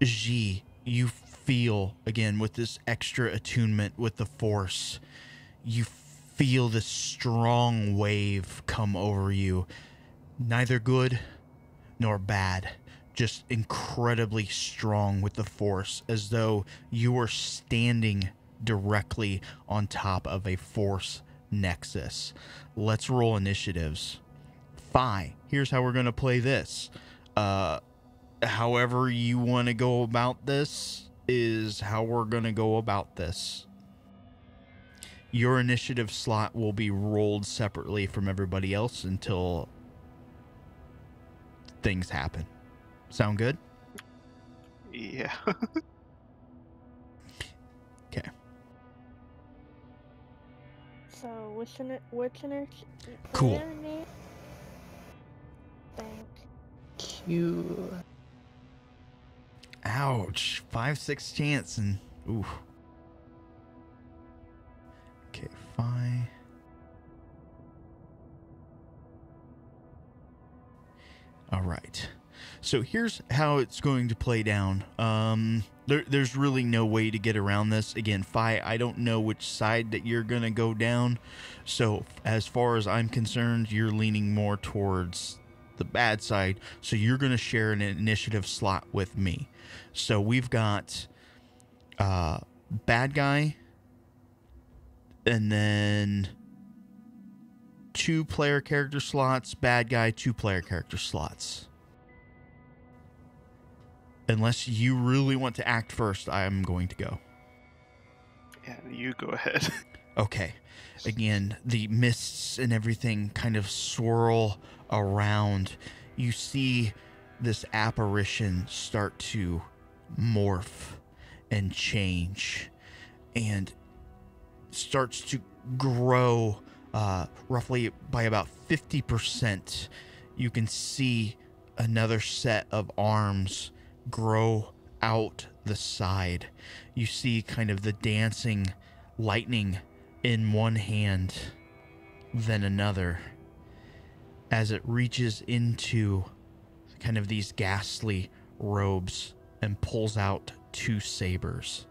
Ji, you feel, again, with this extra attunement with the Force, you feel this strong wave come over you. Neither good nor bad. Just incredibly strong with the Force, as though you are standing directly on top of a Force nexus. Let's roll initiatives. Fi, here's how we're going to play this. However you want to go about this is how we're going to go about this. Your initiative slot will be rolled separately from everybody else until things happen. Sound good? Yeah. Okay. So, which Cool. player name? Thank. Q. Ouch. 5-6 chance and ooh. Okay, fine. All right. So here's how it's going to play down. There's really no way to get around this. Again, Fi, I don't know which side that you're going to go down. So as far as I'm concerned, you're leaning more towards the bad side. So you're going to share an initiative slot with me. So we've got bad guy and then 2 player character slots, bad guy, 2 player character slots. Unless you really want to act first, I'm going to go. Yeah, you go ahead. Okay. Again, the mists and everything kind of swirl around. You see this apparition start to morph and change and starts to grow roughly by about 50%. You can see another set of arms grow out the side. You see kind of the dancing lightning in one hand, then another, as it reaches into kind of these ghastly robes and pulls out 2 sabers.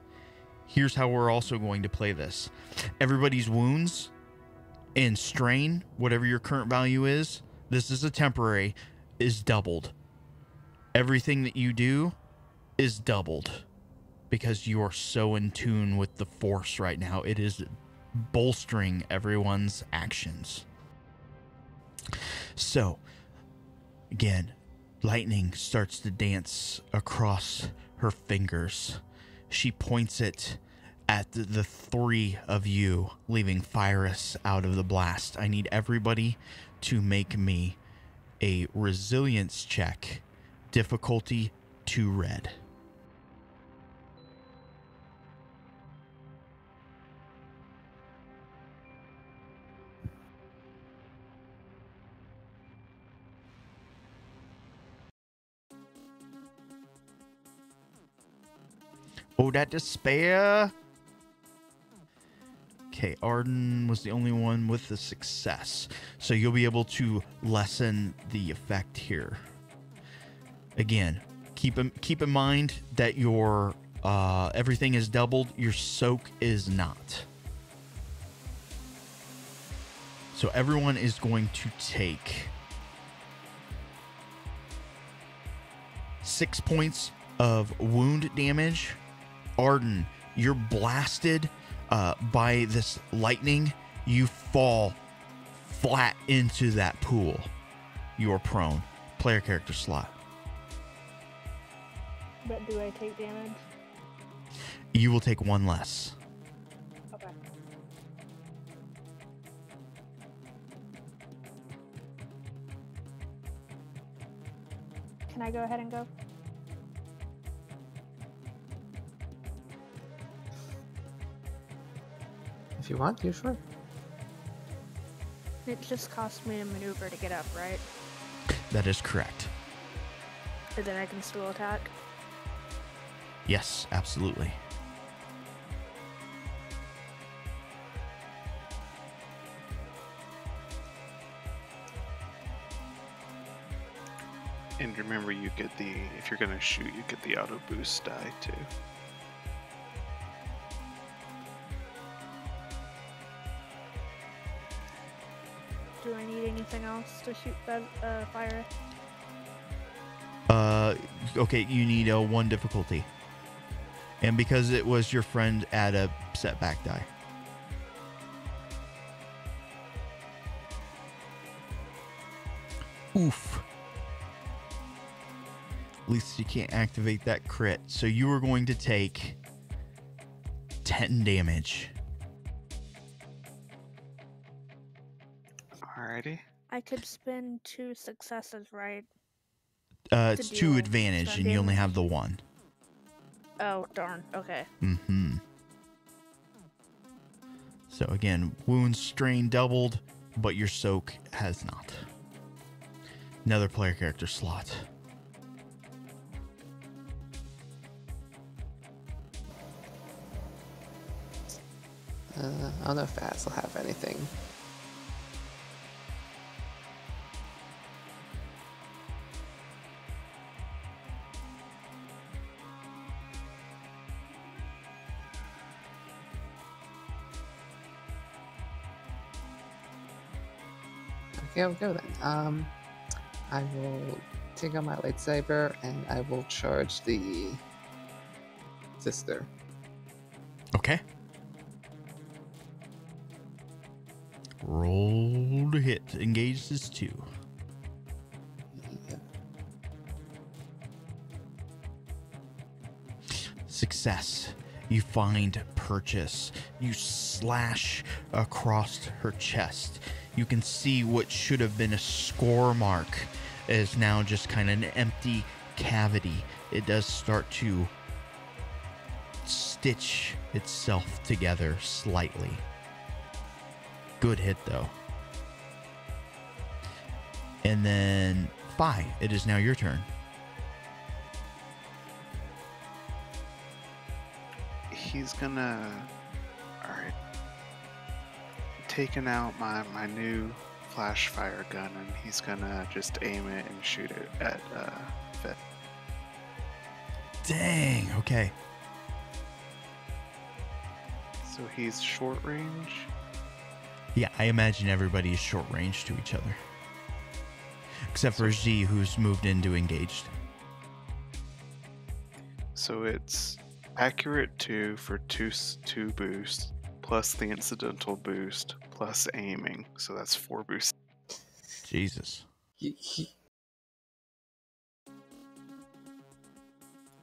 Here's how we're also going to play this. Everybody's wounds and strain, whatever your current value is, this is a temporary, is doubled. Everything that you do is doubled because you are so in tune with the Force right now. It is bolstering everyone's actions. So, again, lightning starts to dance across her fingers. She points it at the 3 of you, leaving Fyrus out of the blast. I need everybody to make me a resilience check. Difficulty 2 red. Oh, that despair. Okay, Arden was the only one with the success. So you'll be able to lessen the effect here. Again, keep in mind that your everything is doubled. Your soak is not. So everyone is going to take 6 points of wound damage. Arden, you're blasted by this lightning. You fall flat into that pool. You're prone. Player character slot. But do I take damage? You will take 1 less. Okay. Can I go ahead and go? If you want, you sure. It just cost me a maneuver to get up, right? That is correct. And then I can still attack. Yes, absolutely. And remember, you get the, if you're gonna shoot, you get the auto boost die too. Do I need anything else to shoot fire? Okay, you need a 1 difficulty. And because it was your friend, add a setback die. Oof. At least you can't activate that crit. So you are going to take 10 damage. Alrighty. I could spend 2 successes, right? It's 2 deal advantage, some and you only damage. have the 1. Oh, darn. Okay. Mm-hmm. So again, wounds strain doubled, but your soak has not. Another player character slot. I don't know if Faz will have anything. Okay, I'll go then. I will take out my lightsaber and I will charge the sister. Okay. Roll to hit. Engage this 2. Yep. Success. You find purchase. You slash across her chest. You can see what should have been a score mark is now just kind of an empty cavity. It does start to stitch itself together slightly. Good hit, though. And then, Fi, it is now your turn. He's gonna... Alright. Taking out my new flash fire gun, and he's gonna just aim it and shoot it at Fett. Dang, okay. So he's short range. Yeah, I imagine everybody is short range to each other. Except for Z, who's moved into engaged. So it's accurate 2 for 2 boosts, plus the incidental boost, plus aiming. So that's 4 boosts. Jesus.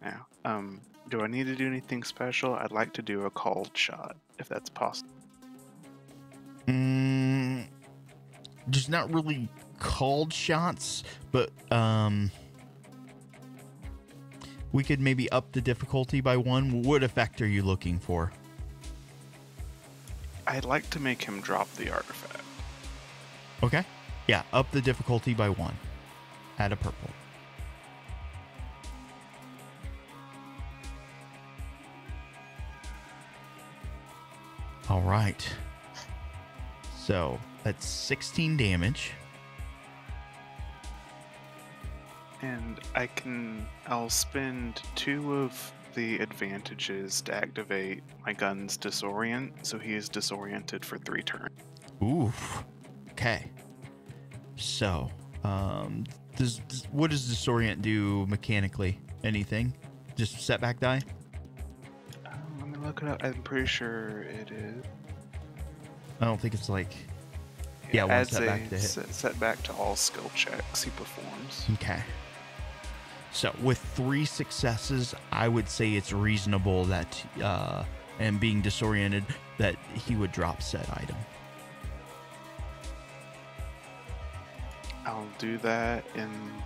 Now, do I need to do anything special? I'd like to do a called shot, if that's possible. Just not really called shots, but we could maybe up the difficulty by 1. What effect are you looking for? I'd like to make him drop the artifact. Okay. Yeah, up the difficulty by 1. Add a purple. All right. So that's 16 damage. And I'll spend 2 of the advantages to activate my gun's disorient, so he is disoriented for 3 turns. Oof. Okay. So, what does disorient do mechanically? Anything? Just setback die? Let me look it up. I'm pretty sure it is. I don't think it's like... Yeah, one adds setback a to hit. setback to all skill checks he performs. Okay. So with 3 successes, I would say it's reasonable that, and being disoriented, that he would drop said item. I'll do that, and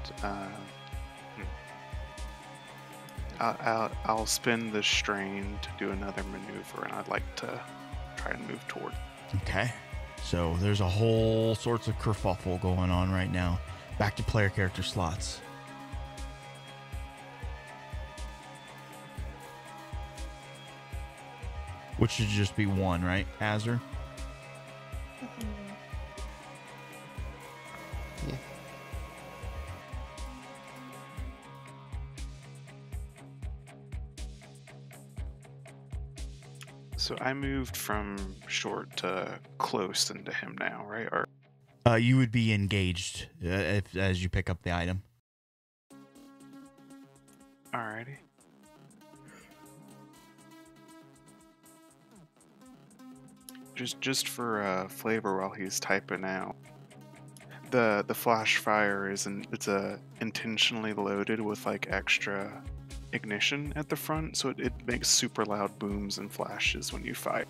I'll spend the strain to do another maneuver, and I'd like to try and move toward. Okay. So there's a whole sorts of kerfuffle going on right now. Back to player character slots. Which should just be one, right, Azur? Yeah. So I moved from short to close into him now, right? Or You would be engaged as you pick up the item. alrighty. Just for flavor while he's typing out. The flash fire it's intentionally loaded with like extra ignition at the front, so it makes super loud booms and flashes when you fire.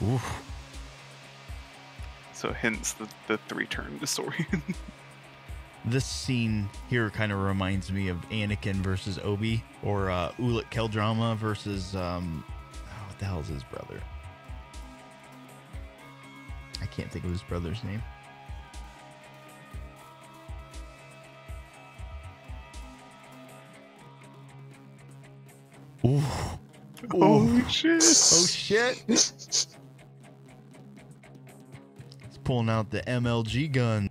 Oof. So hence the 3-turn disorientation. This scene here kind of reminds me of Anakin versus Obi, or Ulit Keldrama versus what the hell is his brother? I can't think of his brother's name. Ooh. Holy shit! Oh shit! He's pulling out the MLG gun.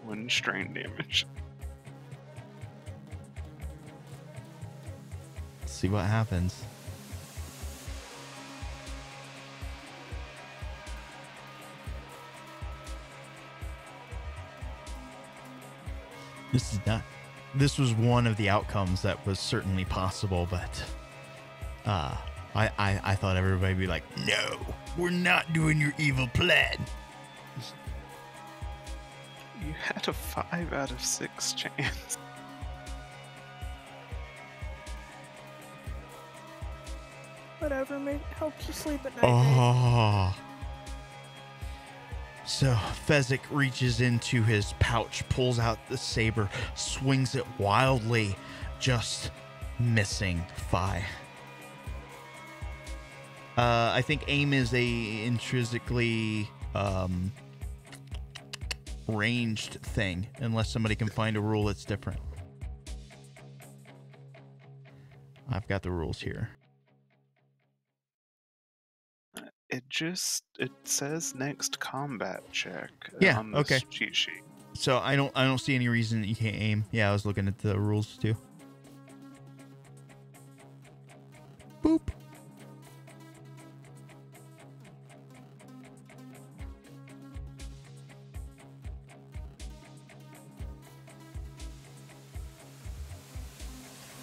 One strain damage. Let's see what happens. This was one of the outcomes that was certainly possible, but I thought everybody would be like, no, we're not doing your evil plan. You had a 5 out of 6 chance. Whatever helps you sleep at night. Oh. So Fezzik reaches into his pouch, pulls out the saber, swings it wildly, just missing Fi. I think aim is a intrinsically ranged thing, unless somebody can find a rule that's different. I've got the rules here. It says next combat check Yeah, on this okay. cheat sheet. So I don't see any reason that you can't aim. Yeah, I was looking at the rules too. Boop.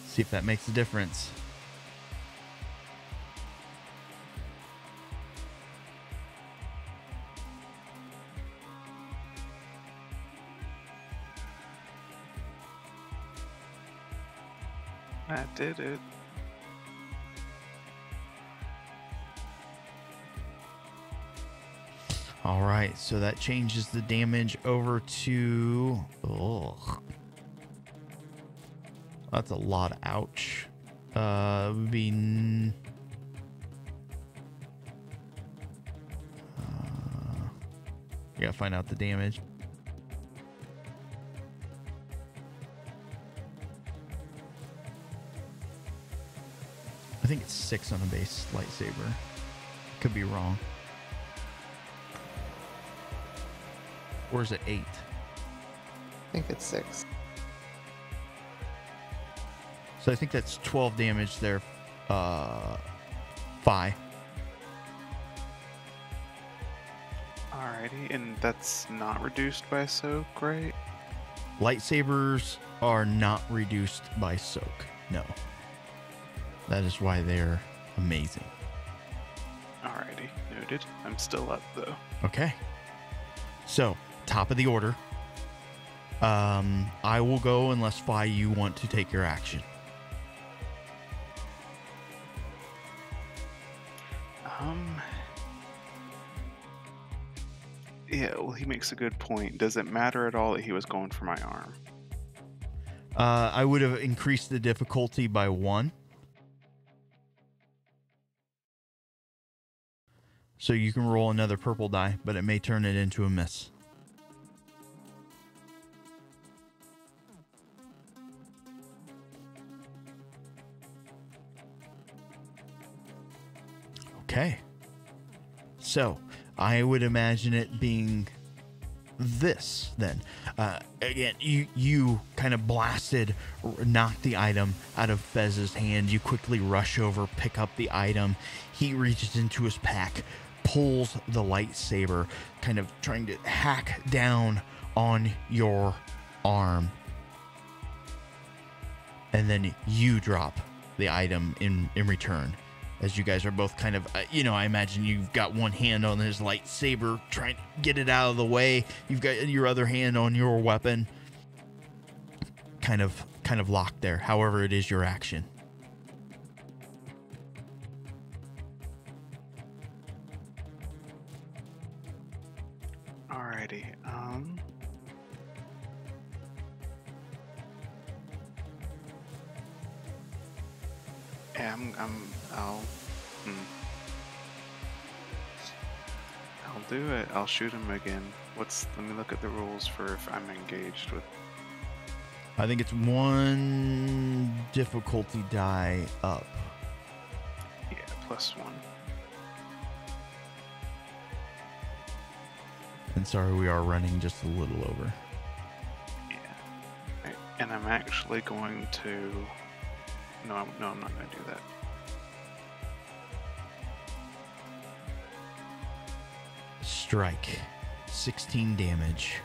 See if that makes a difference. That did it. All right, so that changes the damage over to... Ugh. That's a lot of ouch. Would be... You gotta find out the damage. I think it's 6 on a base lightsaber. Could be wrong. Or is it 8? I think it's 6. So I think that's 12 damage there. Fi. Alrighty, and that's not reduced by soak, right? Lightsabers are not reduced by soak. No. That is why they're amazing. Alrighty, noted. I'm still up though. Okay. So, top of the order. I will go unless Fi, you want to take your action. Yeah, well, he makes a good point. Does it matter at all that he was going for my arm? I would have increased the difficulty by 1. So you can roll another purple die, but it may turn it into a miss. Okay. So I would imagine it being this then. Again, you kind of blasted, knocked the item out of Fez's hand. You quickly rush over, pick up the item. He reaches into his pack, pulls the lightsaber, kind of trying to hack down on your arm. And then you drop the item in return. As you guys are both kind of, I imagine you've got one hand on his lightsaber, trying to get it out of the way. You've got your other hand on your weapon, kind of locked there. However, it is your action. Alrighty. Yeah, I'll do it. I'll shoot him again. Let me look at the rules for if I'm engaged with. I think it's 1 difficulty die up. Yeah, +1. And sorry, we are running just a little over. Yeah. Right. And I'm actually going to. No, I'm not going to do that. Strike. 16 damage.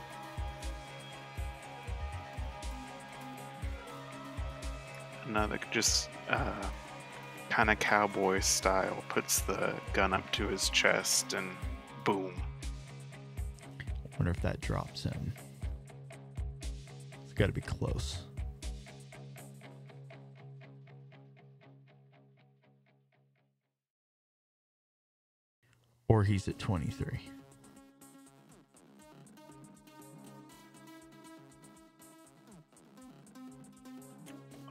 Another just kind of cowboy style, puts the gun up to his chest and boom. Wonder if that drops him. It's got to be close. Or he's at 23.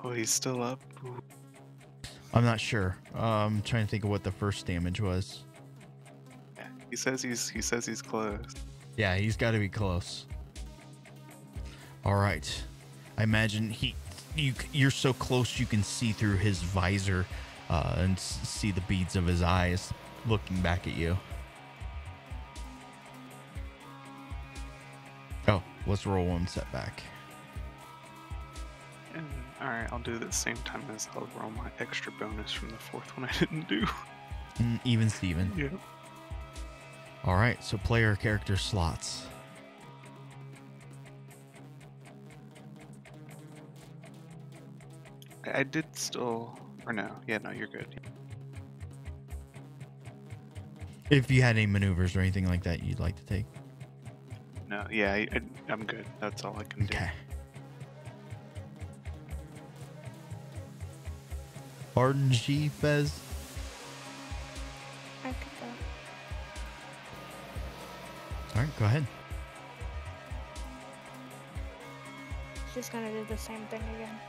Oh, he's still up. Ooh. I'm not sure. I'm trying to think of what the first damage was. He says he's close. Yeah, he's got to be close. All right. I imagine you're so close you can see through his visor and see the beads of his eyes looking back at you. Oh, let's roll 1 setback. And alright, I'll do it at the same time as I'll roll my extra bonus from the 4th one I didn't do. Even Steven. Yep. All right, so player character slots. I did still, or no? Yeah, no, you're good. If you had any maneuvers or anything like that you'd like to take. No, yeah, I'm good. That's all I can do. Okay. RNG, Fez? I could go. All right, go ahead. She's gonna do the same thing again.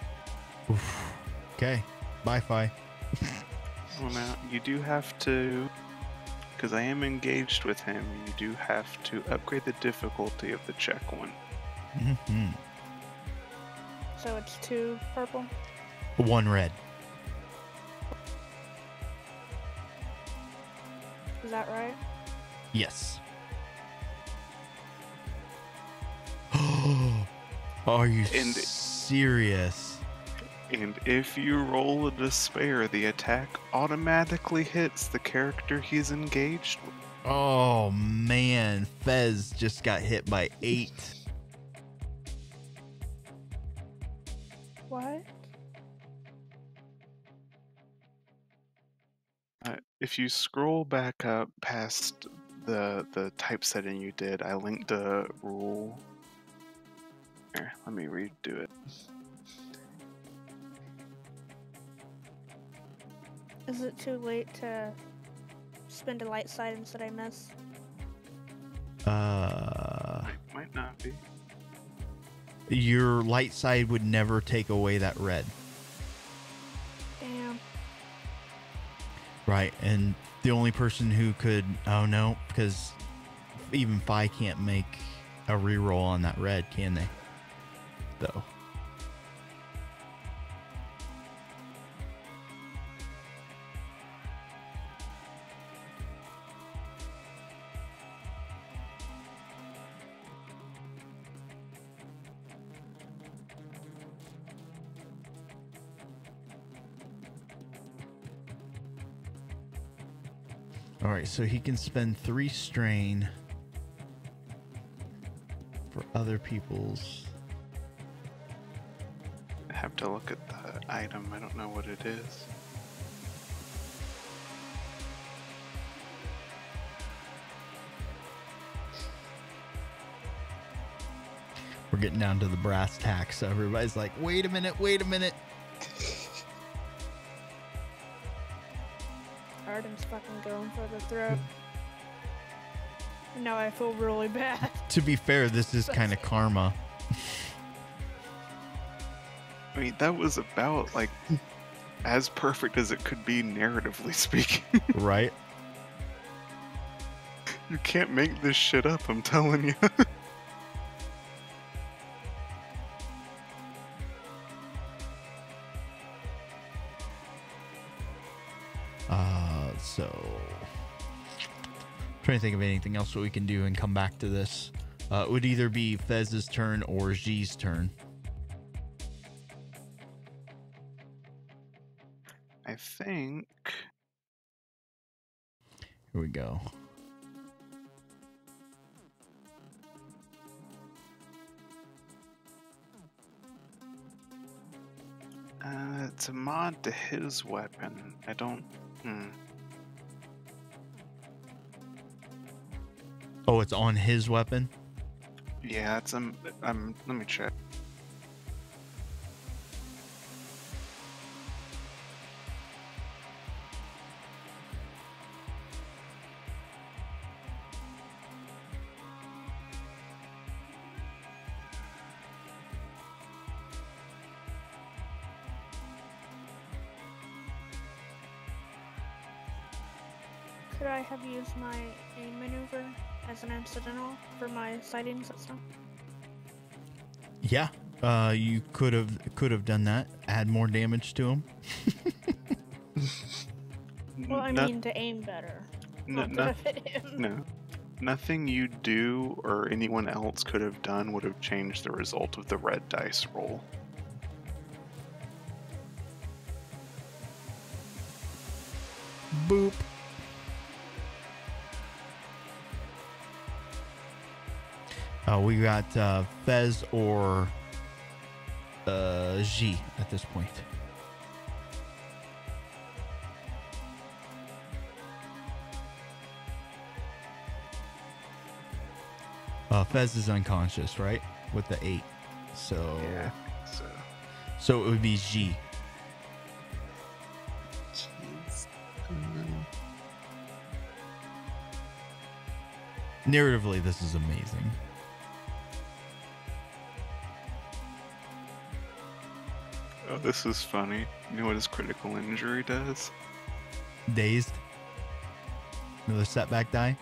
Oof. Okay. Bye, Fi. Well, now, you do have to, because I am engaged with him, you do have to upgrade the difficulty of the check one. Mm-hmm. So it's 2 purple. 1 red. Is that right? Yes. Are you And- serious? And if you roll a despair, the attack automatically hits the character he's engaged with. Oh, man. Fez just got hit by 8. What? If you scroll back up past the typesetting you did, I linked a rule. Here, let me redo it. Is it too late to spend a light side instead I miss? It might not be. Your light side would never take away that red. Damn. Right, and the only person who could... Oh, no, because even Phi can't make a reroll on that red, can they? Though. All right, so he can spend 3 strain for other people's. I have to look at the item. I don't know what it is. We're getting down to the brass tacks, so everybody's like, wait a minute, wait a minute. Artem's fucking going for the throat. Now I feel really bad. To be fair, this is kind of karma. I mean, that was about, like, as perfect as it could be, narratively speaking. Right? You can't make this shit up, I'm telling you. So trying to think of anything else that we can do and come back to this. It would either be Fez's turn or G's turn. I think... Here we go. It's a mod to his weapon. I don't... Oh, it's on his weapon? Yeah, it's let me check. Could I have used my aim maneuver as an incidental for my sighting system? Yeah. You could have done that. Add more damage to him. Well, I mean to aim better. Not to hit him. No. Nothing you do or anyone else could have done would have changed the result of the red dice roll. Boop. We got Fez or G at this point. Fez is unconscious, right? With the 8. So Yeah. So it would be G. Jeez. Narratively, this is amazing. Oh, this is funny. You know what his critical injury does? Dazed. Another setback die.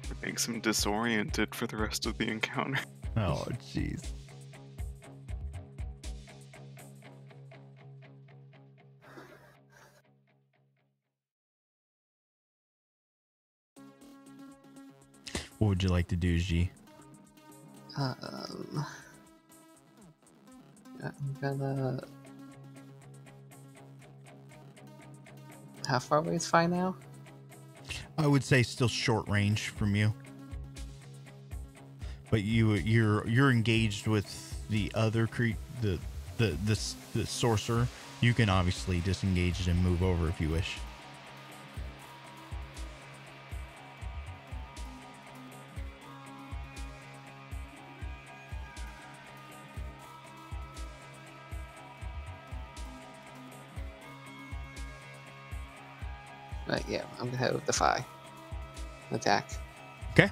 It makes him disoriented for the rest of the encounter. Oh, jeez. What would you like to do, G? I'm gonna... How far away is Fi now? I would say still short range from you, but you're engaged with the other the sorcerer. You can obviously disengage and move over if you wish. Right, yeah, I'm gonna head with the Fi. Attack. Okay.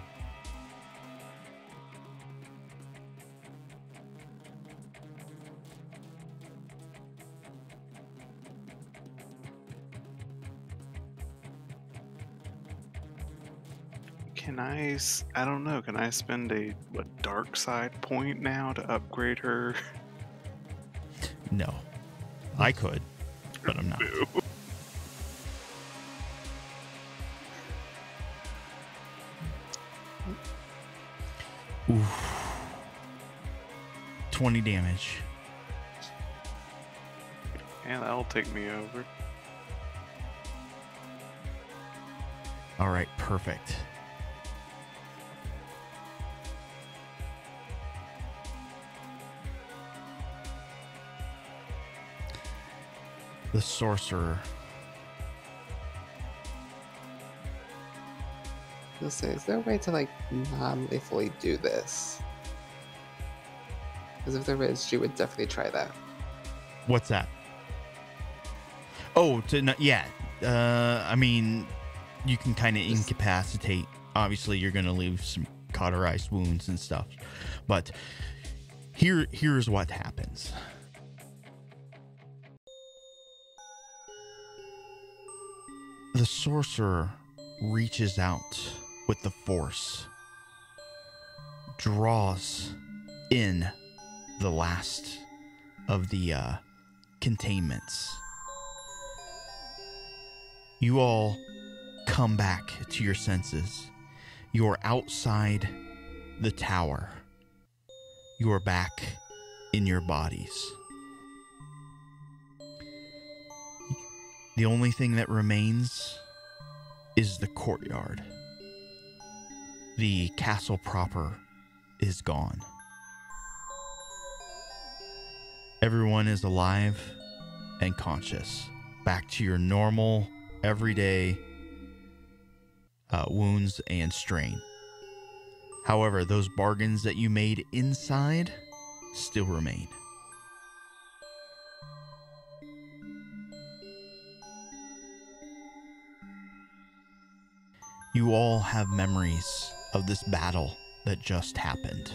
I don't know, can I spend a dark side point now to upgrade her? No. I could, but I'm not. Oof. 20 damage. Yeah, that'll take me over. All right, perfect. The Sorcerer. Let's say, is there a way to like non-lethally do this? Because if there is, she would definitely try that. What's that? Oh, yeah. I mean, you can kind of incapacitate. Obviously, you're going to leave some cauterized wounds and stuff. But here's what happens. The Sorcerer reaches out with the Force, draws in the last of the containments. You all come back to your senses. You're outside the tower. You're back in your bodies. The only thing that remains is the courtyard. The castle proper is gone. Everyone is alive and conscious. Back to your normal, everyday wounds and strain. However, those bargains that you made inside still remain. You all have memories of this battle that just happened.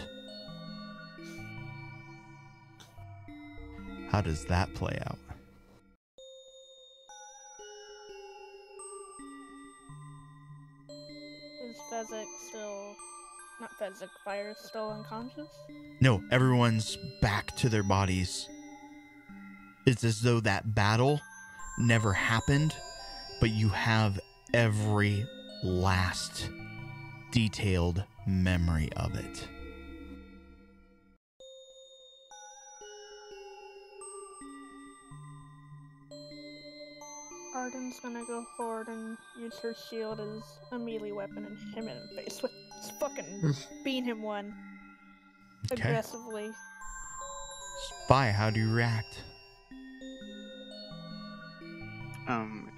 How does that play out? Is Fezzik still... Not Fezzik, Fire still unconscious? No, everyone's back to their bodies. It's as though that battle never happened, but you have every last detailed memory of it. Arden's gonna go forward and use her shield as a melee weapon and hit him in the face with just fucking beat him one. Okay. Aggressively. Spy, how do you react?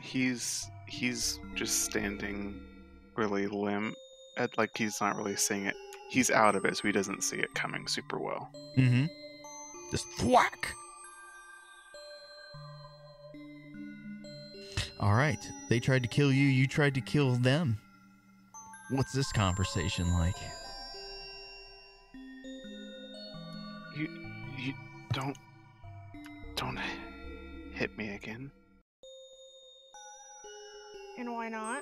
He's just standing really limp, like he's not really seeing it. He's out of it, so he doesn't see it coming super well. Mm-hmm. Just thwack. All right. They tried to kill you. You tried to kill them. What's this conversation like? You don't hit me again. And why not?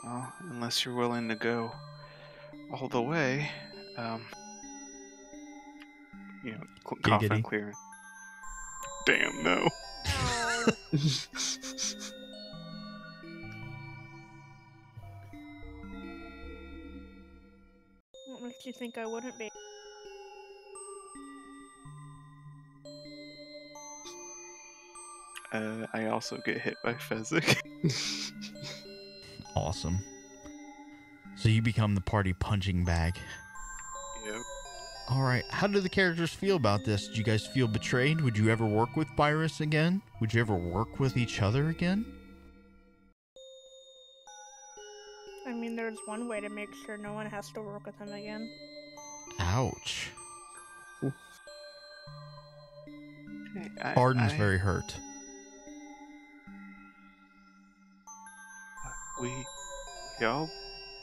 Well, unless you're willing to go all the way. Cough Giggity. and clear. Damn, no. Oh. What makes you think I wouldn't be? I also get hit by Fezzik. Awesome. So you become the party punching bag. Yep. All right. How do the characters feel about this? Do you guys feel betrayed? Would you ever work with Pyrus again? Would you ever work with each other again? I mean, there's one way to make sure no one has to work with him again. Ouch. Hey, Arden's very hurt. We all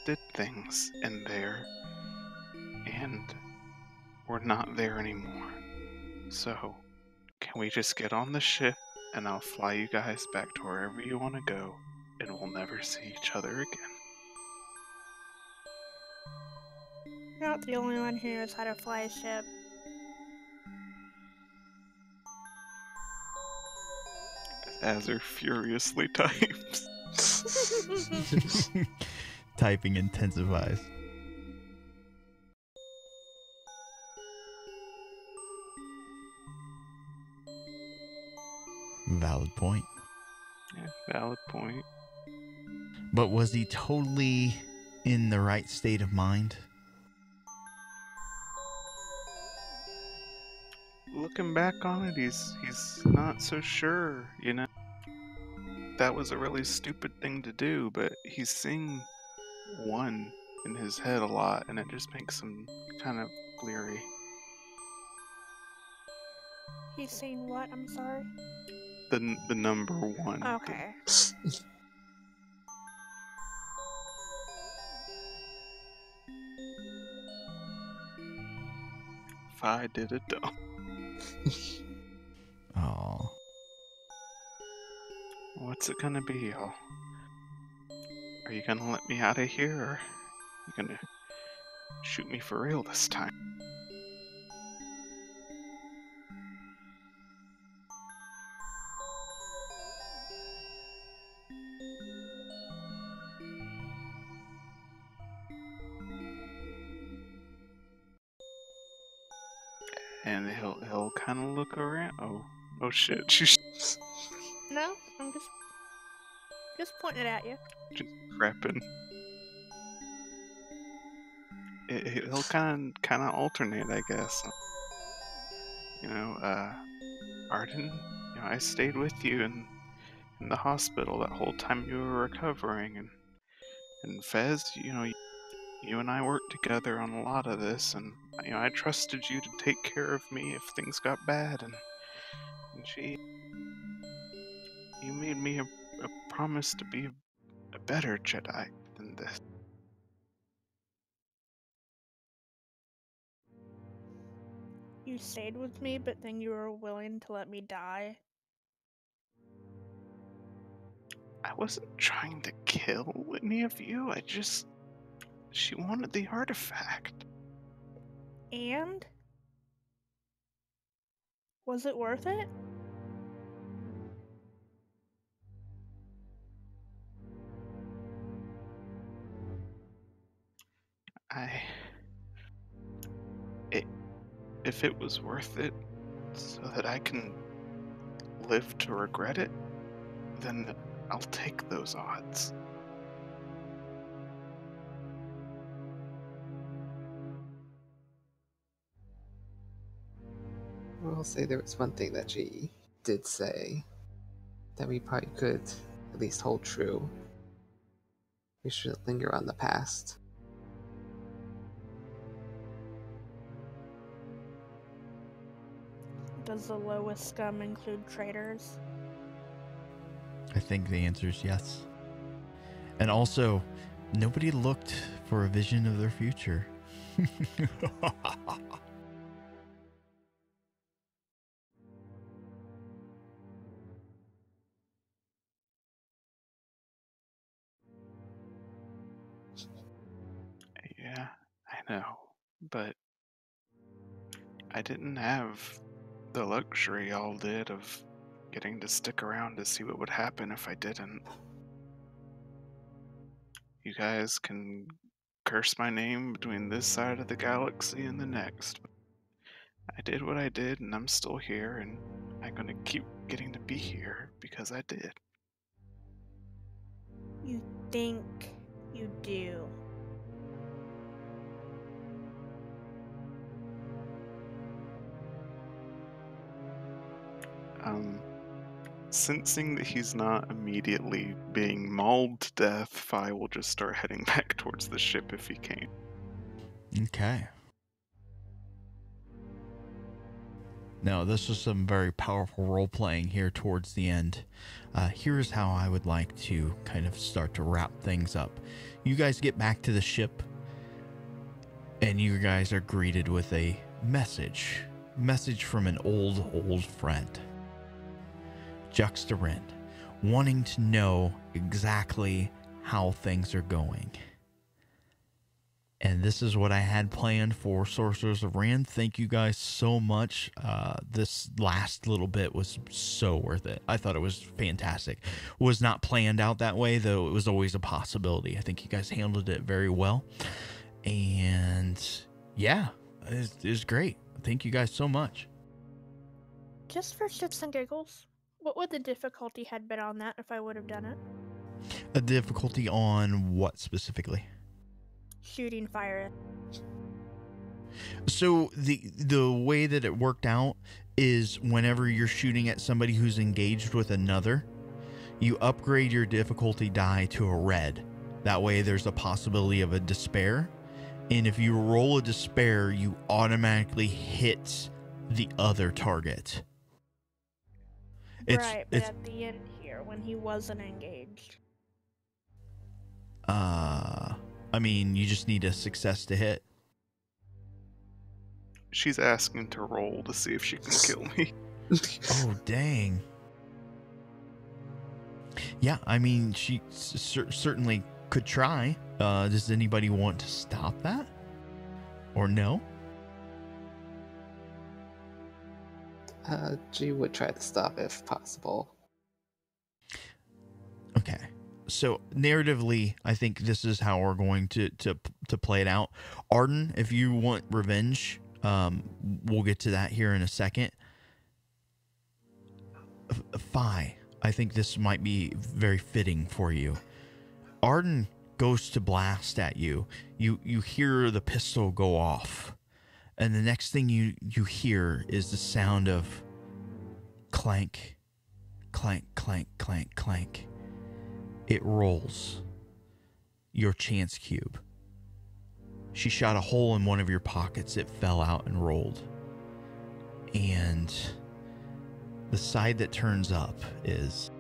did things in there, and we're not there anymore. So, can we just get on the ship, and I'll fly you guys back to wherever you want to go, and we'll never see each other again. You're not the only one who knows how to fly a ship. As are furiously types. Typing intensifies. Valid point. Yeah, valid point. But was he totally in the right state of mind? Looking back on it, he's not so sure, you know. That was a really stupid thing to do, but he's seeing one in his head a lot, and it just makes him kind of bleary. He's seen what? I'm sorry. The number one. Okay. If I did it though. Oh. What's it gonna be, y'all? Are you gonna let me out of here, or are you gonna shoot me for real this time? And he'll kind of look around. Oh shit! She's No, I'm just pointing it at you. just prepping. He'll kind of alternate, I guess. You know, Arden, you know, I stayed with you in the hospital that whole time you were recovering, and Fez, you know, you and I worked together on a lot of this, and you know, I trusted you to take care of me if things got bad, and you made me a promise to be a better Jedi than this. You stayed with me, but then you were willing to let me die. I wasn't trying to kill any of you. She wanted the artifact. And? Was it worth it? If it was worth it, so that I can live to regret it, then I'll take those odds. I will say there was one thing that she did say that we probably could at least hold true. We shouldn't linger on the past. Does the lowest scum include traitors? I think the answer is yes. And also, nobody looked for a vision of their future. Yeah, I know, but I didn't have the luxury y'all did of getting to stick around to see what would happen if I didn't. You guys can curse my name between this side of the galaxy and the next. I did what I did, and I'm still here, and I'm gonna keep getting to be here because I did. You think you do. Sensing that he's not immediately being mauled to death, Fi will just start heading back towards the ship if he can. Okay. Now, this was some very powerful role-playing here towards the end. Here's how I would like to kind of start to wrap things up. You guys get back to the ship, and you guys are greeted with a message. Message from an old friend. Rhand, wanting to know exactly how things are going. And this is what I had planned for Sorcerers of Rhand. Thank you guys so much. This last little bit was so worth it. I thought it was fantastic. Was not planned out that way, though it was always a possibility. I think you guys handled it very well. And yeah, it was great. Thank you guys so much. Just for shits and giggles, what would the difficulty had been on that if I would have done it? A difficulty on what specifically? Shooting fire. So the way that it worked out is whenever you're shooting at somebody who's engaged with another, you upgrade your difficulty die to a red. That way there's a possibility of a despair. And if you roll a despair, you automatically hit the other target. Right, but at the end here, when he wasn't engaged. I mean, you just need a success to hit. She's asking to roll to see if she can kill me. Oh, dang. Yeah, I mean, she certainly could try. Does anybody want to stop that? Or no? G would try to stop if possible. Okay. So narratively, I think this is how we're going to play it out. Arden, if you want revenge, we'll get to that here in a second. Fi, I think this might be very fitting for you. Arden goes to blast at you. You hear the pistol go off, and the next thing you hear is the sound of clank, clank, clank, clank, clank. It rolls. Your chance cube. She shot a hole in one of your pockets. It fell out and rolled. And the side that turns up is